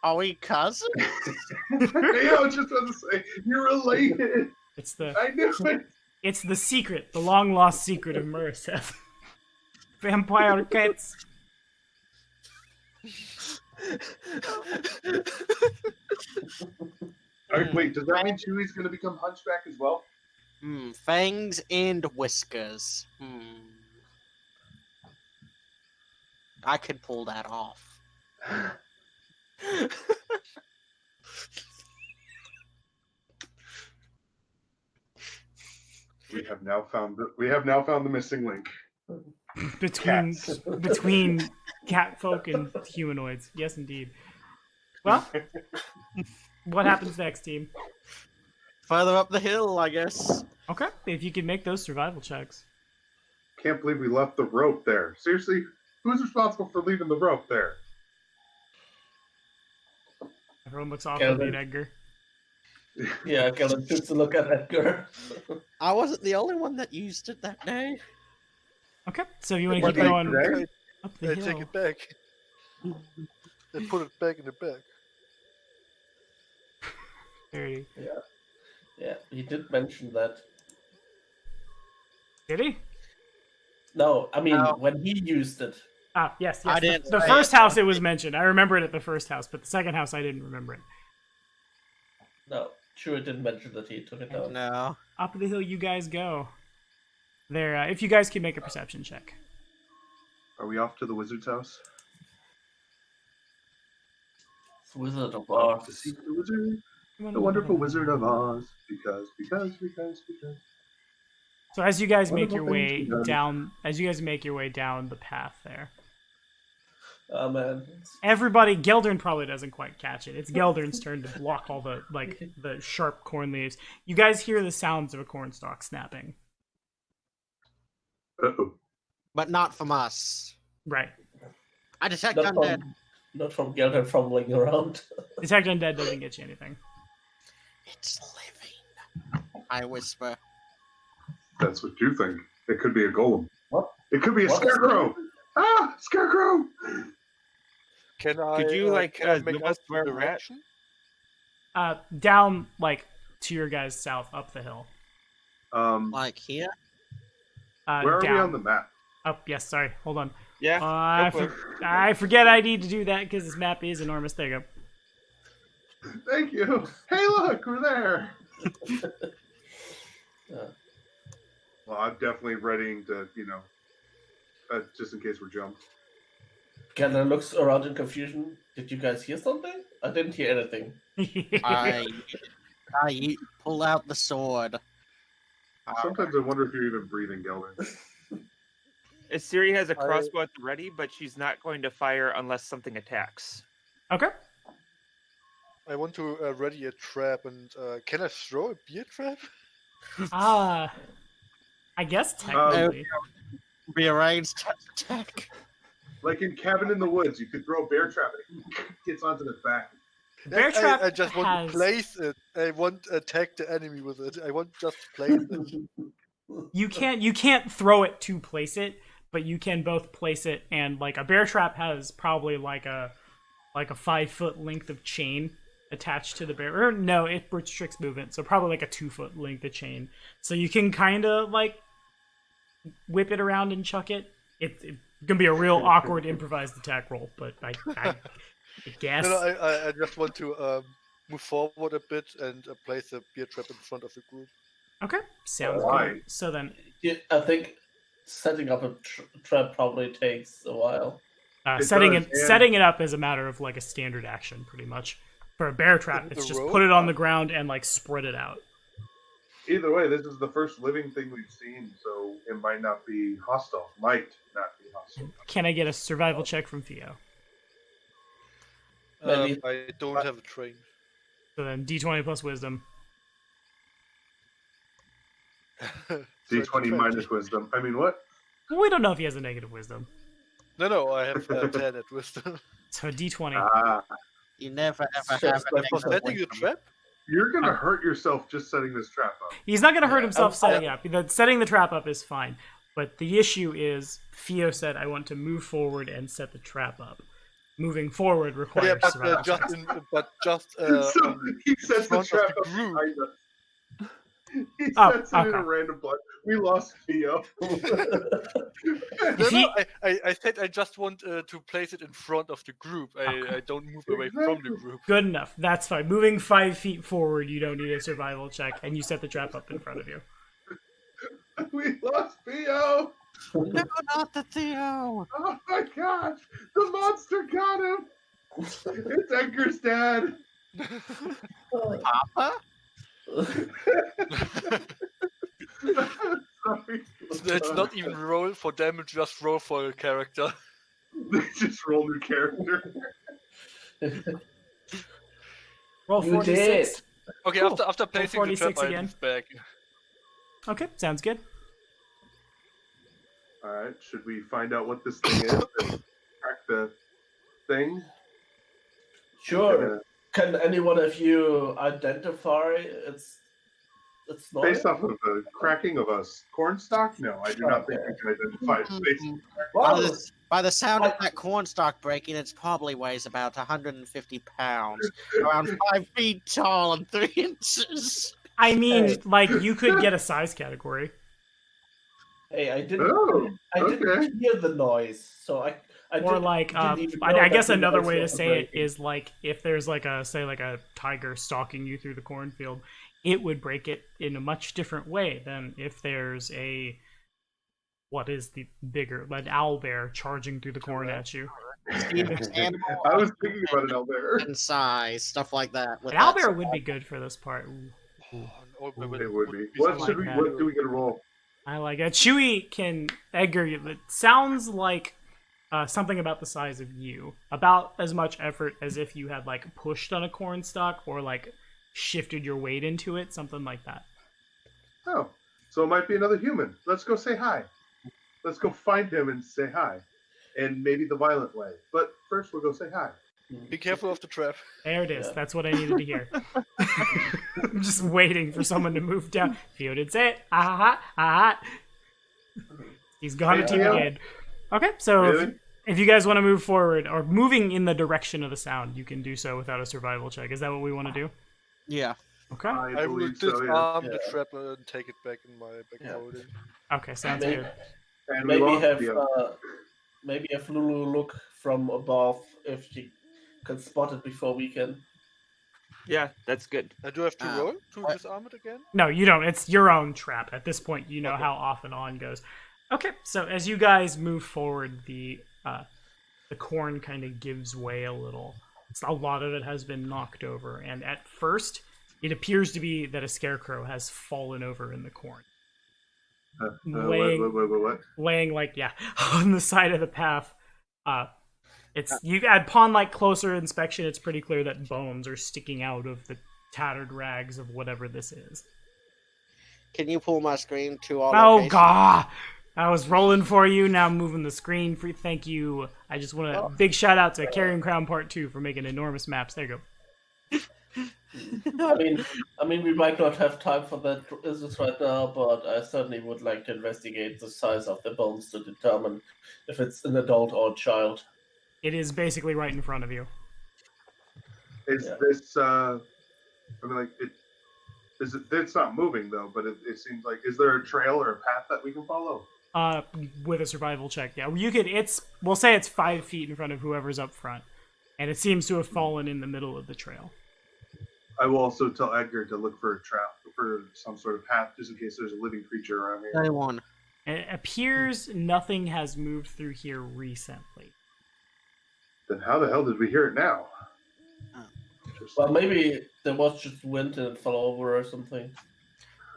S2: Are we cousins?
S4: Hey, I was just about to say, you're related.
S1: It's the
S4: I knew it.
S1: it's the secret, the long lost secret of Muraseth. Vampire cats.
S4: Wait, does that mean Chewie's going to become Hunchback as well?
S2: Fangs and whiskers. I could pull that off.
S4: We have now found the missing link.
S1: between
S4: Cats.
S1: between cat folk and humanoids. Yes, indeed. Well, what happens next, team?
S2: Further up the hill, I guess.
S1: Okay, if you can make those survival checks.
S4: Can't believe we left the rope there. Seriously, who's responsible for leaving the rope there?
S1: Everyone looks off
S3: Kelvin.
S1: at Edgar.
S3: Yeah, Galen shoots a look at Edgar.
S2: I wasn't the only one that used it that day.
S1: Okay, so you want to
S4: What
S1: keep
S4: day
S1: going
S4: today?
S1: up the
S5: I
S1: hill.
S5: take it back. I put it back in the bag.
S1: Dirty.
S3: Yeah, he did mention that.
S1: Did he?
S3: No, I mean
S2: No.
S3: when he used it.
S1: Ah, yes,
S2: I
S1: yes.
S2: didn't
S1: The
S2: say
S1: first
S2: it.
S1: house it was mentioned. I remember it at the first house, but the second house I didn't remember it.
S3: No, sure didn't mention that he took it down.
S2: No.
S1: Up the hill you guys go. There, if you guys can make a perception check.
S4: Are we off to the wizard's house?
S7: It's Wizard of
S4: Off to
S7: Oz.
S4: see the wizard, the wonderful Wizard of Oz. Because.
S1: So as you guys make
S4: Wonderful
S1: your
S4: things
S1: way
S4: he does.
S1: down the path there,
S7: Oh man.
S1: everybody, Geldern probably doesn't quite catch it. It's Geldern's turn to block all the the sharp corn leaves. You guys hear the sounds of a corn stalk snapping.
S4: Uh-oh.
S2: But not from us.
S1: Right.
S2: I detect
S7: Not
S2: undead.
S7: not from Gelder fumbling around.
S1: Detect Undead doesn't get you anything.
S2: It's living. I whisper.
S4: That's what you think. It could be a golem.
S3: What?
S4: It could be a
S3: What is
S4: scarecrow. Ah, scarecrow!
S5: Can I?
S6: Could you
S5: can I
S6: zoom
S5: make
S6: us
S5: out
S6: to where
S5: the
S6: we're at?
S5: direction?
S1: Down to your guys' south, up the hill.
S2: Like here?
S4: Where are
S1: down.
S4: we on the map?
S1: Up. Yes. Sorry. Hold on.
S6: Yeah.
S1: I forget I need to do that because this map is enormous. There you go.
S4: Thank you. Hey, look, we're there. Well, I'm definitely readying to, just in case we're jumped.
S7: Gelder looks around in confusion. Did you guys hear something? I didn't hear anything.
S2: I pull out the sword.
S4: Sometimes I wonder if you're even breathing, Gelder.
S6: Siri has a crossbow at the ready, but she's not going to fire unless something attacks.
S1: Okay.
S5: I want to ready a trap, and can I throw a beer trap?
S1: I guess technically.
S2: Rearranged attack.
S4: Like in Cabin in the Woods, you could throw a bear trap and it gets onto the back.
S1: Bear trap
S5: I just want
S1: has-
S5: to place it. I want to attack the enemy with it. I want just to place it.
S1: You can't throw it to place it, but you can both place it and a bear trap has probably like a 5-foot length of chain attached to the bear. Or no, it restricts movement, so probably like a 2-foot length of chain. So you can kind of whip it around and chuck it. It's gonna be a real awkward improvised attack roll, but I guess.
S5: No, I just want to move forward a bit and place a beer trap in front of the group.
S1: Okay, sounds
S4: Why?
S1: good. So then,
S7: Yeah, I think setting up a trap probably takes a while.
S1: setting
S4: does, and-
S1: setting it up is a matter of a standard action, pretty much. For a bear trap,
S5: Is it
S1: it's
S5: the
S1: just
S5: rope?
S1: put it on the ground and spread it out.
S4: Either way, this is the first living thing we've seen, so it might not be hostile. Might not be hostile.
S1: Can I get a survival check from Theo?
S7: Maybe.
S5: I don't have a train.
S1: So then D20 plus wisdom.
S4: D20 minus wisdom. I mean, what?
S1: Well, we don't know if he has a negative wisdom.
S5: No, I have 10 at wisdom.
S1: So D20.
S4: Ah,
S2: You never ever
S7: Sure,
S2: have
S7: but
S2: a
S5: For
S7: for
S2: negative
S5: setting the
S2: wisdom.
S5: trap?
S4: you're gonna hurt yourself just setting this trap up.
S1: He's not going to hurt himself
S7: I'm-
S1: setting up. Setting the trap up is fine. But the issue is, Theo said, I want to move forward and set the trap up. Moving forward requires
S5: Yeah, but
S1: survival
S5: just
S1: checks.
S4: So he sets the
S5: front of
S4: trap
S5: the
S4: up
S5: group.
S4: behind us. He
S1: Oh,
S4: sets it in
S1: okay.
S4: a random place. We lost Theo.
S1: If he-
S5: I said I just want to place it in front of the group. I don't move away from the
S4: Exactly.
S5: group.
S1: Good enough. That's fine. Moving 5 feet forward, you don't need a survival check, and you set the trap up in front of you.
S4: We lost Theo.
S2: No, not the Theo.
S4: Oh my gosh! The monster got him. It's Edgar's dad.
S2: Papa?
S4: Sorry.
S5: It's not even roll for damage, just roll for a character.
S4: They just rolled your character.
S1: Roll
S7: You
S1: 46.
S7: did.
S5: Okay,
S1: Cool.
S5: after placing the
S1: 46
S5: trap, I
S1: again.
S5: move back.
S1: Okay, sounds good.
S4: All right. Should we find out what this thing is? And crack the thing.
S7: Sure. Can anyone of you identify its noise?
S4: Based off of the cracking of a corn stalk? No, I do not think we can identify it based.
S7: Wow.
S2: By the sound of that cornstalk breaking, it probably weighs about 150 pounds, around 5 feet tall and 3 inches.
S1: I mean,
S7: Hey.
S1: you could get a size category.
S7: Hey, I didn't.
S4: Oh,
S7: I
S4: okay.
S7: didn't hear the noise, so I
S1: Or
S7: didn't even know
S1: I guess
S7: that the
S1: another
S7: noise
S1: way to
S7: was
S1: say it
S7: breaking.
S1: is if there's a tiger stalking you through the cornfield, it would break it in a much different way than if there's a what is the bigger, an owlbear charging through the corn at you?
S2: Animal
S4: I was thinking about an owlbear.
S2: and size, stuff like that. With
S1: An
S2: that
S1: owlbear would be good for this part. Ooh.
S5: Oh,
S4: It would be.
S5: so
S4: What
S1: like
S4: should we?
S1: that.
S4: What do we get a roll?
S1: I like it. Chewie can Edgar. It sounds like something about the size of you, about as much effort as if you had like pushed on a corn stalk or like shifted your weight into it, something like that.
S4: Oh, so it might be another human. Let's go say hi. Let's go find him and say hi, and maybe the violent way. But first, we'll go say hi.
S5: Be careful of the trap.
S1: There it is.
S3: Yeah.
S1: That's what I needed to hear. I'm just waiting for someone to move down. Theo did say it. He's gone to team
S4: Theo?
S1: again. Okay, so
S4: Really?
S1: if you guys want to move forward or moving in the direction of the sound, you can do so without a survival check. Is that what we want to do?
S2: Yeah.
S1: Okay.
S5: I will
S4: believe so. Yeah.
S5: disarm the
S3: Yeah.
S5: trap and take it back in my back
S3: Yeah.
S5: loading.
S1: Okay, sounds
S3: Maybe-
S1: good.
S4: And we
S7: Maybe
S4: lost
S7: have
S4: Theo.
S7: maybe have Lulu look from above if she can spot it before we can.
S6: Yeah, that's good.
S5: I do have to roll to
S2: what?
S5: disarm it again.
S1: No, you don't. It's your own trap. At this point, you know how off and on goes. Okay, so as you guys move forward, the corn kind of gives way a little. A lot of it has been knocked over, and at first, it appears to be that a scarecrow has fallen over in the corn,
S4: What?
S1: laying like on the side of the path. It's upon like closer inspection, it's pretty clear that bones are sticking out of the tattered rags of whatever this is.
S2: Can you pull my screen to all
S1: Oh
S2: locations?
S1: god! I was rolling for you, now I'm moving the screen for you. Thank you. I just want a big shout out to Carrion Crown Part 2 for making enormous maps. There you go.
S7: I mean, we might not have time for that right now, but I certainly would like to investigate the size of the bones to determine if it's an adult or a child.
S1: It is basically right in front of you.
S4: Is
S7: Yeah.
S4: this? I mean, like it. Is it? It's not moving though, but it seems like. Is there a trail or a path that we can follow?
S1: With a survival check, yeah. You could. We'll say it's 5 feet in front of whoever's up front, and it seems to have fallen in the middle of the trail.
S4: I will also tell Edgar to look for a trap, for some sort of path, just in case there's a living creature around here.
S2: 91.
S1: And it appears nothing has moved through here recently.
S4: Then how the hell did we hear it now?
S7: Well, maybe there was just wind and it fell over or something.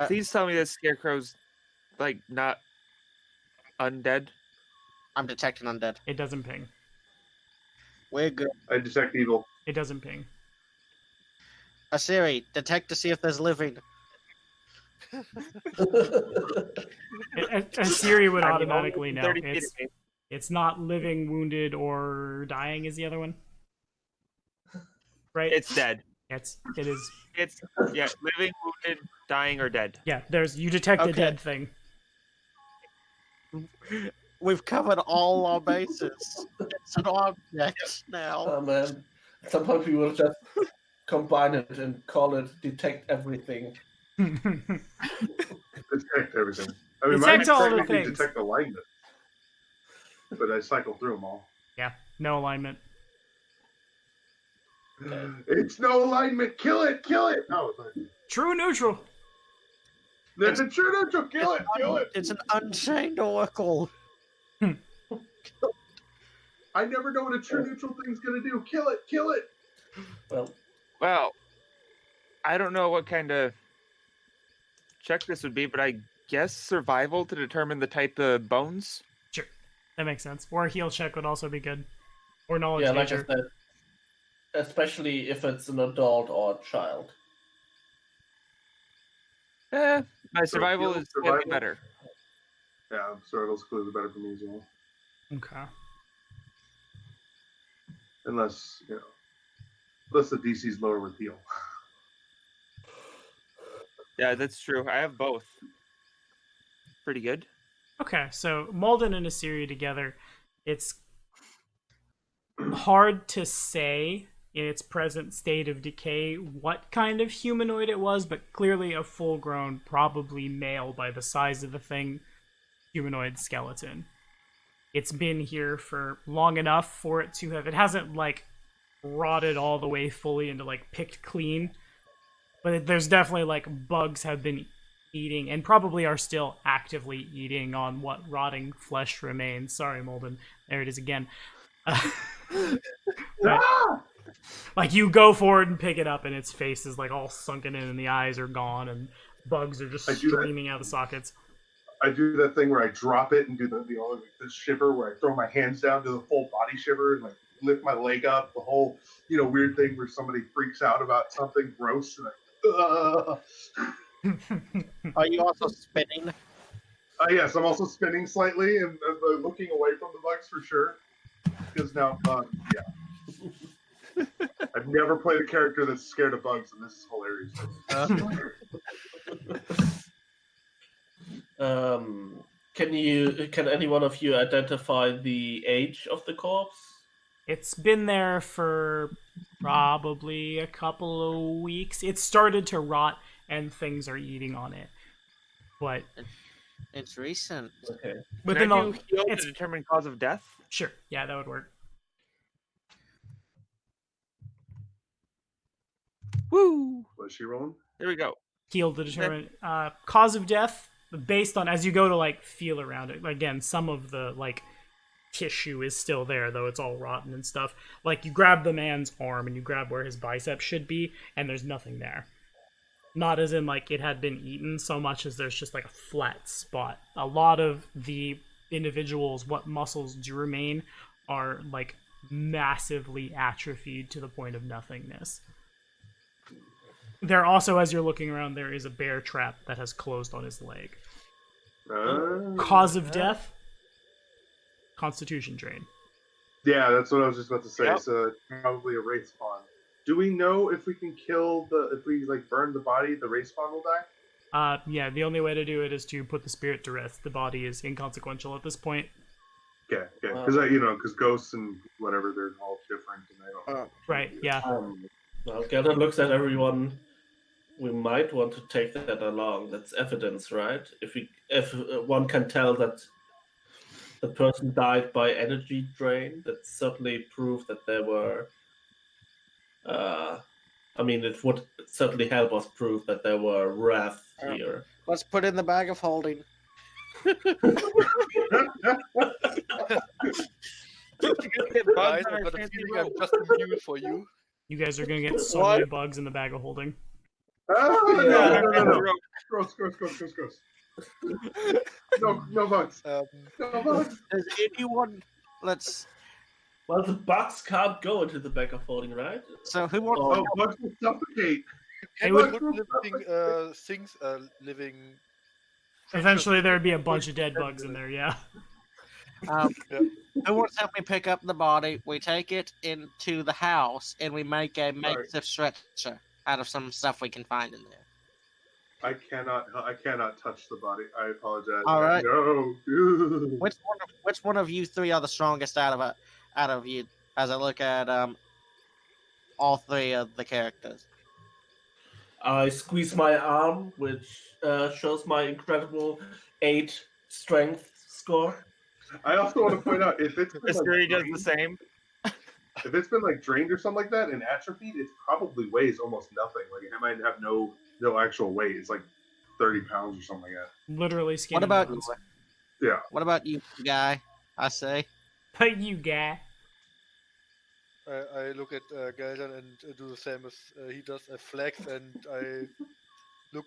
S6: Please tell me that Scarecrow's like not undead.
S2: I'm detecting undead.
S1: It doesn't ping.
S2: We're good.
S4: I detect evil.
S1: It doesn't ping.
S2: Siri, detect to see if there's living.
S1: A Siri would
S6: I'm
S1: automatically
S6: only
S1: know.
S6: 30 feet away.
S1: It's not living, wounded, or dying is the other one. Right?
S6: It's dead.
S1: It is.
S6: It's living, wounded, dying, or dead.
S1: Yeah, you detect the
S2: Okay.
S1: dead thing.
S2: We've covered all our bases. It's an object now.
S7: Oh man, sometimes we will just combine it and call it detect everything.
S4: Detect everything. I mean,
S1: Detect
S4: mine
S1: all the
S4: technically
S1: things.
S4: detect alignment, but I cycle through them all.
S1: Yeah, no alignment.
S4: It's no alignment. Kill it. Kill it. No,
S1: True neutral.
S4: there's a true neutral. Kill it. Kill it.
S2: It's an unchained oracle.
S4: I never know what a true neutral thing's gonna do. Kill it. Kill it.
S6: Well, I don't know what kind of check this would be, but I guess survival to determine the type of bones.
S1: Sure, that makes sense. Or a heal check would also be good. Or knowledge
S7: Yeah, like I
S1: nature.
S7: said, especially if it's an adult or a child.
S6: My survival
S4: heal,
S6: is slightly
S4: survival?
S6: better.
S4: Yeah, survival's clearly better for me as well.
S1: Okay.
S4: Unless the DC's lower with heal.
S6: Yeah, that's true. I have both. Pretty good.
S1: Okay, so Malden and Assyria together, it's hard to say in its present state of decay what kind of humanoid it was, but clearly a full-grown, probably male by the size of the thing, humanoid skeleton. It's been here for long enough for it to have... It hasn't, like, rotted all the way fully into, like, picked clean. But there's definitely, like, bugs have been eating, and probably are still actively eating on what rotting flesh remains. Sorry, Molden. There it is again. But, like, you go forward and pick it up, and its face is like all sunken in, and the eyes are gone, and bugs are just streaming out of the sockets.
S4: I do that thing where I drop it and do the shiver where I throw my hands down to the full body shiver and like lift my leg up. The whole weird thing where somebody freaks out about something gross and
S2: Are you also spinning?
S4: yes, I'm also spinning slightly and looking away from the bugs for sure. Because now, yeah. I've never played a character that's scared of bugs, and this is hilarious.
S7: Can any one of you identify the age of the corpse?
S1: It's been there for probably a couple of weeks. It started to rot, and things are eating on it. But
S2: It's recent.
S7: Okay.
S1: within
S6: Can I do heal
S1: it's
S6: to determine cause of death?
S1: sure, yeah, that would work.
S6: Woo!
S4: Was she rolling?
S6: There we go.
S1: Heal to determine cause of death based on as you go to like feel around it. Again, some of the like tissue is still there, though it's all rotten and stuff. Like you grab the man's arm and you grab where his bicep should be, and there's nothing there. Not as in like it had been eaten so much as there's just like a flat spot. A lot of the individuals, what muscles do remain, are like massively atrophied to the point of nothingness. There also, as you're looking around, there is a bear trap that has closed on his leg. Cause of death? Constitution drain.
S4: Yeah, that's what I was just about to say.
S6: Yep.
S4: So probably a wraith spawn. Do we know if we can kill if we like burn the body, the wraith spawn will die?
S1: Yeah, the only way to do it is to put the spirit to rest. The body is inconsequential at this point.
S4: Yeah, because because ghosts and whatever, they're all different, and they don't.
S1: Right, yeah.
S7: Well, Gerda looks at everyone. We might want to take that along. That's evidence, right? If one can tell that the person died by energy drain, that's certainly proof that there were. It would certainly help us prove that there were wrath here.
S2: Let's put in the bag of holding.
S5: Guys, I've got a feeling I'm just immune for you.
S1: You guys are gonna get so many bugs in the bag of holding.
S4: Oh, no. Gross. No bugs. No bugs.
S2: Does anyone? Let's.
S7: Well, the bugs can't go into the bag of holding, right?
S2: So who wants?
S4: Oh, bugs will suffocate.
S1: They
S5: What
S1: would,
S5: living things living?
S1: eventually, there would be a bunch of dead bugs in there. Yeah.
S2: Who wants to help me pick up the body? We take it into the house and we make a makeshift stretcher out of some stuff we can find in there.
S4: I cannot touch the body. I apologize.
S2: All right.
S4: No.
S2: Which one of you three are the strongest out of you? As I look at all three of the characters.
S7: I squeeze my arm, which shows my incredible 8 strength score.
S4: I also want to point out if it's been,
S6: Mystery does
S4: drained,
S6: the same.
S4: if it's been like drained or something like that and atrophied, it probably weighs almost nothing. Like it might have no actual weight. It's like 30 pounds or something like that.
S1: Literally skinny
S2: What about
S1: bones.
S4: Yeah.
S2: What about you, guy? I say.
S1: But you guy.
S5: I look at Geldan and do the same as he does. I flex and I look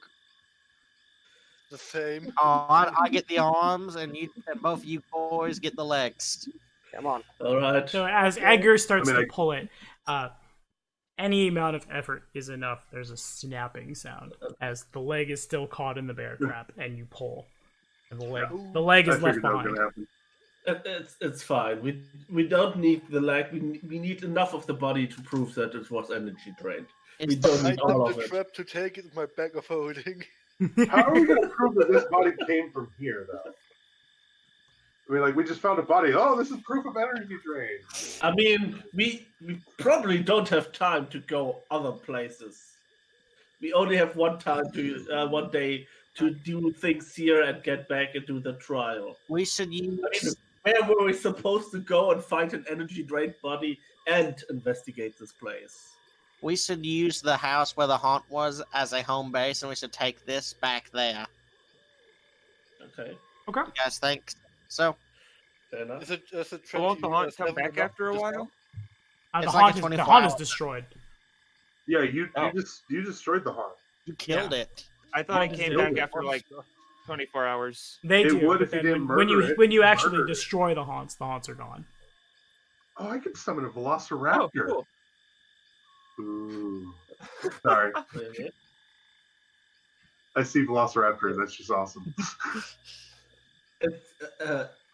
S5: the same.
S2: Oh, I get the arms, and both you boys get the legs. Come on.
S7: All right.
S1: So as Edgar starts
S4: I mean,
S1: to pull it, any amount of effort is enough. There's a snapping sound as the leg is still caught in the bear trap, and you pull, and the leg is
S4: I
S1: left
S4: figured that was
S1: behind.
S4: gonna happen.
S7: It's fine. We don't need the leg. We need enough of the body to prove that it was energy drained. We don't
S5: I
S7: need all
S5: took
S7: of
S5: the
S7: it.
S5: trap to take it in my bag of holding.
S4: How are we gonna prove that this body came from here, though? I mean, like we just found a body. Oh, this is proof of energy drain.
S7: I mean, we probably don't have time to go other places. We only have one day to do things here and get back and do the trial.
S2: We should use.
S7: I mean, where were we supposed to go and find an energy drained body and investigate this place?
S2: We should use the house where the haunt was as a home base, and we should take this back there.
S7: Okay,
S1: Okay.
S2: You guys think so?
S7: fair enough.
S5: Is it 20?
S6: But won't the haunt come
S5: 7
S6: back
S5: enough
S6: after a
S5: to
S6: while?
S5: dispel?
S1: The
S2: It's
S1: haunt
S2: like a
S1: is the
S2: 24
S1: haunt is
S2: hour.
S1: destroyed.
S4: Yeah, you
S6: Oh.
S4: you destroyed the haunt.
S2: You killed it.
S6: I thought it
S7: Haunt is
S6: came
S7: the
S6: back
S7: only
S6: after
S5: one.
S6: like 24 hours.
S1: They
S4: It
S1: do,
S4: would
S1: but
S4: if you
S1: then
S4: didn't
S1: when you
S4: murder it.
S1: when you actually
S4: Murdered it.
S1: destroy the haunts are gone.
S4: Oh, I can summon a
S6: Oh,
S4: velociraptor.
S6: cool.
S4: Ooh. Sorry.
S7: Okay.
S4: I see velociraptor. That's just awesome.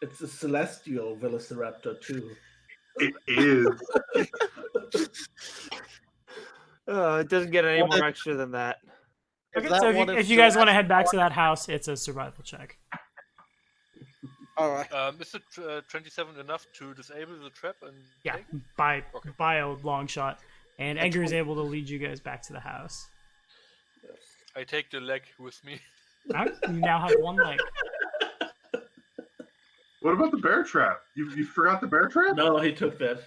S7: It's a celestial velociraptor too.
S4: It is.
S6: It doesn't get any
S2: What
S6: more
S2: if-
S6: extra than that.
S2: Is
S1: Okay,
S2: that
S1: so if
S2: what
S1: you,
S2: if
S1: if you guys want to
S2: Celeste-
S1: head back to that house, it's a survival check.
S2: All right.
S5: Is it 27 enough to disable the trap and
S1: Yeah,
S5: take?
S1: by
S5: Okay.
S1: by a long shot. And
S2: That's
S1: Edgar is
S2: cool.
S1: able to lead you guys back to the house.
S5: I take the leg with me.
S1: Alright, you now have one leg.
S4: What about the bear trap? You forgot the bear trap?
S7: No, he took that.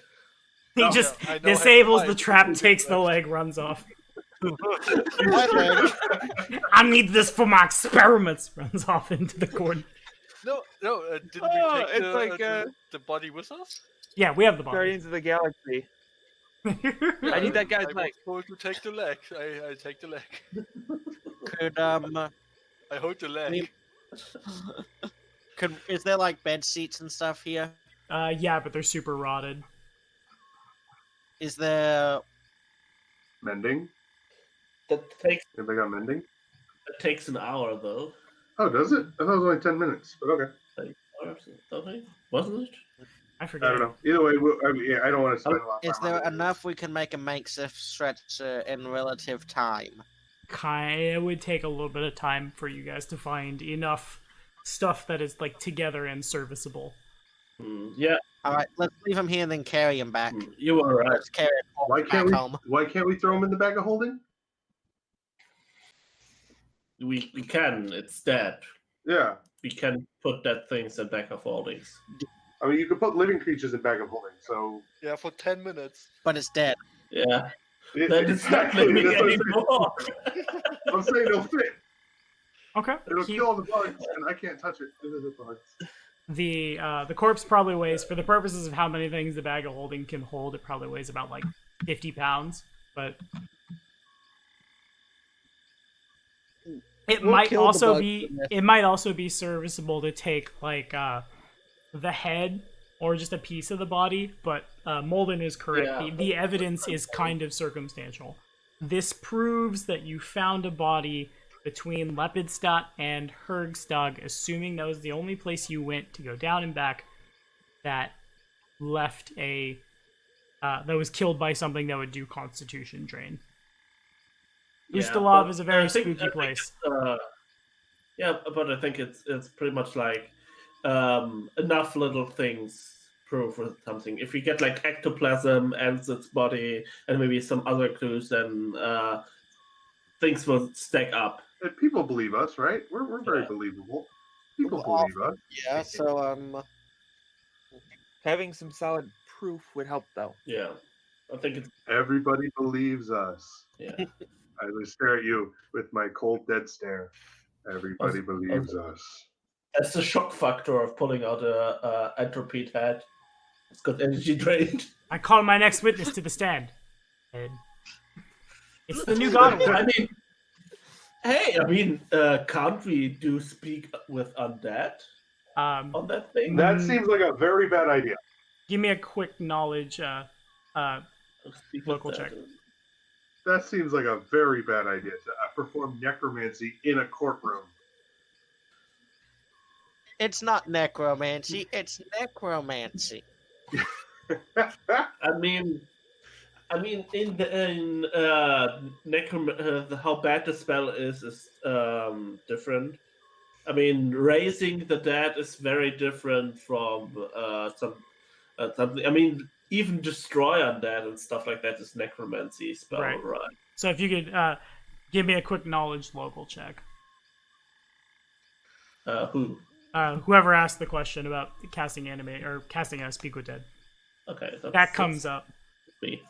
S1: He
S4: Oh,
S1: just
S5: yeah, I now have
S1: disables the
S5: five.
S1: trap, takes the leg, runs off.
S2: My leg.
S1: I need this for my experiments. Runs off into the corner.
S5: No, didn't
S6: Oh,
S5: we take
S6: it's like,
S5: the body with us?
S1: Yeah, we have the body.
S6: Guardians of the Galaxy. I need that guy's
S5: I
S6: leg.
S5: was told to take the leg. I take the leg.
S2: Could
S5: I hold the leg.
S2: is there like bed seats and stuff here?
S1: Yeah, but they're super rotted.
S2: Is there?
S4: Mending?
S7: That
S4: Anybody got mending?
S7: takes an hour though.
S4: Oh, does it? I thought it was only 10 minutes, but okay.
S7: Or something, wasn't it?
S1: I
S4: I
S1: forget.
S4: don't know. Either way, I don't want to spend a lot of time.
S2: Is there
S4: on it.
S2: enough we can make a makeshift stretcher in relative time?
S1: It would take a little bit of time for you guys to find enough stuff that is like together and serviceable.
S7: Yeah,
S2: All right, let's leave him here and then carry him back.
S7: you were right.
S2: Let's carry him
S4: Why
S2: back
S4: can't we?
S2: home.
S4: Why can't we throw him in the bag of holding?
S7: We can. It's dead.
S4: Yeah.
S7: We can put that things in back of holdings.
S4: I mean, you could put living creatures in bag of holding. So
S5: Yeah, for 10 minutes.
S2: But it's dead.
S7: Yeah, that is not
S4: exactly.
S7: living
S4: That's what I'm saying.
S7: anymore.
S4: I'm saying it'll fit.
S1: Okay.
S4: It'll
S1: Keep-
S4: kill all the bugs, and I can't touch it. It is the bugs.
S1: The corpse probably weighs, for the purposes of how many things the bag of holding can hold, it probably weighs about like 50 pounds. But it
S2: We'll
S1: might
S2: kill the
S1: also
S2: bugs
S1: be
S2: from this.
S1: it might also be serviceable to take like the head or just a piece of the body. But Molden is correct.
S7: Yeah.
S1: The evidence is kind of circumstantial. This proves that you found a body between Lepidstadt and Hergstag, assuming that was the only place you went to go down and back, that left a that was killed by something that would do Constitution drain. Ustalov is a very spooky place.
S7: Yeah, but I think it's pretty much like enough little things prove or something. If we get like ectoplasm and its body and maybe some other clues, then things will stack up.
S4: And people believe us, right? We're very
S7: Yeah.
S4: believable. People
S2: Well,
S4: believe us.
S2: Yeah, so
S6: Having some solid proof would help, though.
S7: Yeah, I think it's
S4: Everybody believes us.
S7: yeah.
S4: I will stare at you with my cold, dead stare. Everybody believes us.
S7: That's the shock factor of pulling out a entropied head. It's got energy drained.
S1: I call my next witness to the stand. And it's the new God of War.
S7: I mean, hey, can't we do speak with undead on that thing?
S4: That seems like a very bad idea.
S1: Give me a quick knowledge
S7: Speak with
S1: local
S7: that.
S1: check.
S4: That seems like a very bad idea to perform necromancy in a courtroom.
S2: it's not necromancy, it's necromancy.
S7: I mean, in how bad the spell is different. I mean, raising the dead is very different from something. I mean, even destroy undead and stuff like that is necromancy spell,
S1: Right.
S7: right?
S1: So if you could give me a quick knowledge local check.
S7: Who?
S1: Whoever asked the question about casting anime or casting a Speak with Dead.
S7: Okay,
S1: That comes up.
S7: me.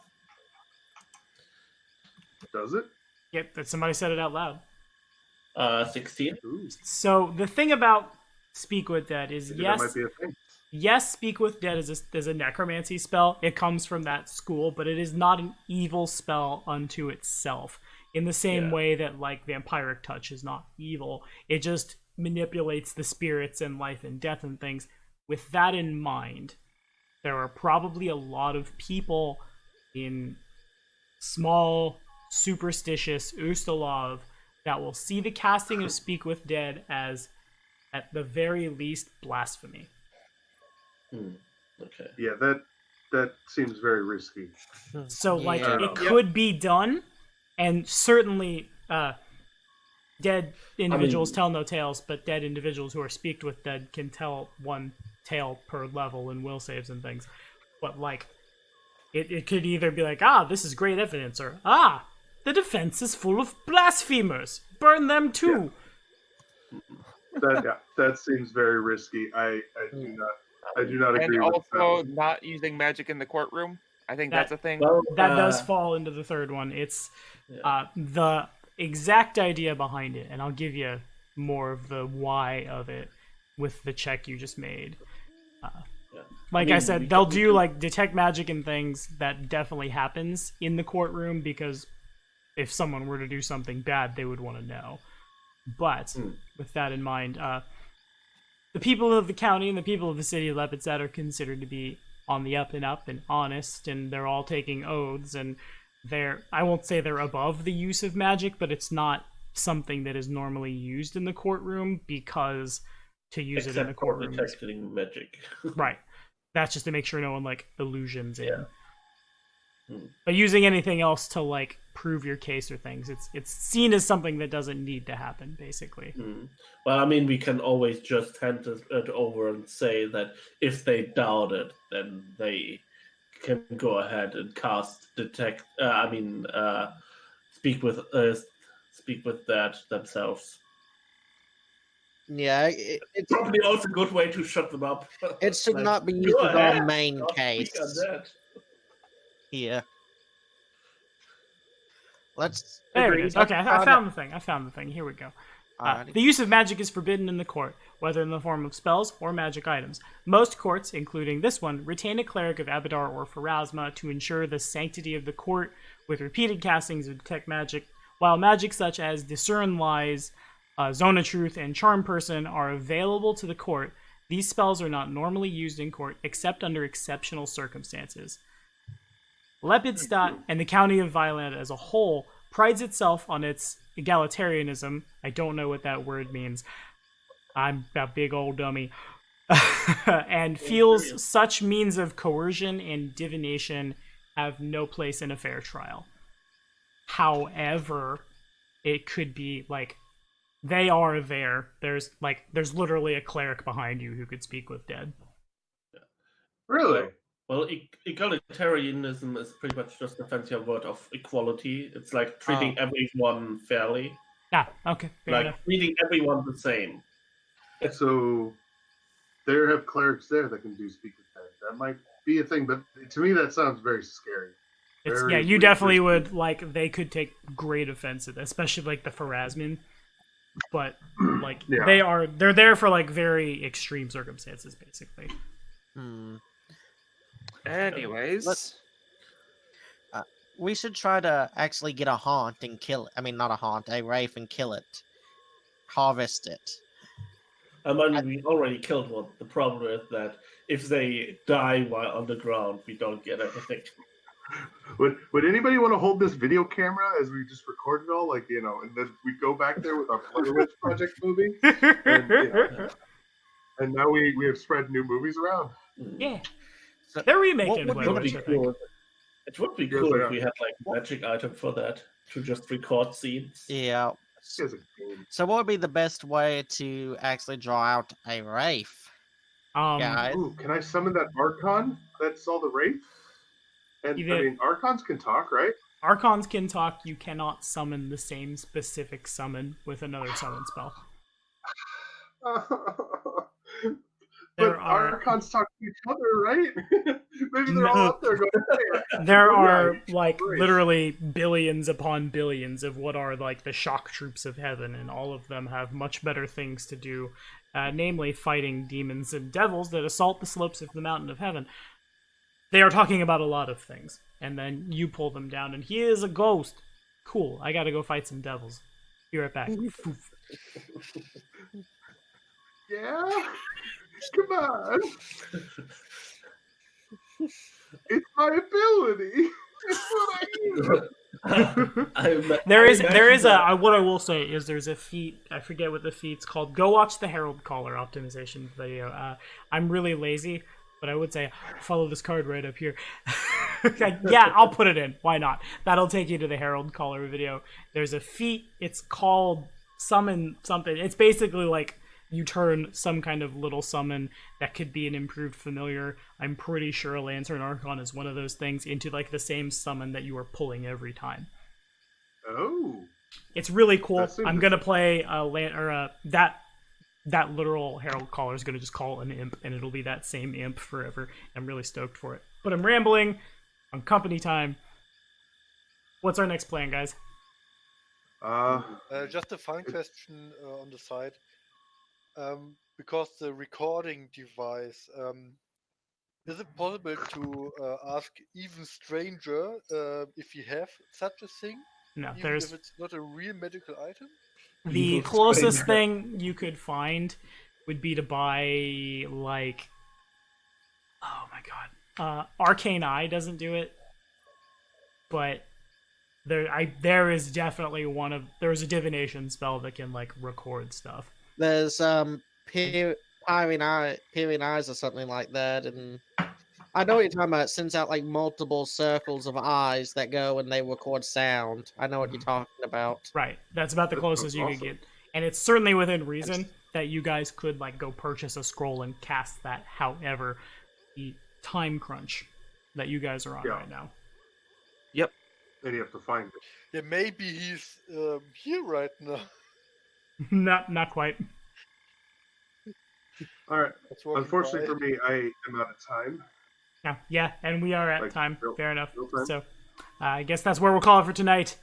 S4: Does it?
S1: Yep, that somebody said it out loud.
S7: 16.
S4: Ooh.
S1: So the thing about Speak with Dead is
S4: Maybe
S1: yes.
S4: that might be a thing.
S1: Yes, Speak with Dead is a necromancy spell. It comes from that school, but it is not an evil spell unto itself. In the same way that, like, Vampiric Touch is not evil. It just manipulates the spirits and life and death and things. With that in mind, there are probably a lot of people in small, superstitious Ustalav that will see the casting of Speak with Dead as, at the very least, blasphemy.
S7: Okay.
S4: Yeah, that seems very risky.
S1: So, like,
S2: Yeah.
S1: it could be done, and certainly dead individuals tell no tales, but dead individuals who are speaked with dead can tell one tale per level in will saves and things. But, like, it could either be like, this is great evidence, or, the defense is full of blasphemers. Burn them too.
S4: That seems very risky. I do not agree
S6: And
S4: with that.
S6: also not using magic in the courtroom. I think that's a thing.
S7: Well,
S1: That does fall into the third one. It's the exact idea behind it, and I'll give you more of the why of it with the check you just made. Like I said, they'll do like detect magic and things. That definitely happens in the courtroom, because if someone were to do something bad, they would want to know. But with that in mind, the people of the county and the people of the city of Lepidstadt are considered to be on the up and up and honest, and they're all taking oaths, and I won't say they're above the use of magic, but it's not something that is normally used in the courtroom, because to use it in the courtroom,
S7: detecting magic.
S1: right? That's just to make sure no one like illusions in. But using anything else to like prove your case or things, it's seen as something that doesn't need to happen, basically.
S7: Well, I mean, we can always just hand it over and say that if they doubt it, then they can go ahead and cast detect. Speak with that themselves.
S2: Yeah,
S7: It's probably also a good way to shut them up.
S2: it should
S7: Like,
S2: not be used
S7: go
S2: as
S7: ahead,
S2: our main
S7: I'll speak
S2: case
S7: on that.
S2: here. Let's.
S1: There it is. Okay, I found the thing. Here we go.
S2: Alrighty.
S1: The use of magic is forbidden in the court, whether in the form of spells or magic items. Most courts, including this one, retain a cleric of Abadar or Pharasma to ensure the sanctity of the court with repeated castings of detect magic, while magic such as Discern Lies, Zone of Truth, and Charm Person are available to the court. These spells are not normally used in court except under exceptional circumstances. Lepidstadt and the county of Violent as a whole prides itself on its egalitarianism. I don't know what that word means. I'm a big old dummy. And feels such means of coercion and divination have no place in a fair trial. However, it could be like they are there. There's literally a cleric behind you who could speak with dead.
S4: Really?
S7: Well, egalitarianism is pretty much just a fancier word of equality. It's like treating everyone fairly.
S1: Okay. Fair
S7: Like
S1: enough.
S7: treating everyone the same.
S4: So there have clerics there that can do speak with dead. That might be a thing, but to me that sounds very scary.
S1: You definitely would, like, they could take great offense at that, especially like the Pharasman. But like they're there for like very extreme circumstances, basically.
S6: Anyways,
S2: We should try to actually get a haunt and kill it. I mean, not a haunt, a wraith and kill it. Harvest it.
S7: I mean, we already killed one. The problem is that if they die while underground, we don't get anything.
S4: Would anybody want to hold this video camera as we just record it all, like, you know, and then we go back there with our Blair Witch Project movie, and, you know, and now we have spread new movies around.
S1: Yeah, they're remaking
S2: What
S1: Blair
S7: It would
S1: Witch,
S7: be
S1: I think.
S7: cool. It would be
S4: Yes,
S7: cool
S4: I
S7: if
S4: am.
S7: we had like a magic item for that to just record scenes.
S2: Yeah.
S4: As a game.
S2: So what would be the best way to actually draw out a wraith? Guys?
S4: Ooh, can I summon that Archon that saw the Wraith? And
S1: You
S4: I
S1: did.
S4: mean, Archons can talk, right?
S1: Archons can talk. You cannot summon the same specific summon with another summon spell. There
S4: But
S1: are
S4: Archons talk to each other, right? Maybe they're all up there going, hey,
S1: there
S4: oh,
S1: are
S4: yeah,
S1: like
S4: Christ.
S1: literally billions upon billions of what are like the shock troops of heaven, and all of them have much better things to do, namely fighting demons and devils that assault the slopes of the mountain of heaven. They are talking about a lot of things, and then you pull them down, and he is a ghost. Cool. I gotta go fight some devils. Be right back.
S4: Yeah? Come on. It's my ability. It's what I use.
S1: There is a what I will say is there's a feat. I forget what the feat's called. Go watch the Herald Caller optimization video. I'm really lazy, but I would say follow this card right up here. Yeah, I'll put it in. Why not? That'll take you to the Herald Caller video. There's a feat. It's called Summon something. It's basically like you turn some kind of little summon that could be an improved familiar. I'm pretty sure a Lantern Archon is one of those things into like the same summon that you are pulling every time.
S4: Oh.
S1: It's really cool.
S4: That's
S1: I'm gonna play that literal Herald Caller is gonna just call an imp, and it'll be that same imp forever. I'm really stoked for it. But I'm rambling on company time. What's our next plan, guys?
S5: Just a fun question on the side. Because the recording device, is it possible to ask even stranger if you have such a thing?
S1: No,
S5: Even
S1: there's
S5: if it's not a real medical item?
S1: the
S7: Evil
S1: closest
S7: stranger.
S1: thing you could find would be to buy like, oh my god, Arcane Eye doesn't do it, but there is definitely there's a divination spell that can like record stuff.
S2: There's peering eyes or something like that, and I know what you're talking about. It sends out like multiple circles of eyes that go and they record sound. I know what you're talking about.
S1: Right, that's about the
S4: That
S1: closest
S4: sounds
S1: you could
S4: awesome.
S1: get, and it's certainly within reason that you guys could like go purchase a scroll and cast that. However, the time crunch that you guys are on
S4: Yeah.
S1: right now.
S4: And you have to find it.
S5: Yeah, maybe he's here right now.
S1: Not quite.
S4: All right.
S5: That's walking
S4: Unfortunately
S5: by.
S4: for me, I am out of time.
S1: No, yeah, and we are at
S4: Like,
S1: time.
S4: real-
S1: Fair enough.
S4: real time?
S1: So, I guess that's where we'll call it for tonight.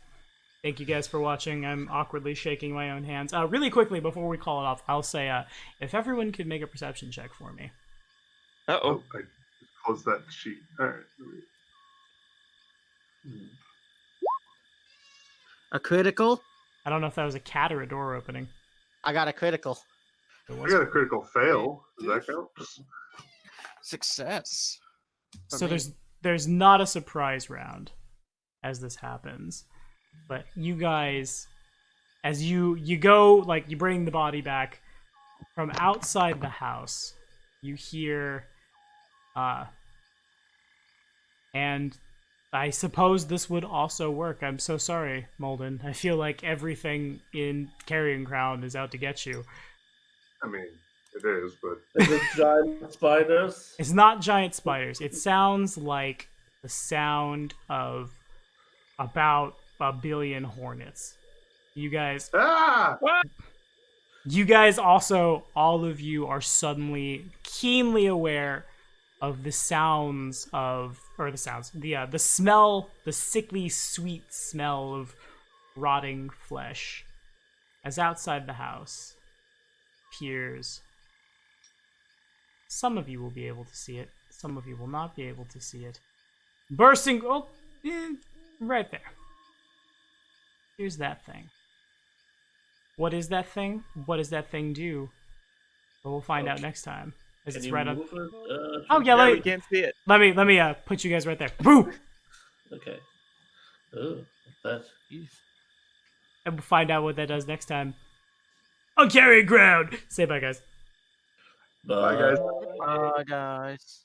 S1: Thank you guys for watching. I'm awkwardly shaking my own hands. Really quickly, before we call it off, I'll say if everyone could make a perception check for me.
S6: Uh-oh.
S4: I just closed that sheet. All right.
S2: A critical?
S1: I don't know if that was a cat or a door opening.
S2: I got a critical.
S1: It
S4: I
S1: was.
S4: got a critical fail. Does that count?
S2: Success. for
S1: So
S2: me.
S1: there's not a surprise round as this happens, but you guys, as you go, like you bring the body back from outside the house, you hear, and I suppose this would also work. I'm so sorry, Molden. I feel like everything in Carrion Crown is out to get you.
S4: I mean, it is, but
S7: Is it giant spiders?
S1: It's not giant spiders. It sounds like the sound of about a billion hornets. You guys also, all of you are suddenly keenly aware of the sounds of, or the sounds, the smell, the sickly sweet smell of rotting flesh, as outside the house appears. Some of you will be able to see it. Some of you will not be able to see it. Bursting, right there. Here's that thing. What is that thing? What does that thing do? Well, we'll find out next time. As
S7: Can
S1: it's
S7: you
S1: right up.
S7: move it?
S1: Oh yeah,
S6: Yeah, we
S1: let
S6: can't see it.
S1: me put you guys right there. Boo!
S7: Okay. Oh, that.
S1: And we'll find out what that does next time. On Carrion Ground. Say bye, guys.
S4: bye, guys.
S2: Guys.